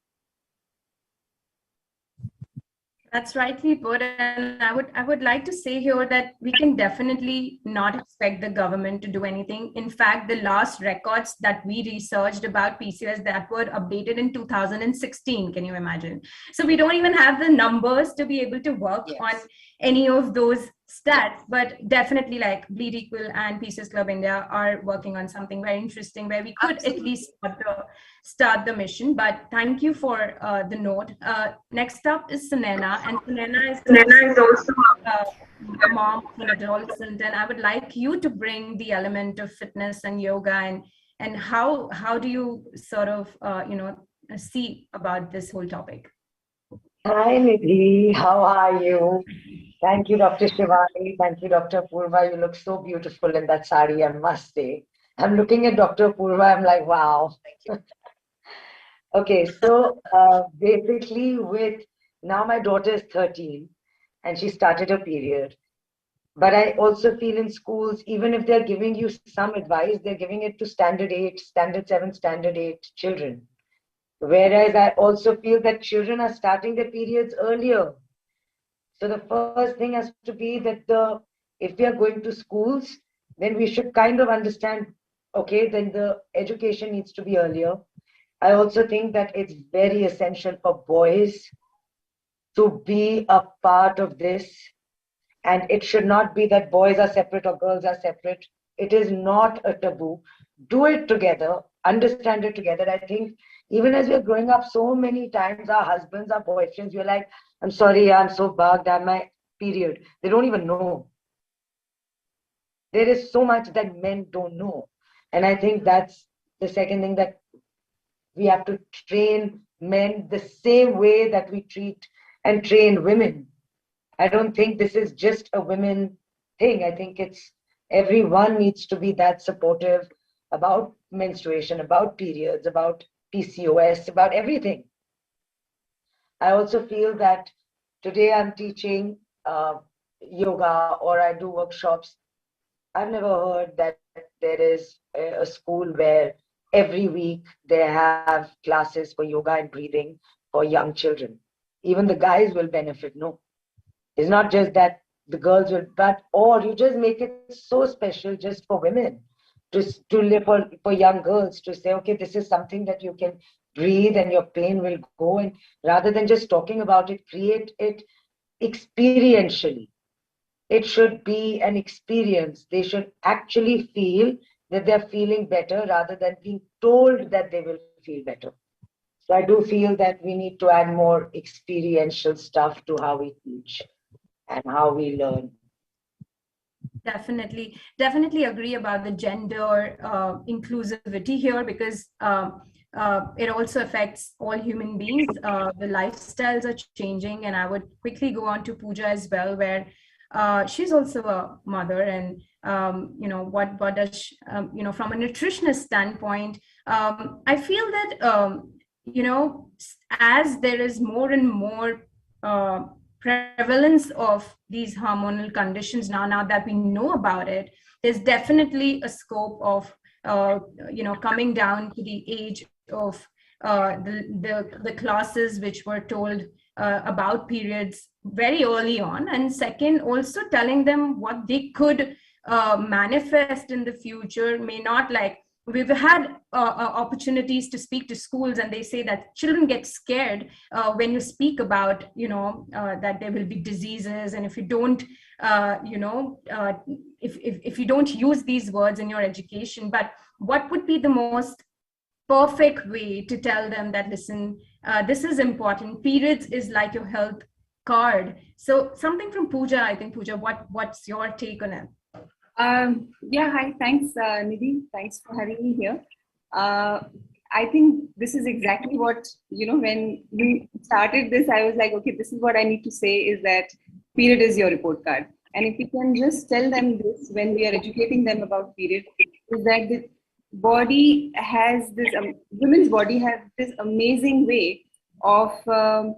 That's rightly put, and I would like to say here that we can definitely not expect the government to do anything. In fact, the last records that we researched about PCOS that were updated in 2016, can you imagine? So we don't even have the numbers to be able to work on any of those stats, but definitely like Bleed Equal and PCOS Club India are working on something very interesting where we could at least start the mission. But thank you for the note. Next up is Sunena, and Sunena is also a mom of an adolescent, and I would like you to bring the element of fitness and yoga and how do you sort of see about this whole topic? Hi Nidhi, how are you? Thank you, Dr. Shivani. Thank you, Dr. Purva. You look so beautiful in that sari, I must say. I'm looking at Dr. Purva, I'm like, wow. Okay, so basically, with now my daughter is 13 and she started her period. But I also feel in schools, even if they're giving you some advice, they're giving it to standard 8, standard 7, standard 8 children. Whereas I also feel that children are starting their periods earlier. So the first thing has to be that if we are going to schools, then we should kind of understand, okay, then the education needs to be earlier. I also think that it's very essential for boys to be a part of this. And it should not be that boys are separate or girls are separate. It is not a taboo. Do it together, understand it together. I think even as we're growing up, so many times our husbands, our boyfriends, we're like, I'm sorry, I'm so bugged, I'm my period. They don't even know. There is so much that men don't know. And I think that's the second thing, that we have to train men the same way that we treat and train women. I don't think this is just a women thing. I think it's everyone needs to be that supportive about menstruation, about periods, about PCOS, about everything. I also feel that today I'm teaching yoga or I do workshops. I've never heard that there is a school where every week they have classes for yoga and breathing for young children. Even the guys will benefit, no? It's not just that the girls will, but or you just make it so special just for women to live for young girls to say, okay, this is something that you can breathe and your pain will go. And rather than just talking about it, create it experientially. It should be an experience. They should actually feel that they're feeling better rather than being told that they will feel better. So I do feel that we need to add more experiential stuff to how we teach and how we learn. Definitely agree about the gender inclusivity here, because it also affects all human beings. The lifestyles are changing, and I would quickly go on to Pooja as well, where she's also a mother, and what does from a nutritionist standpoint, I feel that as there is more and more prevalence of these hormonal conditions now that we know about it, there's definitely a scope of coming down to the age of the classes which were told about periods very early on, and second, also telling them what they could manifest in the future. May not, like, we've had opportunities to speak to schools, and they say that children get scared when you speak about that there will be diseases, and if you don't if you don't use these words in your education. But what would be the most perfect way to tell them that, listen, this is important, periods is like your health card? So something from Pooja. I think, Pooja, what's your take on it? Yeah, hi, thanks, Nidhi. Thanks for having me here. I think this is exactly what, when we started this, I was like, okay, this is what I need to say, is that period is your report card. And if we can just tell them this when we are educating them about period, is that the body has this, women's body has this amazing way of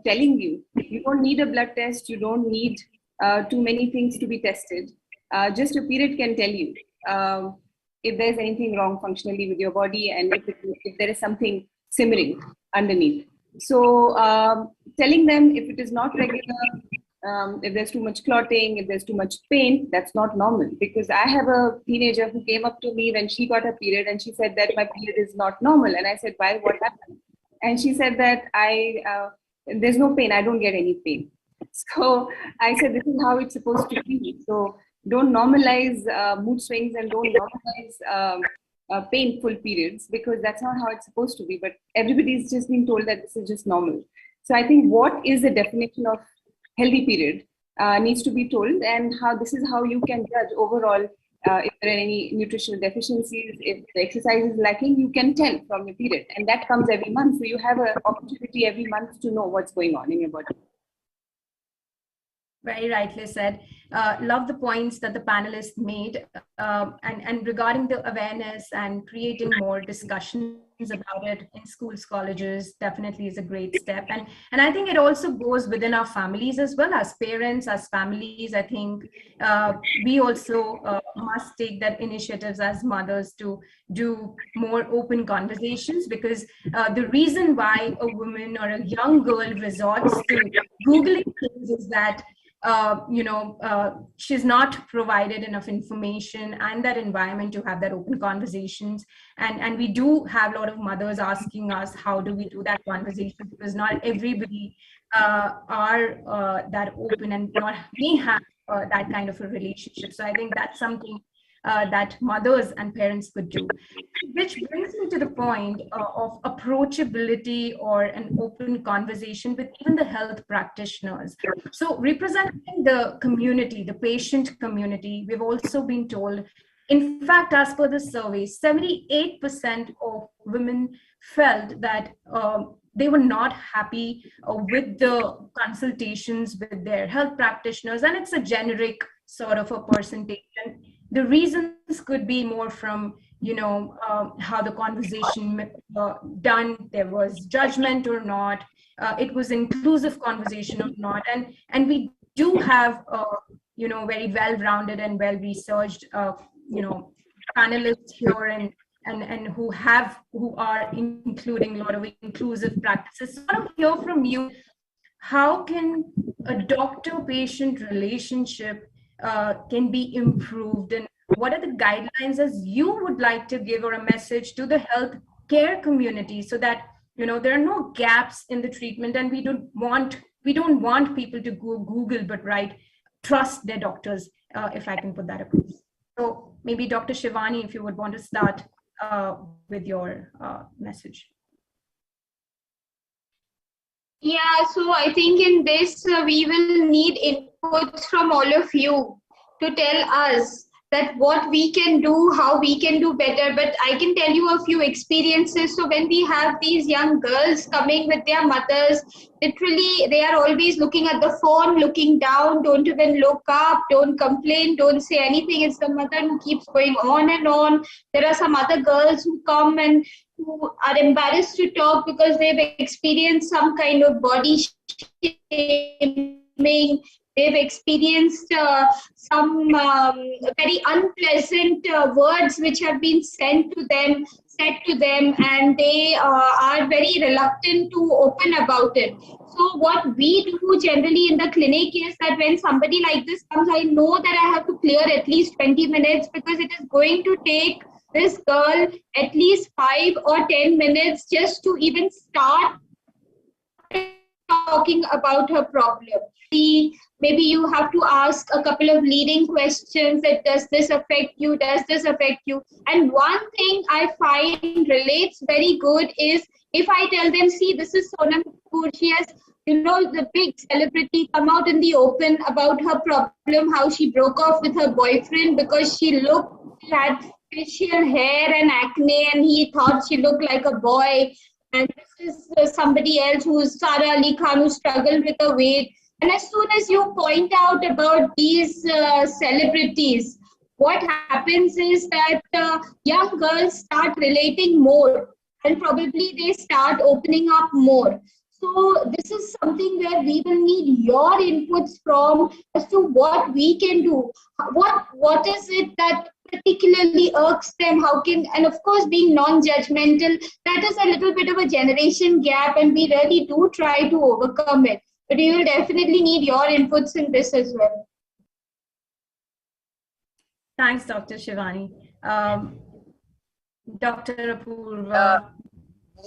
telling you, you don't need a blood test, you don't need too many things to be tested. Just a period can tell you if there's anything wrong functionally with your body, and if there is something simmering underneath. So telling them if it is not regular, if there's too much clotting, if there's too much pain, that's not normal. Because I have a teenager who came up to me when she got her period, and she said that my period is not normal. And I said, why, what happened? And she said that there's no pain, I don't get any pain. So I said, this is how it's supposed to be. So don't normalize mood swings, and don't normalize painful periods, because that's not how it's supposed to be. But everybody's just been told that this is just normal. So I think what is the definition of healthy period needs to be told, and how this is how you can judge overall if there are any nutritional deficiencies, if the exercise is lacking, you can tell from your period, and that comes every month. So you have an opportunity every month to know what's going on in your body. Very rightly said. love the points that the panelists made, and regarding the awareness and creating more discussions about it in schools, colleges, definitely is a great step. And I think it also goes within our families as well, as parents, as families. I think we also must take that initiatives as mothers to do more open conversations, because the reason why a woman or a young girl resorts to Googling things is that she's not provided enough information and that environment to have that open conversations. And we do have a lot of mothers asking us, how do we do that conversation? Because not everybody are that open and not may have that kind of a relationship. So I think that's something that mothers and parents could do. Which brings me to the point of approachability or an open conversation with even the health practitioners. So representing the community, the patient community, we've also been told, in fact, as per the survey, 78% of women felt that they were not happy with the consultations with their health practitioners, and it's a generic sort of a percentage. And the reasons could be more from how the conversation done, there was judgment or not, it was inclusive conversation or not, and we do have very well-rounded and well-researched panelists here and who are including a lot of inclusive practices. So I want to hear from you, how can a doctor-patient relationship can be improved, and what are the guidelines as you would like to give, or a message to the health care community, so that there are no gaps in the treatment, and we don't want people to go Google, but trust their doctors, if I can put that across. So maybe Dr. Shivani, if you would want to start with your message. Yeah, so I think in this we will need inputs from all of you to tell us that what we can do, how we can do better. But I can tell you a few experiences. So when we have these young girls coming with their mothers, literally they are always looking at the phone, looking down, don't even look up, don't complain, don't say anything. It's the mother who keeps going on and on. There are some other girls who come and who are embarrassed to talk because they've experienced some kind of body shaming. They've experienced some very unpleasant words which have been said to them, and they are very reluctant to open about it. So what we do generally in the clinic is that when somebody like this comes, I know that I have to clear at least 20 minutes, because it is going to take this girl at least 5 or 10 minutes just to even start talking about her problem. Maybe you have to ask a couple of leading questions that does this affect you? Does this affect you? And one thing I find relates very good is if I tell them, see, this is Sonam Kapoor. She has, the big celebrity come out in the open about her problem, how she broke off with her boyfriend because she had facial hair and acne and he thought she looked like a boy. And this is somebody else who's Sara Ali Khan, who struggled with her weight. And as soon as you point out about these celebrities, what happens is that young girls start relating more, and probably they start opening up more. So this is something where we will need your inputs from as to what we can do. What is it that particularly irks them? And of course, being non-judgmental, that is a little bit of a generation gap, and we really do try to overcome it. But you will definitely need your inputs in this as well. Thanks, Dr. Shivani. Dr. Apurva.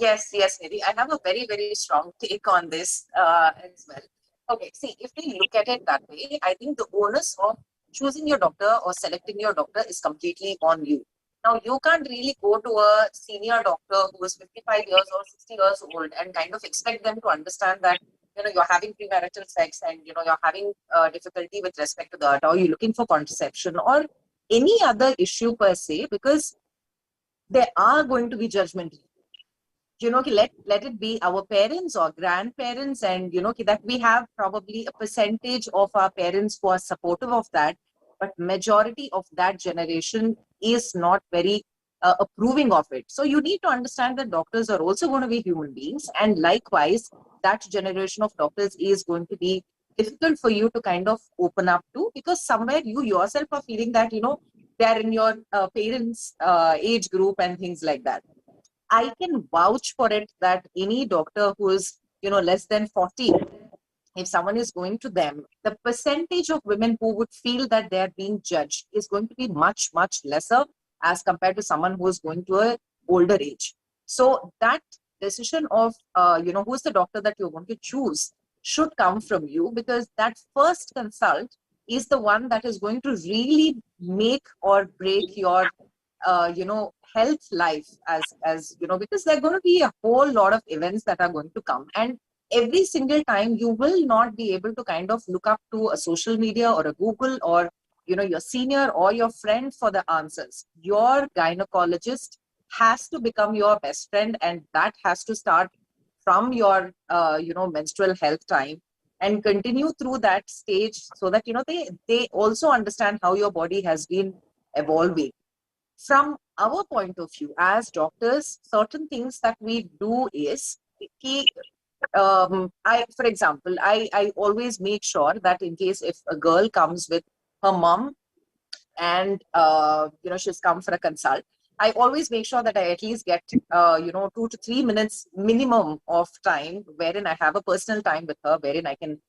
Yes, Nidhi. I have a very, very strong take on this as well. Okay, see, if we look at it that way, I think the onus of choosing your doctor or selecting your doctor is completely on you. Now, you can't really go to a senior doctor who is 55 years or 60 years old and kind of expect them to understand that you're having premarital sex and you're having difficulty with respect to that, or you're looking for contraception or any other issue per se, because there are going to be judgmental. let it be our parents or grandparents, and that we have probably a percentage of our parents who are supportive of that, but majority of that generation is not very approving of it. So you need to understand that doctors are also going to be human beings, and likewise that generation of doctors is going to be difficult for you to kind of open up to, because somewhere you yourself are feeling that they are in your parents age group and things like that. I can vouch for it that any doctor who is less than 40, if someone is going to them, the percentage of women who would feel that they are being judged is going to be much, much lesser as compared to someone who is going to an older age. So that decision of, who is the doctor that you're going to choose should come from you, because that first consult is the one that is going to really make or break your, health life, as because there are going to be a whole lot of events that are going to come. And every single time you will not be able to kind of look up to a social media or a Google or your senior or your friend for the answers. Your gynecologist has to become your best friend, and that has to start from your menstrual health time and continue through that stage, so that they also understand how your body has been evolving. From our point of view as doctors, certain things that we do is for example, I always make sure that in case if a girl comes with her mom and she's come for a consult, I always make sure that I at least get 2 to 3 minutes minimum of time wherein I have a personal time with her, wherein I can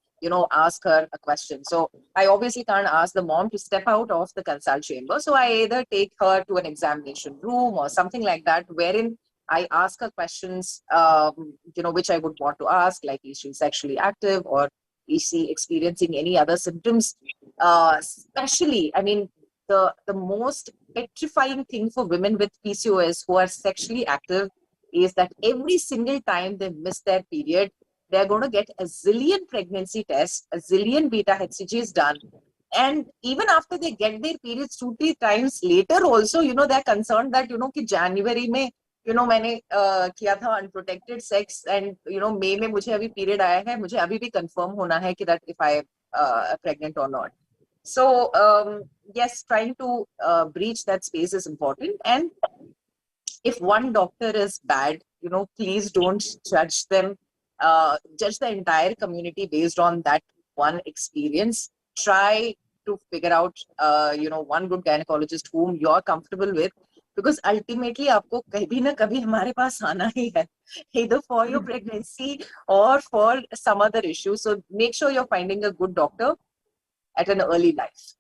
ask her a question. So I obviously can't ask the mom to step out of the consult chamber, so I either take her to an examination room or something like that, wherein I ask her questions, which I would want to ask, like is she sexually active or is she experiencing any other symptoms? Especially, I mean, the most petrifying thing for women with PCOS who are sexually active is that every single time they miss their period, they're going to get a zillion pregnancy tests, a zillion beta HCGs done. And even after they get their periods 2-3 times later also, they're concerned that, कि January में, मैंने किया था unprotected sex and, May में मुझे अभी period आया है, मुझे अभी भी confirm होना है कि that if I am pregnant or not. So, yes, trying to breach that space is important. And if one doctor is bad, please don't judge them, judge the entire community based on that one experience. Try to figure out, one good gynecologist whom you're comfortable with, because ultimately आपको कभी ना कभी हमारे पास आना ही है, either for your pregnancy or for some other issue. So make sure you're finding a good doctor at an early life.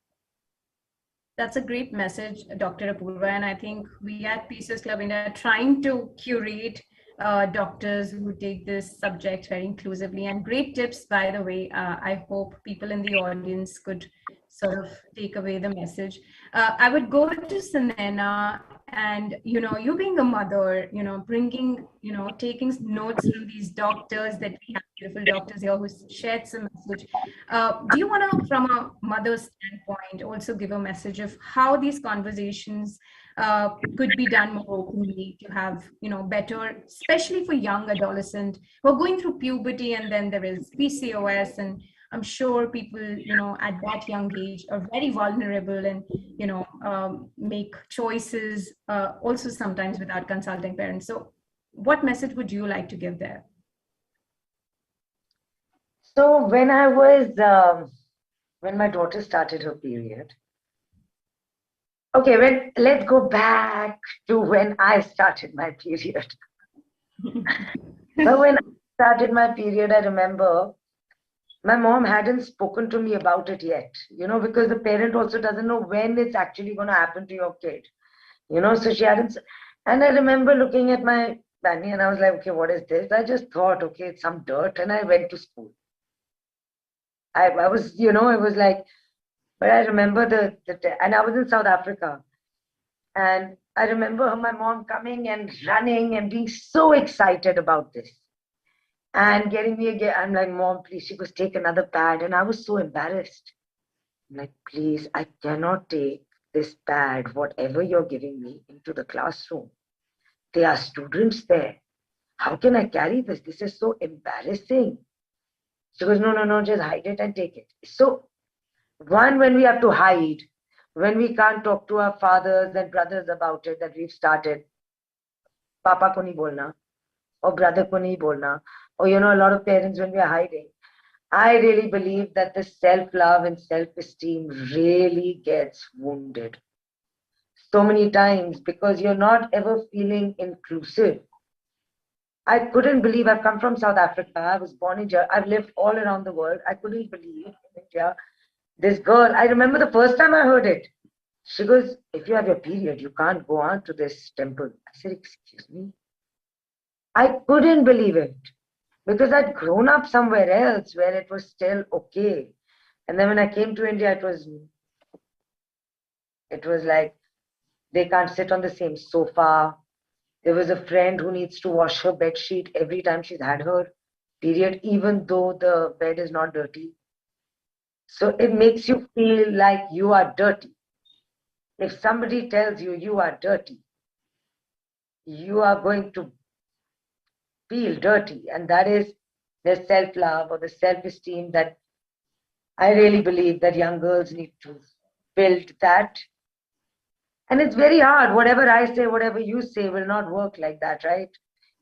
That's a great message, Dr. Apurva. And I think we at PCOS Club India are trying to curate doctors who take this subject very inclusively. And great tips, by the way. I hope people in the audience could sort of take away the message. I would go to Sanena, and you being a mother, bringing, taking notes from these doctors, that we have beautiful doctors here who shared some message. Do you want to, from a mother's standpoint, also give a message of how these conversations could be done more openly to have, better, especially for young adolescents who are going through puberty, and then there is PCOS, and I'm sure people, at that young age are very vulnerable and, make choices also sometimes without consulting parents. So what message would you like to give there? So when my daughter started her period, okay, let's go back to when I started my period. So when I started my period, I remember my mom hadn't spoken to me about it yet, because the parent also doesn't know when it's actually going to happen to your kid, so she hadn't. And I remember looking at my Danny and I was like, okay, what is this? I just thought, okay, it's some dirt. And I went to school. I was, it was like, but I remember and I was in South Africa. And I remember my mom coming and running and being so excited about this. And getting me again, I'm like, Mom, please. She goes, take another pad. And I was so embarrassed. I'm like, please, I cannot take this pad, whatever you're giving me, into the classroom. There are students there. how can I carry this? This is so embarrassing. She goes, no, just hide it and take it. So, one, when we have to hide, when we can't talk to our fathers and brothers about it, that we've started, Papa ko nahi bolna, or brother ko nahi bolna, or a lot of parents, when we are hiding, I really believe that the self-love and self-esteem really gets wounded so many times because you're not ever feeling inclusive. I couldn't believe I've come from South Africa. I was born in India. I've lived all around the world. I couldn't believe in India. This girl, I remember the first time I heard it. She goes, if you have your period, you can't go on to this temple. I said, excuse me? I couldn't believe it because I'd grown up somewhere else where it was still okay. And then when I came to India, it was like they can't sit on the same sofa. There was a friend who needs to wash her bed sheet every time she's had her period, even though the bed is not dirty. So it makes you feel like you are dirty. If somebody tells you you are dirty, you are going to feel dirty. And that is the self-love or the self-esteem that I really believe that young girls need to build that. And it's very hard. Whatever I say, whatever you say will not work like that, right?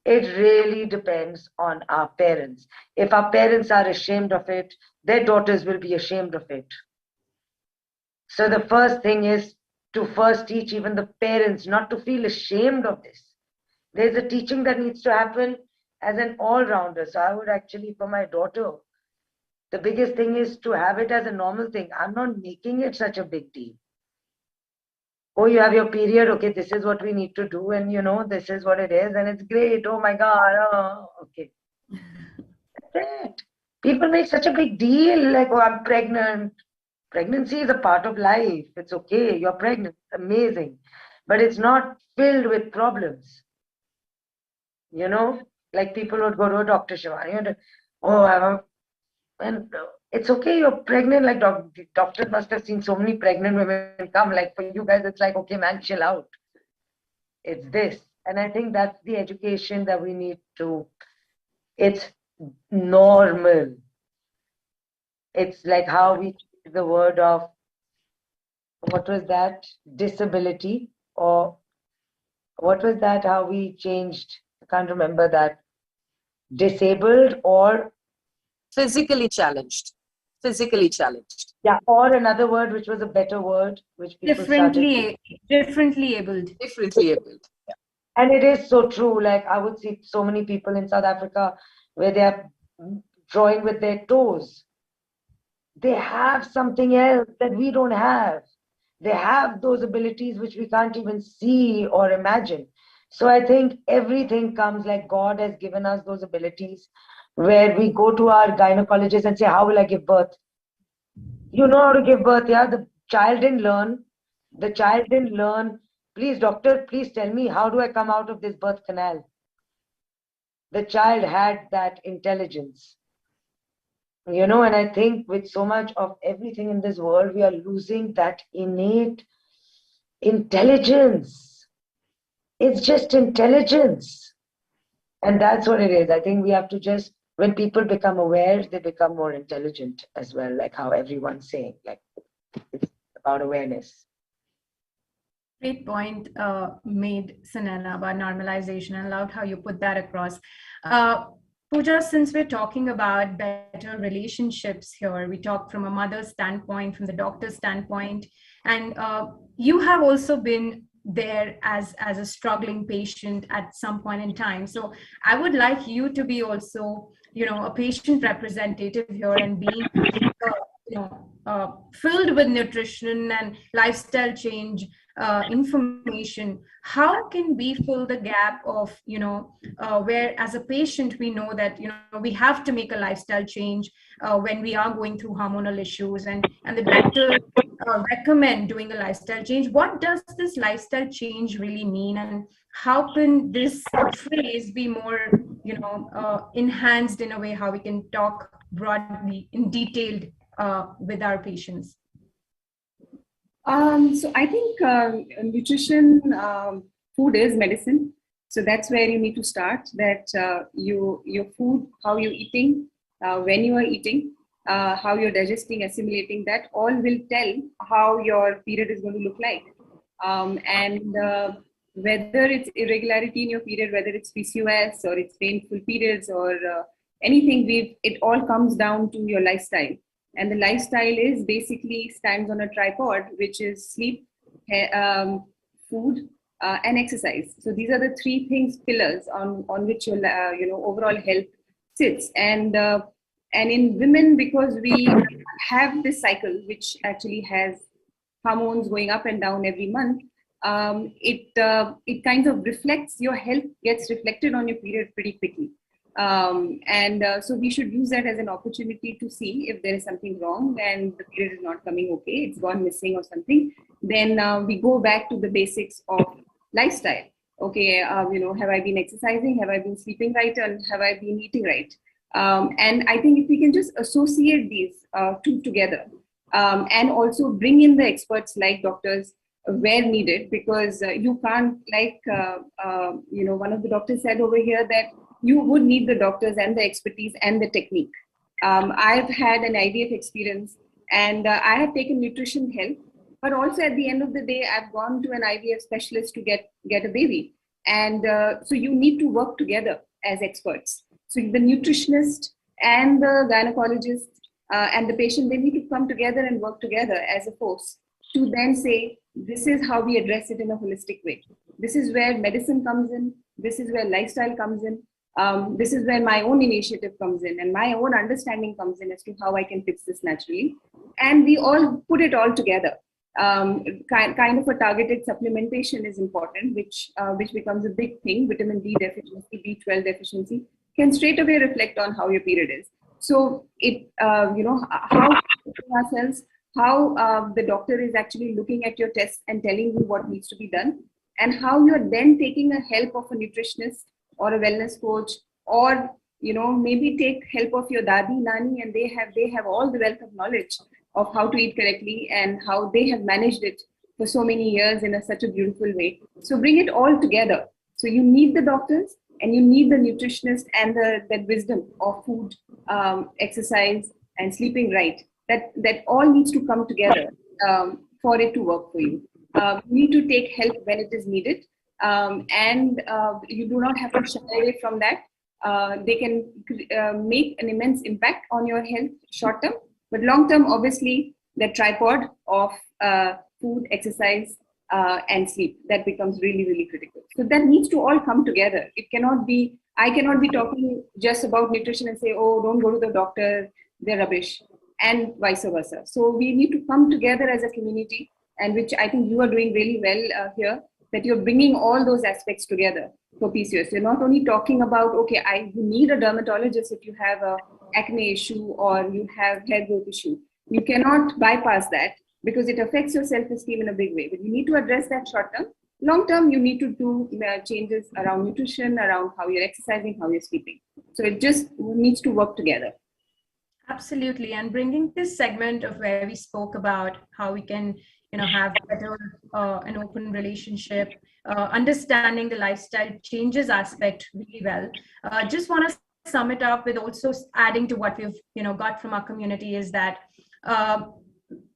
It really depends on our parents. If our parents are ashamed of it, their daughters will be ashamed of it. So the first thing is to first teach even the parents not to feel ashamed of this. There's a teaching that needs to happen as an all-rounder. So I would actually, for my daughter, the biggest thing is to have it as a normal thing. I'm not making it such a big deal. Oh, you have your period. Okay, this is what we need to do. And this is what it is. And it's great. Oh my God. Oh, okay. That's it. People make such a big deal. Like, oh, I'm pregnant. Pregnancy is a part of life. It's okay. You're pregnant. Amazing. But it's not filled with problems. Like people would go to a doctor, Shivani. And it's okay, you're pregnant. Like doctors must have seen so many pregnant women come. Like for you guys, it's like, okay, man, chill out. It's this. And I think that's the education that we need to. It's normal. It's like how we use the word of, what was that? Disability, or what was that? How we changed, I can't remember that. Disabled or physically challenged. Physically challenged. Yeah, or another word which was a better word, which people differently abled. Differently abled. Yeah. And it is so true. Like I would see so many people in South Africa where they are drawing with their toes. They have something else that we don't have. They have those abilities which we can't even see or imagine. So I think everything comes like God has given us those abilities where we go to our gynecologist and say, how will I give birth? You know how to give birth, yeah? The child didn't learn. The child didn't learn. Please, doctor, please tell me, how do I come out of this birth canal? The child had that intelligence. And I think with so much of everything in this world, we are losing that innate intelligence. It's just intelligence. And that's what it is. I think we have to just, when people become aware, they become more intelligent as well, like how everyone's saying, like it's about awareness. Great point made, Sanela, about normalization. I loved how you put that across. Pooja, since we're talking about better relationships here, we talk from a mother's standpoint, from the doctor's standpoint, and you have also been there as a struggling patient at some point in time. So I would like you to be also, a patient representative here and being, filled with nutrition and lifestyle change information. How can we fill the gap of, where as a patient, we know that, we have to make a lifestyle change when we are going through hormonal issues and the doctor recommend doing a lifestyle change. What does this lifestyle change really mean, and how can this phrase be more enhanced in a way how we can talk broadly in detailed with our patients? So I think nutrition, food is medicine. So that's where you need to start, that your food, how you're eating, when you are eating, how you're digesting, assimilating, that all will tell how your period is going to look like. And whether it's irregularity in your period, whether it's PCOS or it's painful periods or anything, it all comes down to your lifestyle. And the lifestyle is basically stands on a tripod, which is sleep, food, and exercise. So these are the three things, pillars on which your overall health sits. And in women, because we have this cycle, which actually has hormones going up and down every month, it kind of reflects, your health gets reflected on your period pretty quickly. So we should use that as an opportunity to see if there is something wrong and the period is not coming okay, it's gone missing or something. Then we go back to the basics of lifestyle. Okay, have I been exercising? Have I been sleeping right? And have I been eating right? And I think if we can just associate these two together, and also bring in the experts like doctors where needed, because you can't, like one of the doctors said over here, that you would need the doctors and the expertise and the technique. I've had an IVF experience, and I have taken nutrition help, but also at the end of the day, I've gone to an IVF specialist to get a baby. And so you need to work together as experts. So the nutritionist and the gynecologist and the patient, they need to come together and work together as a force to then say, this is how we address it in a holistic way. This is where medicine comes in. This is where lifestyle comes in. This is where my own initiative comes in and my own understanding comes in as to how I can fix this naturally. And we all put it all together. Kind of a targeted supplementation is important, which becomes a big thing. Vitamin D deficiency, B12 deficiency can straight away reflect on how your period is. So how ourselves, how the doctor is actually looking at your tests and telling you what needs to be done, and how you're then taking a help of a nutritionist or a wellness coach, or maybe take help of your dadi, nani, and they have all the wealth of knowledge of how to eat correctly and how they have managed it for so many years in such a beautiful way. So bring it all together. So you need the doctors and you need the nutritionist and that wisdom of food, exercise, and sleeping right. That all needs to come together for it to work for you. You need to take help when it is needed, and you do not have to shy away from that. They can make an immense impact on your health short term, but long term, obviously, the tripod of food, exercise, and sleep, that becomes really, really critical. So that needs to all come together. It cannot be, I cannot be talking just about nutrition and say, oh, don't go to the doctor, they're rubbish, and vice versa. So we need to come together as a community, and which I think you are doing really well here, that you're bringing all those aspects together for PCOS. You're not only talking about, okay, you need a dermatologist if you have a acne issue or you have hair growth issue. You cannot bypass that because it affects your self-esteem in a big way. But you need to address that short term. Long term, you need to do changes around nutrition, around how you're exercising, how you're sleeping. So it just needs to work together. Absolutely. And bringing this segment of where we spoke about how we can have better an open relationship, understanding the lifestyle changes aspect really well. Just want to sum it up with also adding to what we've got from our community is that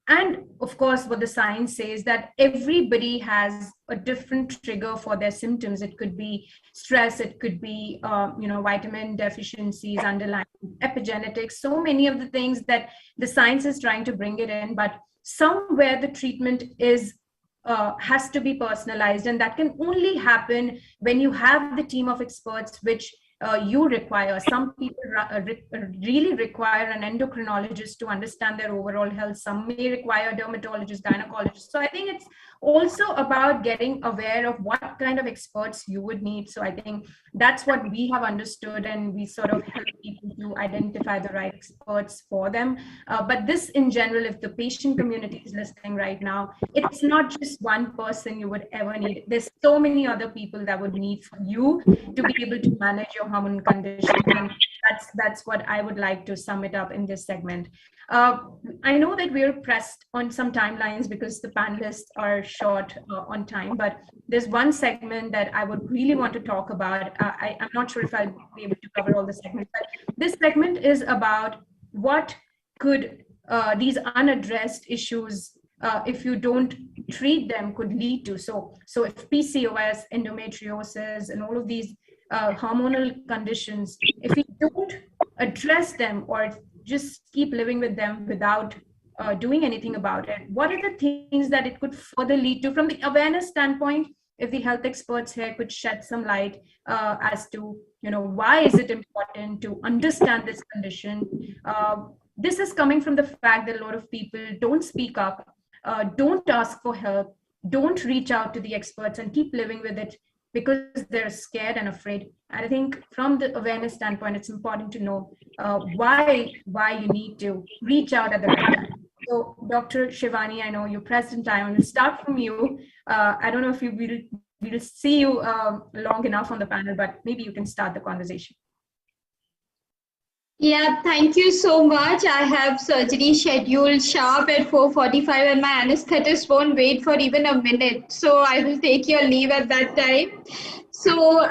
and of course what the science says, that everybody has a different trigger for their symptoms. It could be stress, it could be vitamin deficiencies, underlying epigenetics, so many of the things that the science is trying to bring it in, but somewhere the treatment is has to be personalized, and that can only happen when you have the team of experts which you require. Some people really require an endocrinologist to understand their overall health. Some may require dermatologists, gynecologists. So I think it's also about getting aware of what kind of experts you would need. So I think that's what we have understood, and we sort of help people to identify the right experts for them. But this in general, if the patient community is listening right now, it's not just one person you would ever need. There's so many other people that would need for you to be able to manage your hormone condition. And that's what I would like to sum it up in this segment. I know that we're pressed on some timelines because the panelists are short on time, but there's one segment that I would really want to talk about. I'm not sure if I'll be able to cover all the segments, but this segment is about what could these unaddressed issues, if you don't treat them, could lead to. So if PCOS, endometriosis, and all of these hormonal conditions, if we don't address them or just keep living with them without doing anything about it, what are the things that it could further lead to from the awareness standpoint? If the health experts here could shed some light as to, why is it important to understand this condition? This is coming from the fact that a lot of people don't speak up, don't ask for help, don't reach out to the experts, and keep living with it because they're scared and afraid. And I think from the awareness standpoint, it's important to know why you need to reach out at the right time. So Dr. Shivani, I know you're pressed in time. I'm going to start from you. I don't know if we'll see you long enough on the panel, but maybe you can start the conversation. Yeah, thank you so much. I have surgery scheduled sharp at 4:45 and my anesthetist won't wait for even a minute. So I will take your leave at that time. So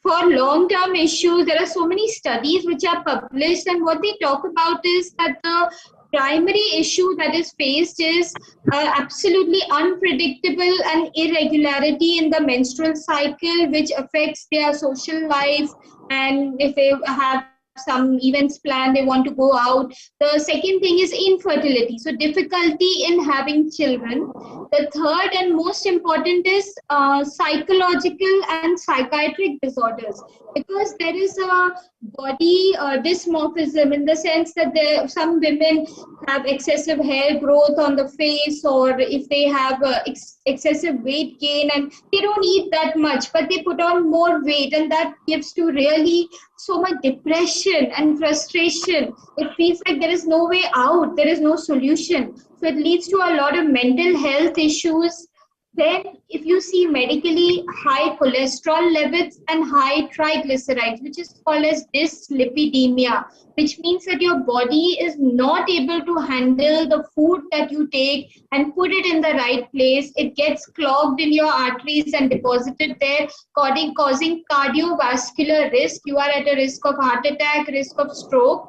for long-term issues, there are so many studies which are published, and what they talk about is that the primary issue that is faced is absolutely unpredictable and irregularity in the menstrual cycle, which affects their social life. And if they have some events planned, they want to go out. The second thing is infertility, so difficulty in having children. The third and most important is psychological and psychiatric disorders, because there is a body dysmorphism in the sense that some women have excessive hair growth on the face, or if they have excessive weight gain and they don't eat that much but they put on more weight, and that gives to really so much depression and frustration. It feels like there is no way out, there is no solution. So it leads to a lot of mental health issues. Then if you see medically, high cholesterol levels and high triglycerides, which is called as dyslipidemia, which means that your body is not able to handle the food that you take and put it in the right place. It gets clogged in your arteries and deposited there, causing cardiovascular risk. You are at a risk of heart attack, risk of stroke.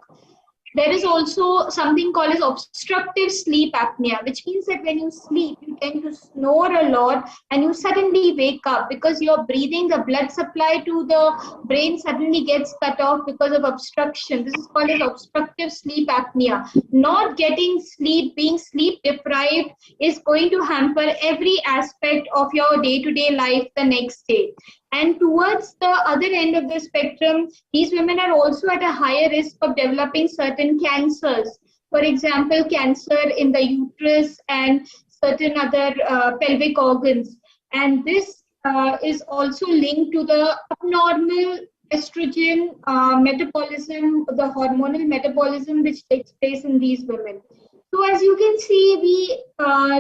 There is also something called as obstructive sleep apnea, which means that when you sleep, you tend to snore a lot and you suddenly wake up because you're breathing, the blood supply to the brain suddenly gets cut off because of obstruction. This is called as obstructive sleep apnea. Not getting sleep, being sleep deprived is going to hamper every aspect of your day-to-day life the next day. And towards the other end of the spectrum, these women are also at a higher risk of developing certain cancers. For example, cancer in the uterus and certain other pelvic organs. And this is also linked to the abnormal estrogen metabolism, the hormonal metabolism which takes place in these women. So as you can see, we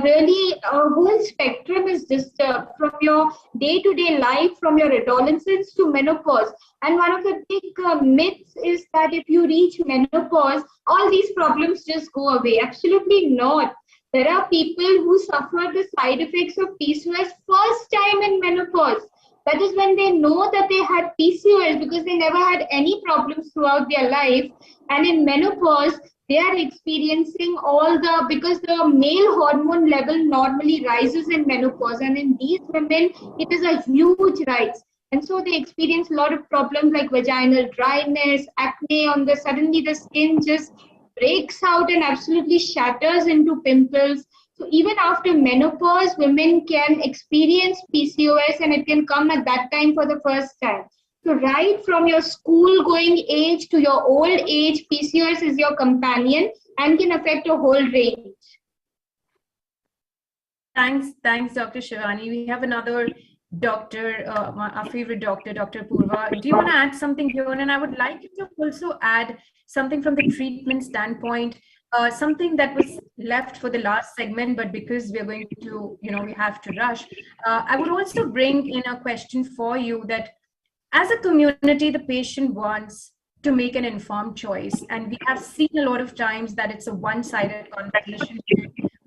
really, our whole spectrum is disturbed from your day-to-day life, from your adolescence to menopause. And one of the big myths is that if you reach menopause, all these problems just go away. Absolutely not. There are people who suffer the side effects of PCOS first time in menopause. That is when they know that they had PCOS because they never had any problems throughout their life. And in menopause, they are experiencing because the male hormone level normally rises in menopause. And in these women, it is a huge rise. And so they experience a lot of problems like vaginal dryness, acne suddenly the skin just breaks out and absolutely shatters into pimples. So even after menopause, women can experience PCOS and it can come at that time for the first time. So right from your school going age to your old age, PCOS is your companion and can affect a whole range. Thanks, Dr. Shivani. We have another doctor, our favorite doctor, Dr. Purva. Do you want to add something here? And I would like you to also add something from the treatment standpoint, something that was left for the last segment, but because we're going to, we have to rush. I would also bring in a question for you that as a community, the patient wants to make an informed choice. And we have seen a lot of times that it's a one-sided conversation.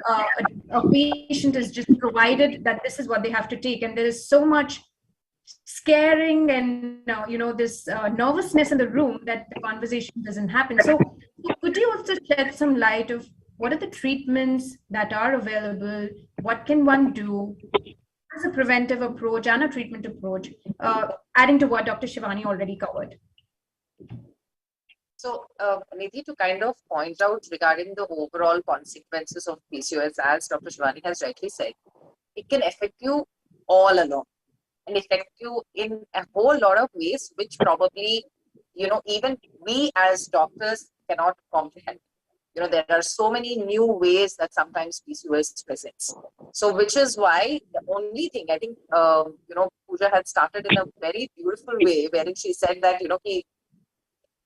a patient is just provided that this is what they have to take, and there is so much scaring and this nervousness in the room that the conversation doesn't happen. So could you also shed some light of what are the treatments that are available? What can one do as a preventive approach and a treatment approach, adding to what Dr. Shivani already covered? So, Nidhi, to kind of point out regarding the overall consequences of PCOS, as Dr. Shivani has rightly said, it can affect you all along and affect you in a whole lot of ways, which probably, even we as doctors cannot comprehend. There are so many new ways that sometimes PCOS presents. So, which is why the only thing I think, Pooja had started in a very beautiful way, wherein she said that,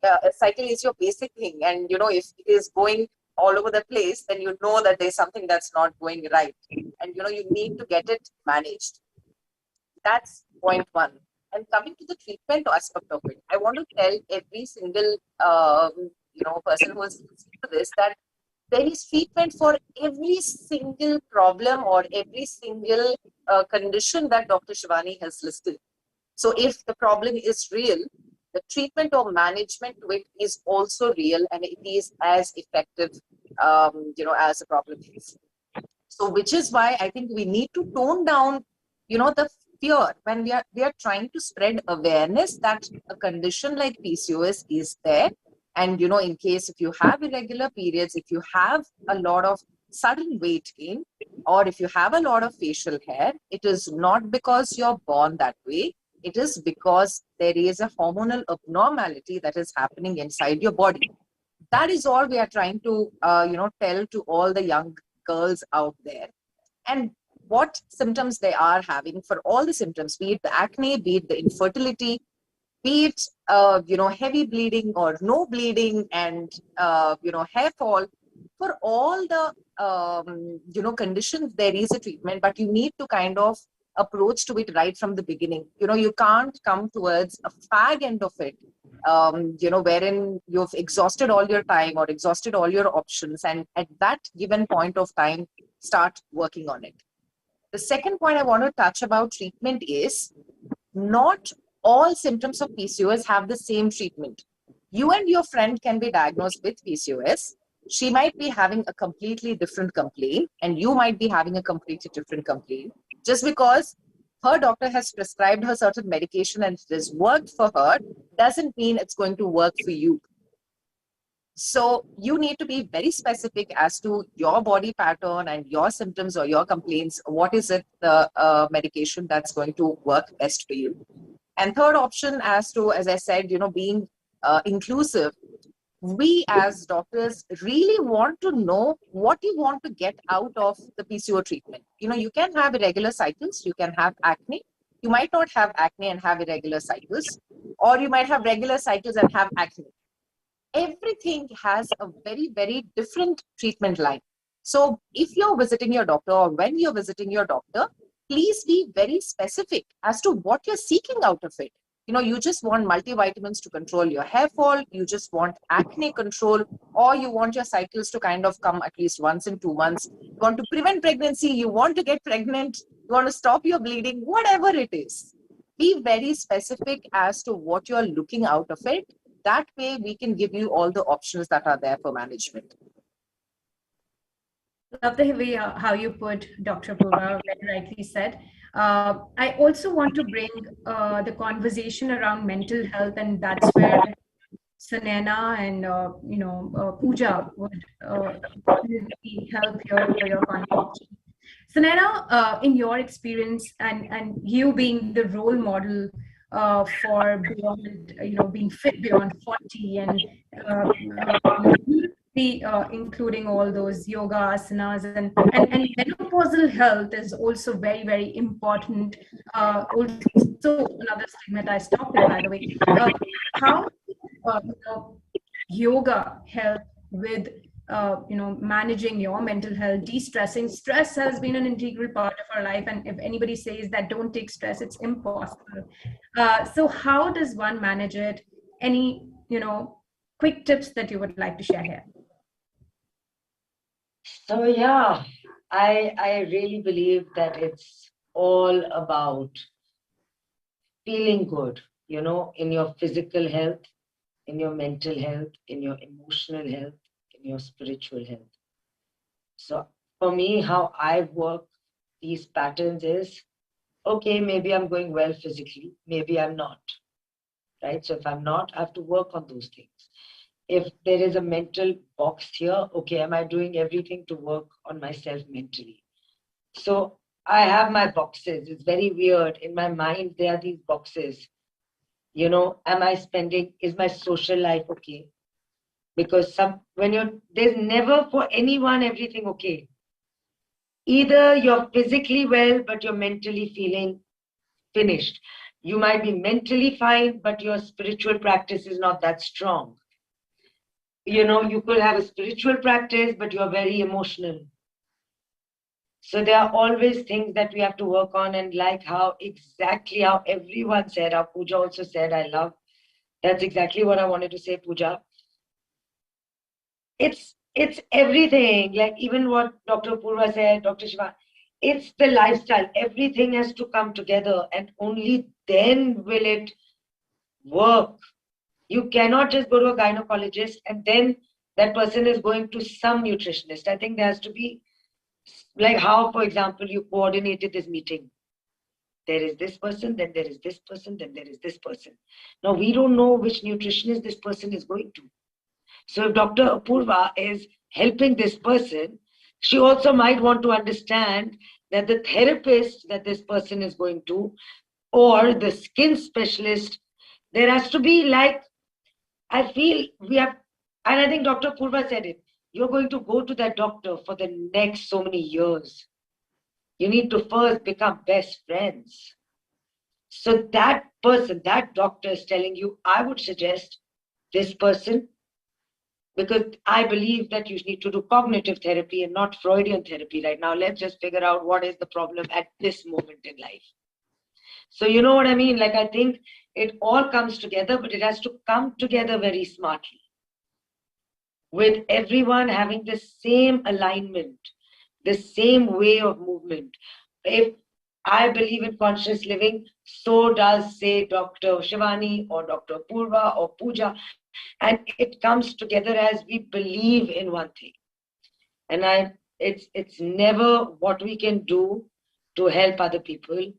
a cycle is your basic thing. And, if it is going all over the place, then you know that there's something that's not going right. And, you need to get it managed. That's point one. And coming to the treatment aspect of it, I want to tell every single, person who is listening to this that there is treatment for every single problem or every single condition that Dr. Shivani has listed. So if the problem is real, the treatment or management to it is also real, and it is as effective, as the problem is. So, which is why I think we need to tone down, the fear when we are trying to spread awareness that a condition like PCOS is there. And, in case if you have irregular periods, if you have a lot of sudden weight gain, or if you have a lot of facial hair, it is not because you're born that way. It is because there is a hormonal abnormality that is happening inside your body. That is all we are trying to, tell to all the young girls out there. And what symptoms they are having for all the symptoms, be it the acne, be it the infertility, be it, heavy bleeding or no bleeding, and, hair fall. For all the, conditions, there is a treatment, but you need to kind of approach to it right from the beginning. You can't come towards a fag end of it, wherein you've exhausted all your time or exhausted all your options, and at that given point of time, start working on it. The second point I want to touch about treatment is not all symptoms of PCOS have the same treatment. You and your friend can be diagnosed with PCOS. She might be having a completely different complaint, and you might be having a completely different complaint. Just because her doctor has prescribed her certain medication and it has worked for her, doesn't mean it's going to work for you. So you need to be very specific as to your body pattern and your symptoms or your complaints. What is it, the medication that's going to work best for you? And third option, as I said, being inclusive. We as doctors really want to know what you want to get out of the PCO treatment. You can have irregular cycles, you can have acne. You might not have acne and have irregular cycles, or you might have regular cycles and have acne. Everything has a very, very different treatment line. So if you're visiting your doctor, or when you're visiting your doctor, please be very specific as to what you're seeking out of it. You just want multivitamins to control your hair fall, you just want acne control, or you want your cycles to kind of come at least once in 2 months. You want to prevent pregnancy, you want to get pregnant, you want to stop your bleeding, whatever it is. Be very specific as to what you're looking out of it. That way we can give you all the options that are there for management. Love the way how you put, Dr. Pura, very rightly said. I also want to bring the conversation around mental health, and that's where Sanena and Pooja would really help here for your conversation. Sanena, in your experience, and you being the role model for beyond, being fit beyond 40, and including all those yoga asanas, and menopausal health is also very, very important. Also another stigmatized topic, by the way. How yoga help with managing your mental health, de-stressing? Stress has been an integral part of our life, and if anybody says that don't take stress, it's impossible. So how does one manage it? Any quick tips that you would like to share here? So yeah, I really believe that it's all about feeling good, in your physical health, in your mental health, in your emotional health, in your spiritual health. So for me, how I work these patterns is, okay, maybe I'm going well physically, maybe I'm not, right? So if I'm not, I have to work on those things. If there is a mental box here, okay, am I doing everything to work on myself mentally? So I have my boxes. It's very weird. In my mind, there are these boxes. Am I spending, is my social life okay? Because there's never for anyone everything okay. Either you're physically well, but you're mentally feeling finished. You might be mentally fine, but your spiritual practice is not that strong. You could have a spiritual practice, but you're very emotional. So there are always things that we have to work on, and like exactly how everyone said, how Pooja also said, I love, that's exactly what I wanted to say, Pooja. It's everything, like even what Dr. Purva said, Dr. Shiva, it's the lifestyle. Everything has to come together, and only then will it work. You cannot just go to a gynecologist and then that person is going to some nutritionist. I think there has to be, like how, for example, you coordinated this meeting. There is this person, then there is this person, then there is this person. Now, we don't know which nutritionist this person is going to. So if Dr. Apurva is helping this person, she also might want to understand that the therapist that this person is going to, or the skin specialist, there has to be like, I feel we have, and I think Dr. Purva said it, you're going to go to that doctor for the next so many years. You need to first become best friends. So that person, that doctor is telling you, I would suggest this person, because I believe that you need to do cognitive therapy and not Freudian therapy right now. Let's just figure out what is the problem at this moment in life. So you know what I mean? Like, I think it all comes together, but it has to come together very smartly, with everyone having the same alignment, the same way of movement. If I believe in conscious living, so does, say, Dr. Shivani or Dr. Purva or Pooja, and it comes together as we believe in one thing. And it's never what we can do to help other people.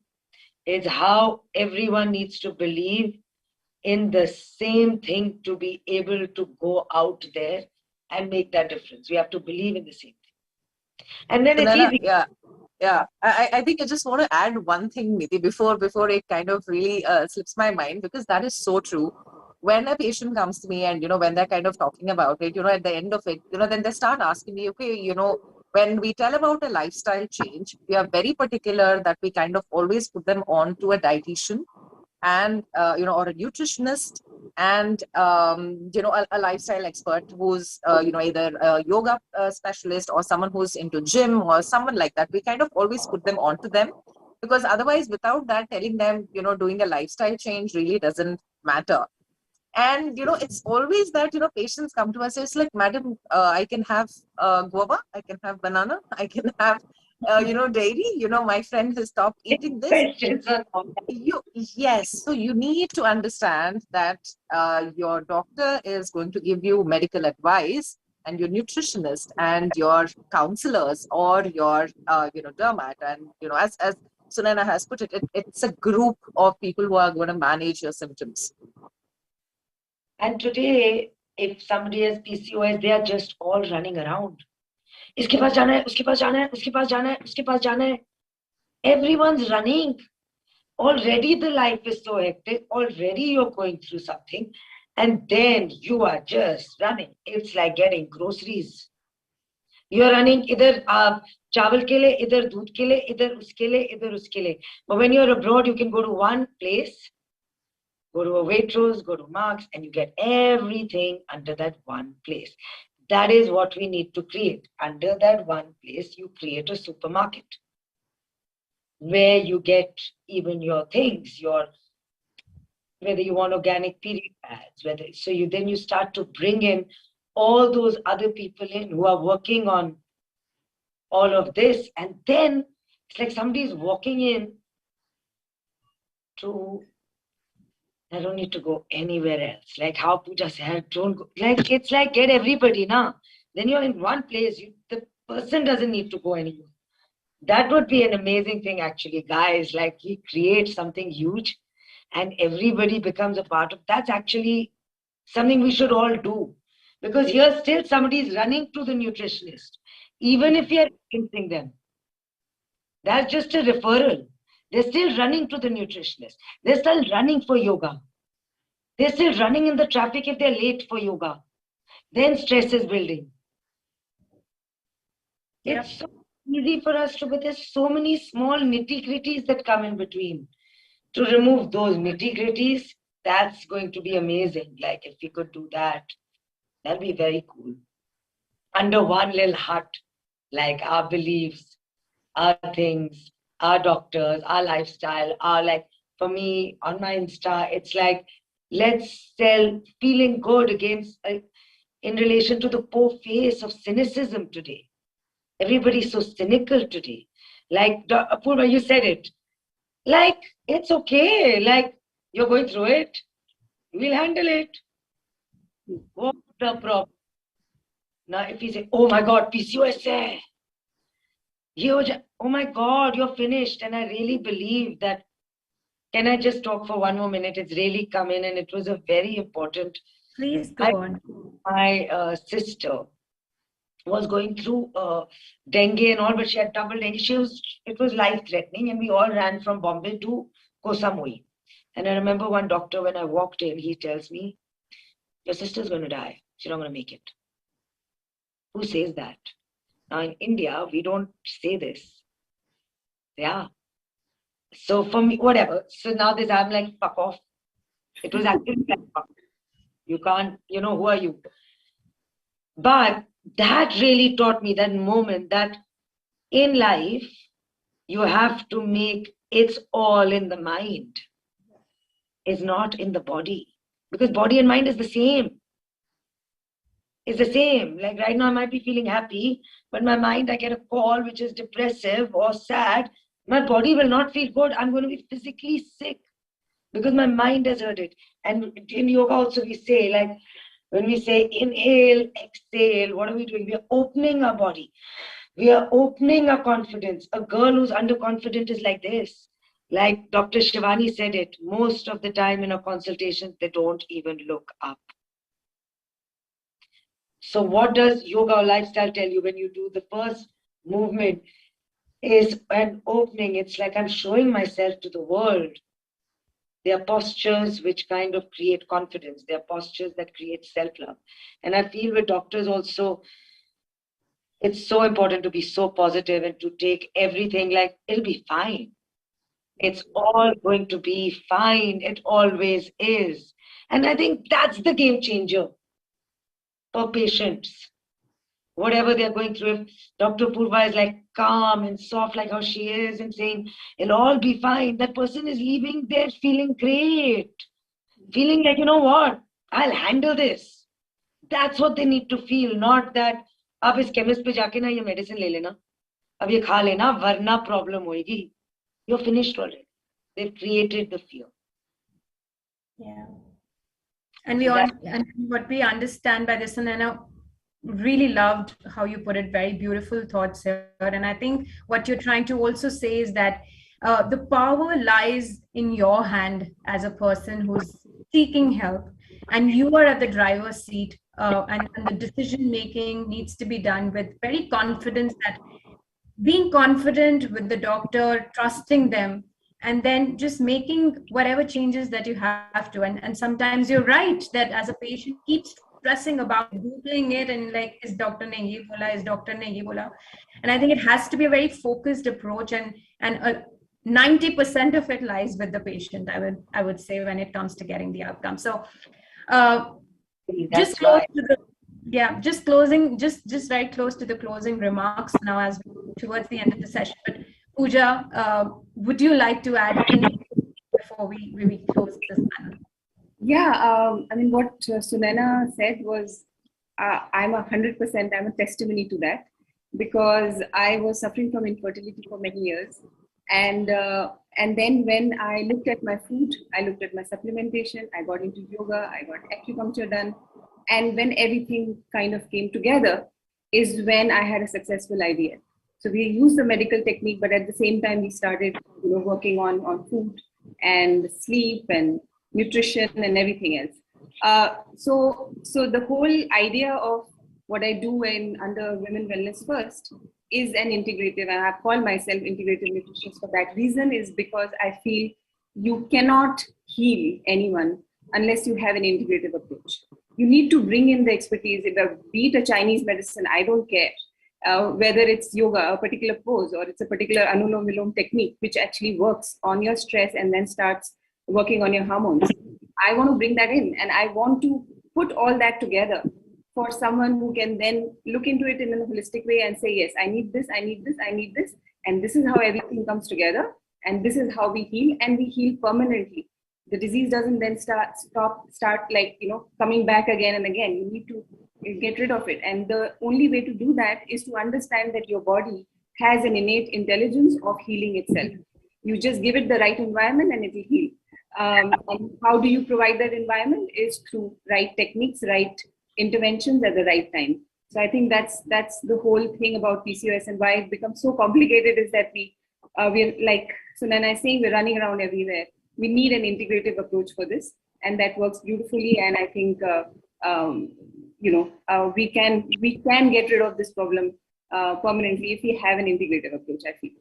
It's how everyone needs to believe in the same thing to be able to go out there and make that difference. We have to believe in the same thing. And then it's easy. Yeah. I think I just want to add one thing, Nidhi, before it kind of really slips my mind, because that is so true. When a patient comes to me and, when they're kind of talking about it, at the end of it, then they start asking me, okay, when we tell about a lifestyle change, we are very particular that we kind of always put them on to a dietitian and or a nutritionist and a lifestyle expert who's either a yoga specialist or someone who's into gym or someone like that. We kind of always put them onto them, because otherwise, without that, telling them doing a lifestyle change really doesn't matter. And it's always that patients come to us, it's like, madam, I can have guava, I can have banana, I can have dairy, my friend has stopped eating this. Yes, so you need to understand that your doctor is going to give you medical advice, and your nutritionist and your counselors or your dermat, and as Sunana has put it, it's a group of people who are going to manage your symptoms. And today, if somebody has PCOS, they are just all running around. इसके पास जाना है, उसके पास जाना है, उसके पास जाना है, उसके पास जाना है. Everyone's running. Already the life is so hectic. Already you're going through something. And then you are just running. It's like getting groceries. You're running either chawal ke liye, either doodh ke liye, either uske liye, either uske liye. But when you're abroad, you can go to one place, go to a Waitrose, go to Marks, and you get everything under that one place. That is what we need to create. Under that one place, you create a supermarket where you get even your things, whether you want organic period pads, so you start to bring in all those other people in who are working on all of this. And then it's like somebody's walking in to, I don't need to go anywhere else. Like how Pooja said, don't go. Like, it's like get everybody now. Then you're in one place. The person doesn't need to go anywhere. That would be an amazing thing, actually, guys. Like, we create something huge and everybody becomes a part of. That's actually something we should all do. Because here still somebody is running to the nutritionist, even if you're convincing them. That's just a referral. They're still running to the nutritionist. They're still running for yoga. They're still running in the traffic if they're late for yoga. Then stress is building. Yep. It's so easy for us to, but there's so many small nitty-gritties that come in between. To remove those nitty-gritties, that's going to be amazing. Like if we could do that, that'd be very cool. Under one little hut, like our beliefs, our things, our doctors, our lifestyle, our like, for me on my Insta, it's like, let's sell feeling good against, in relation to the poor face of cynicism today. Everybody's so cynical today. Like, Apurva, you said it. Like, it's okay. Like, you're going through it. We'll handle it. What's the problem? Now, if you say, oh my God, PCOS hai. Oh my God, you're finished. And I really believe that. Can I just talk for one more minute? It's really come in and it was a very important. Please go on. My sister was going through dengue and all, but she had double dengue. It was life-threatening, and we all ran from Bombay to Koh Samui. And I remember one doctor, when I walked in, he tells me, your sister's going to die. She's not going to make it. Who says that? Now in India, we don't say this. Yeah. So for me, whatever. So now I'm like, fuck off. It was actually like, fuck. You can't, who are you? But that really taught me that moment that in life, you have to make it's all in the mind. It's not in the body. Because body and mind is the same. It's the same. Like right now, I might be feeling happy, but my mind, I get a call which is depressive or sad. My body will not feel good. I'm going to be physically sick because my mind has heard it. And in yoga also we say, like, when we say inhale, exhale, what are we doing? We are opening our body. We are opening our confidence. A girl who's underconfident is like this. Like Dr. Shivani said it, most of the time in a consultation, they don't even look up. So what does yoga or lifestyle tell you when you do the first movement is an opening? It's like I'm showing myself to the world. There are postures which kind of create confidence. There are postures that create self-love. And I feel with doctors also, it's so important to be so positive and to take everything like, it'll be fine. It's all going to be fine. It always is. And I think that's the game changer for patients. Whatever they're going through, if Dr. Purva is like calm and soft like how she is and saying, it'll all be fine, that person is leaving there feeling great. Feeling like, you know what, I'll handle this. That's what they need to feel, not that, आप इस chemist पे जाके ना ये medicine ले लेना, अब ये खा लेना, वरना problem होएगी. You're finished already. They've created the fear. Yeah. And what we understand by this, and I know, really loved how you put it, very beautiful thoughts here. And I think what you're trying to also say is that the power lies in your hand as a person who's seeking help, and you are at the driver's seat, and the decision making needs to be done with very confidence, that being confident with the doctor, trusting them, and then just making whatever changes that you have to. And sometimes you're right that as a patient keeps stressing about googling it and like, is doctor ne ye bola, is doctor ne ye bola. And I think it has to be a very focused approach, and 90% of it lies with the patient, I would say, when it comes to getting the outcome. So just close to the just very close to the closing remarks now, as towards the end of the session. But Pooja, would you like to add anything before we close this panel? Yeah, I mean, what Sunena said was, I'm 100%, I'm a testimony to that. because I was suffering from infertility for many years. And then when I looked at my food, I looked at my supplementation, I got into yoga, I got acupuncture done. And when everything kind of came together is when I had a successful IVF. So we used the medical technique, but at the same time, we started working on food and sleep and nutrition and everything else. So the whole idea of what I do under Women Wellness First is an integrative, and I call myself integrative nutritionist for that reason, is because I feel you cannot heal anyone unless you have an integrative approach. You need to bring in the expertise, be it a Chinese medicine, I don't care. Whether it's yoga, a particular pose, or it's a particular Anulom Vilom technique, which actually works on your stress and then starts working on your hormones. I want to bring that in, and I want to put all that together for someone who can then look into it in a holistic way and say, yes, I need this, I need this, I need this, and this is how everything comes together, and this is how we heal, and we heal permanently. The disease doesn't then start coming back again and again. You need to get rid of it, and the only way to do that is to understand that your body has an innate intelligence of healing itself. You just give it the right environment and it will heal. And how do you provide that environment is through right techniques, right interventions at the right time. So I think that's the whole thing about PCOS, and why it becomes so complicated is that we're like Sunana is saying, we're running around everywhere. We need an integrative approach for this, and that works beautifully. And I think we can get rid of this problem permanently if we have an integrative approach, I feel.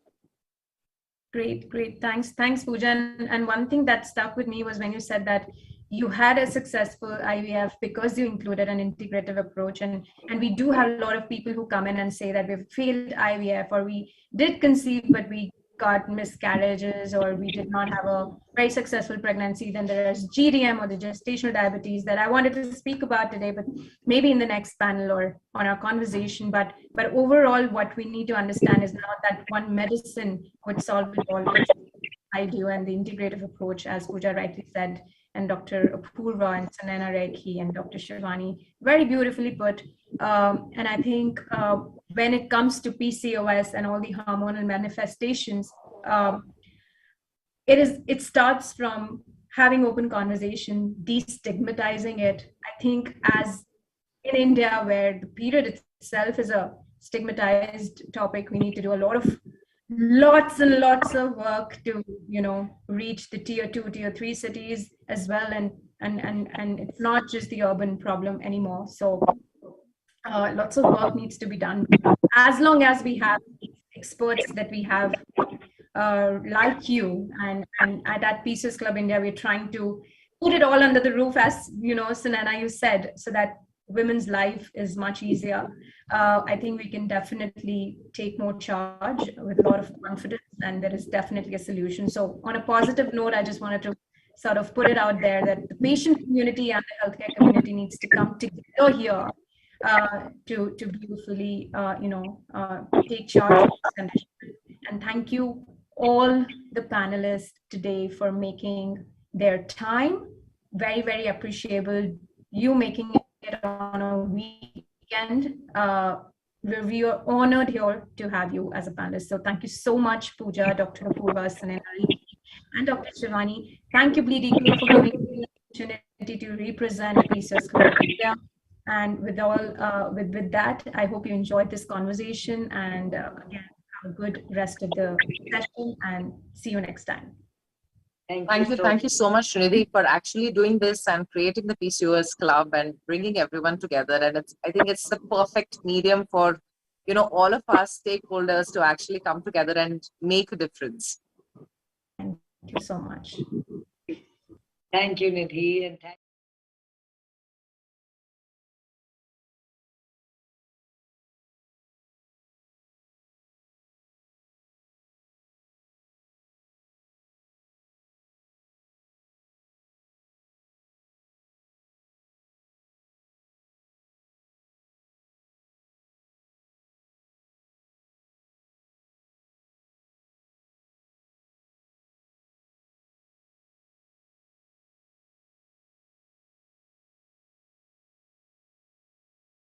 Great. Thanks, Pooja. And one thing that stuck with me was when you said that you had a successful IVF because you included an integrative approach. And we do have a lot of people who come in and say that we've failed IVF, or we did conceive, but we got miscarriages, or we did not have a very successful pregnancy. Then there's GDM, or the gestational diabetes, that I wanted to speak about today, but maybe in the next panel or on our conversation. But overall, what we need to understand is not that one medicine would solve it all. I do, and the integrative approach, as Pooja rightly said, and Dr. Apurva and Sanana Rekhi and Dr. Shivani very beautifully put. And I think when it comes to PCOS and all the hormonal manifestations, it starts from having open conversation, destigmatizing it. I think as in India, where the period itself is a stigmatized topic, we need to do lots and lots of work to reach the tier 2, tier 3 cities as well, and it's not just the urban problem anymore. So lots of work needs to be done. As long as we have experts that we have like you, and at PCOS Club India, we're trying to put it all under the roof, as Sanana, you said, so that women's life is much easier. I think we can definitely take more charge with a lot of confidence, and there is definitely a solution. So on a positive note, I just wanted to sort of put it out there that the patient community and the healthcare community needs to come together here to beautifully take charge of this condition. And thank you all the panelists today for making their time. Very, very appreciable. You making it on a weekend. We are honored here to have you as a panelist. So thank you so much, Pooja, Dr. Apurva, Sanana, and Dr. Shivani. Thank you, Bleed Equal, for giving me the opportunity to represent PCOS Club India. And with that, I hope you enjoyed this conversation, and again, have a good rest of the session, and see you next time. Thank you so much, Srinidhi, for actually doing this and creating the PCOS Club and bringing everyone together. And I think it's the perfect medium for all of us stakeholders to actually come together and make a difference. Thank you so much. Thank you, Nidhi, and thank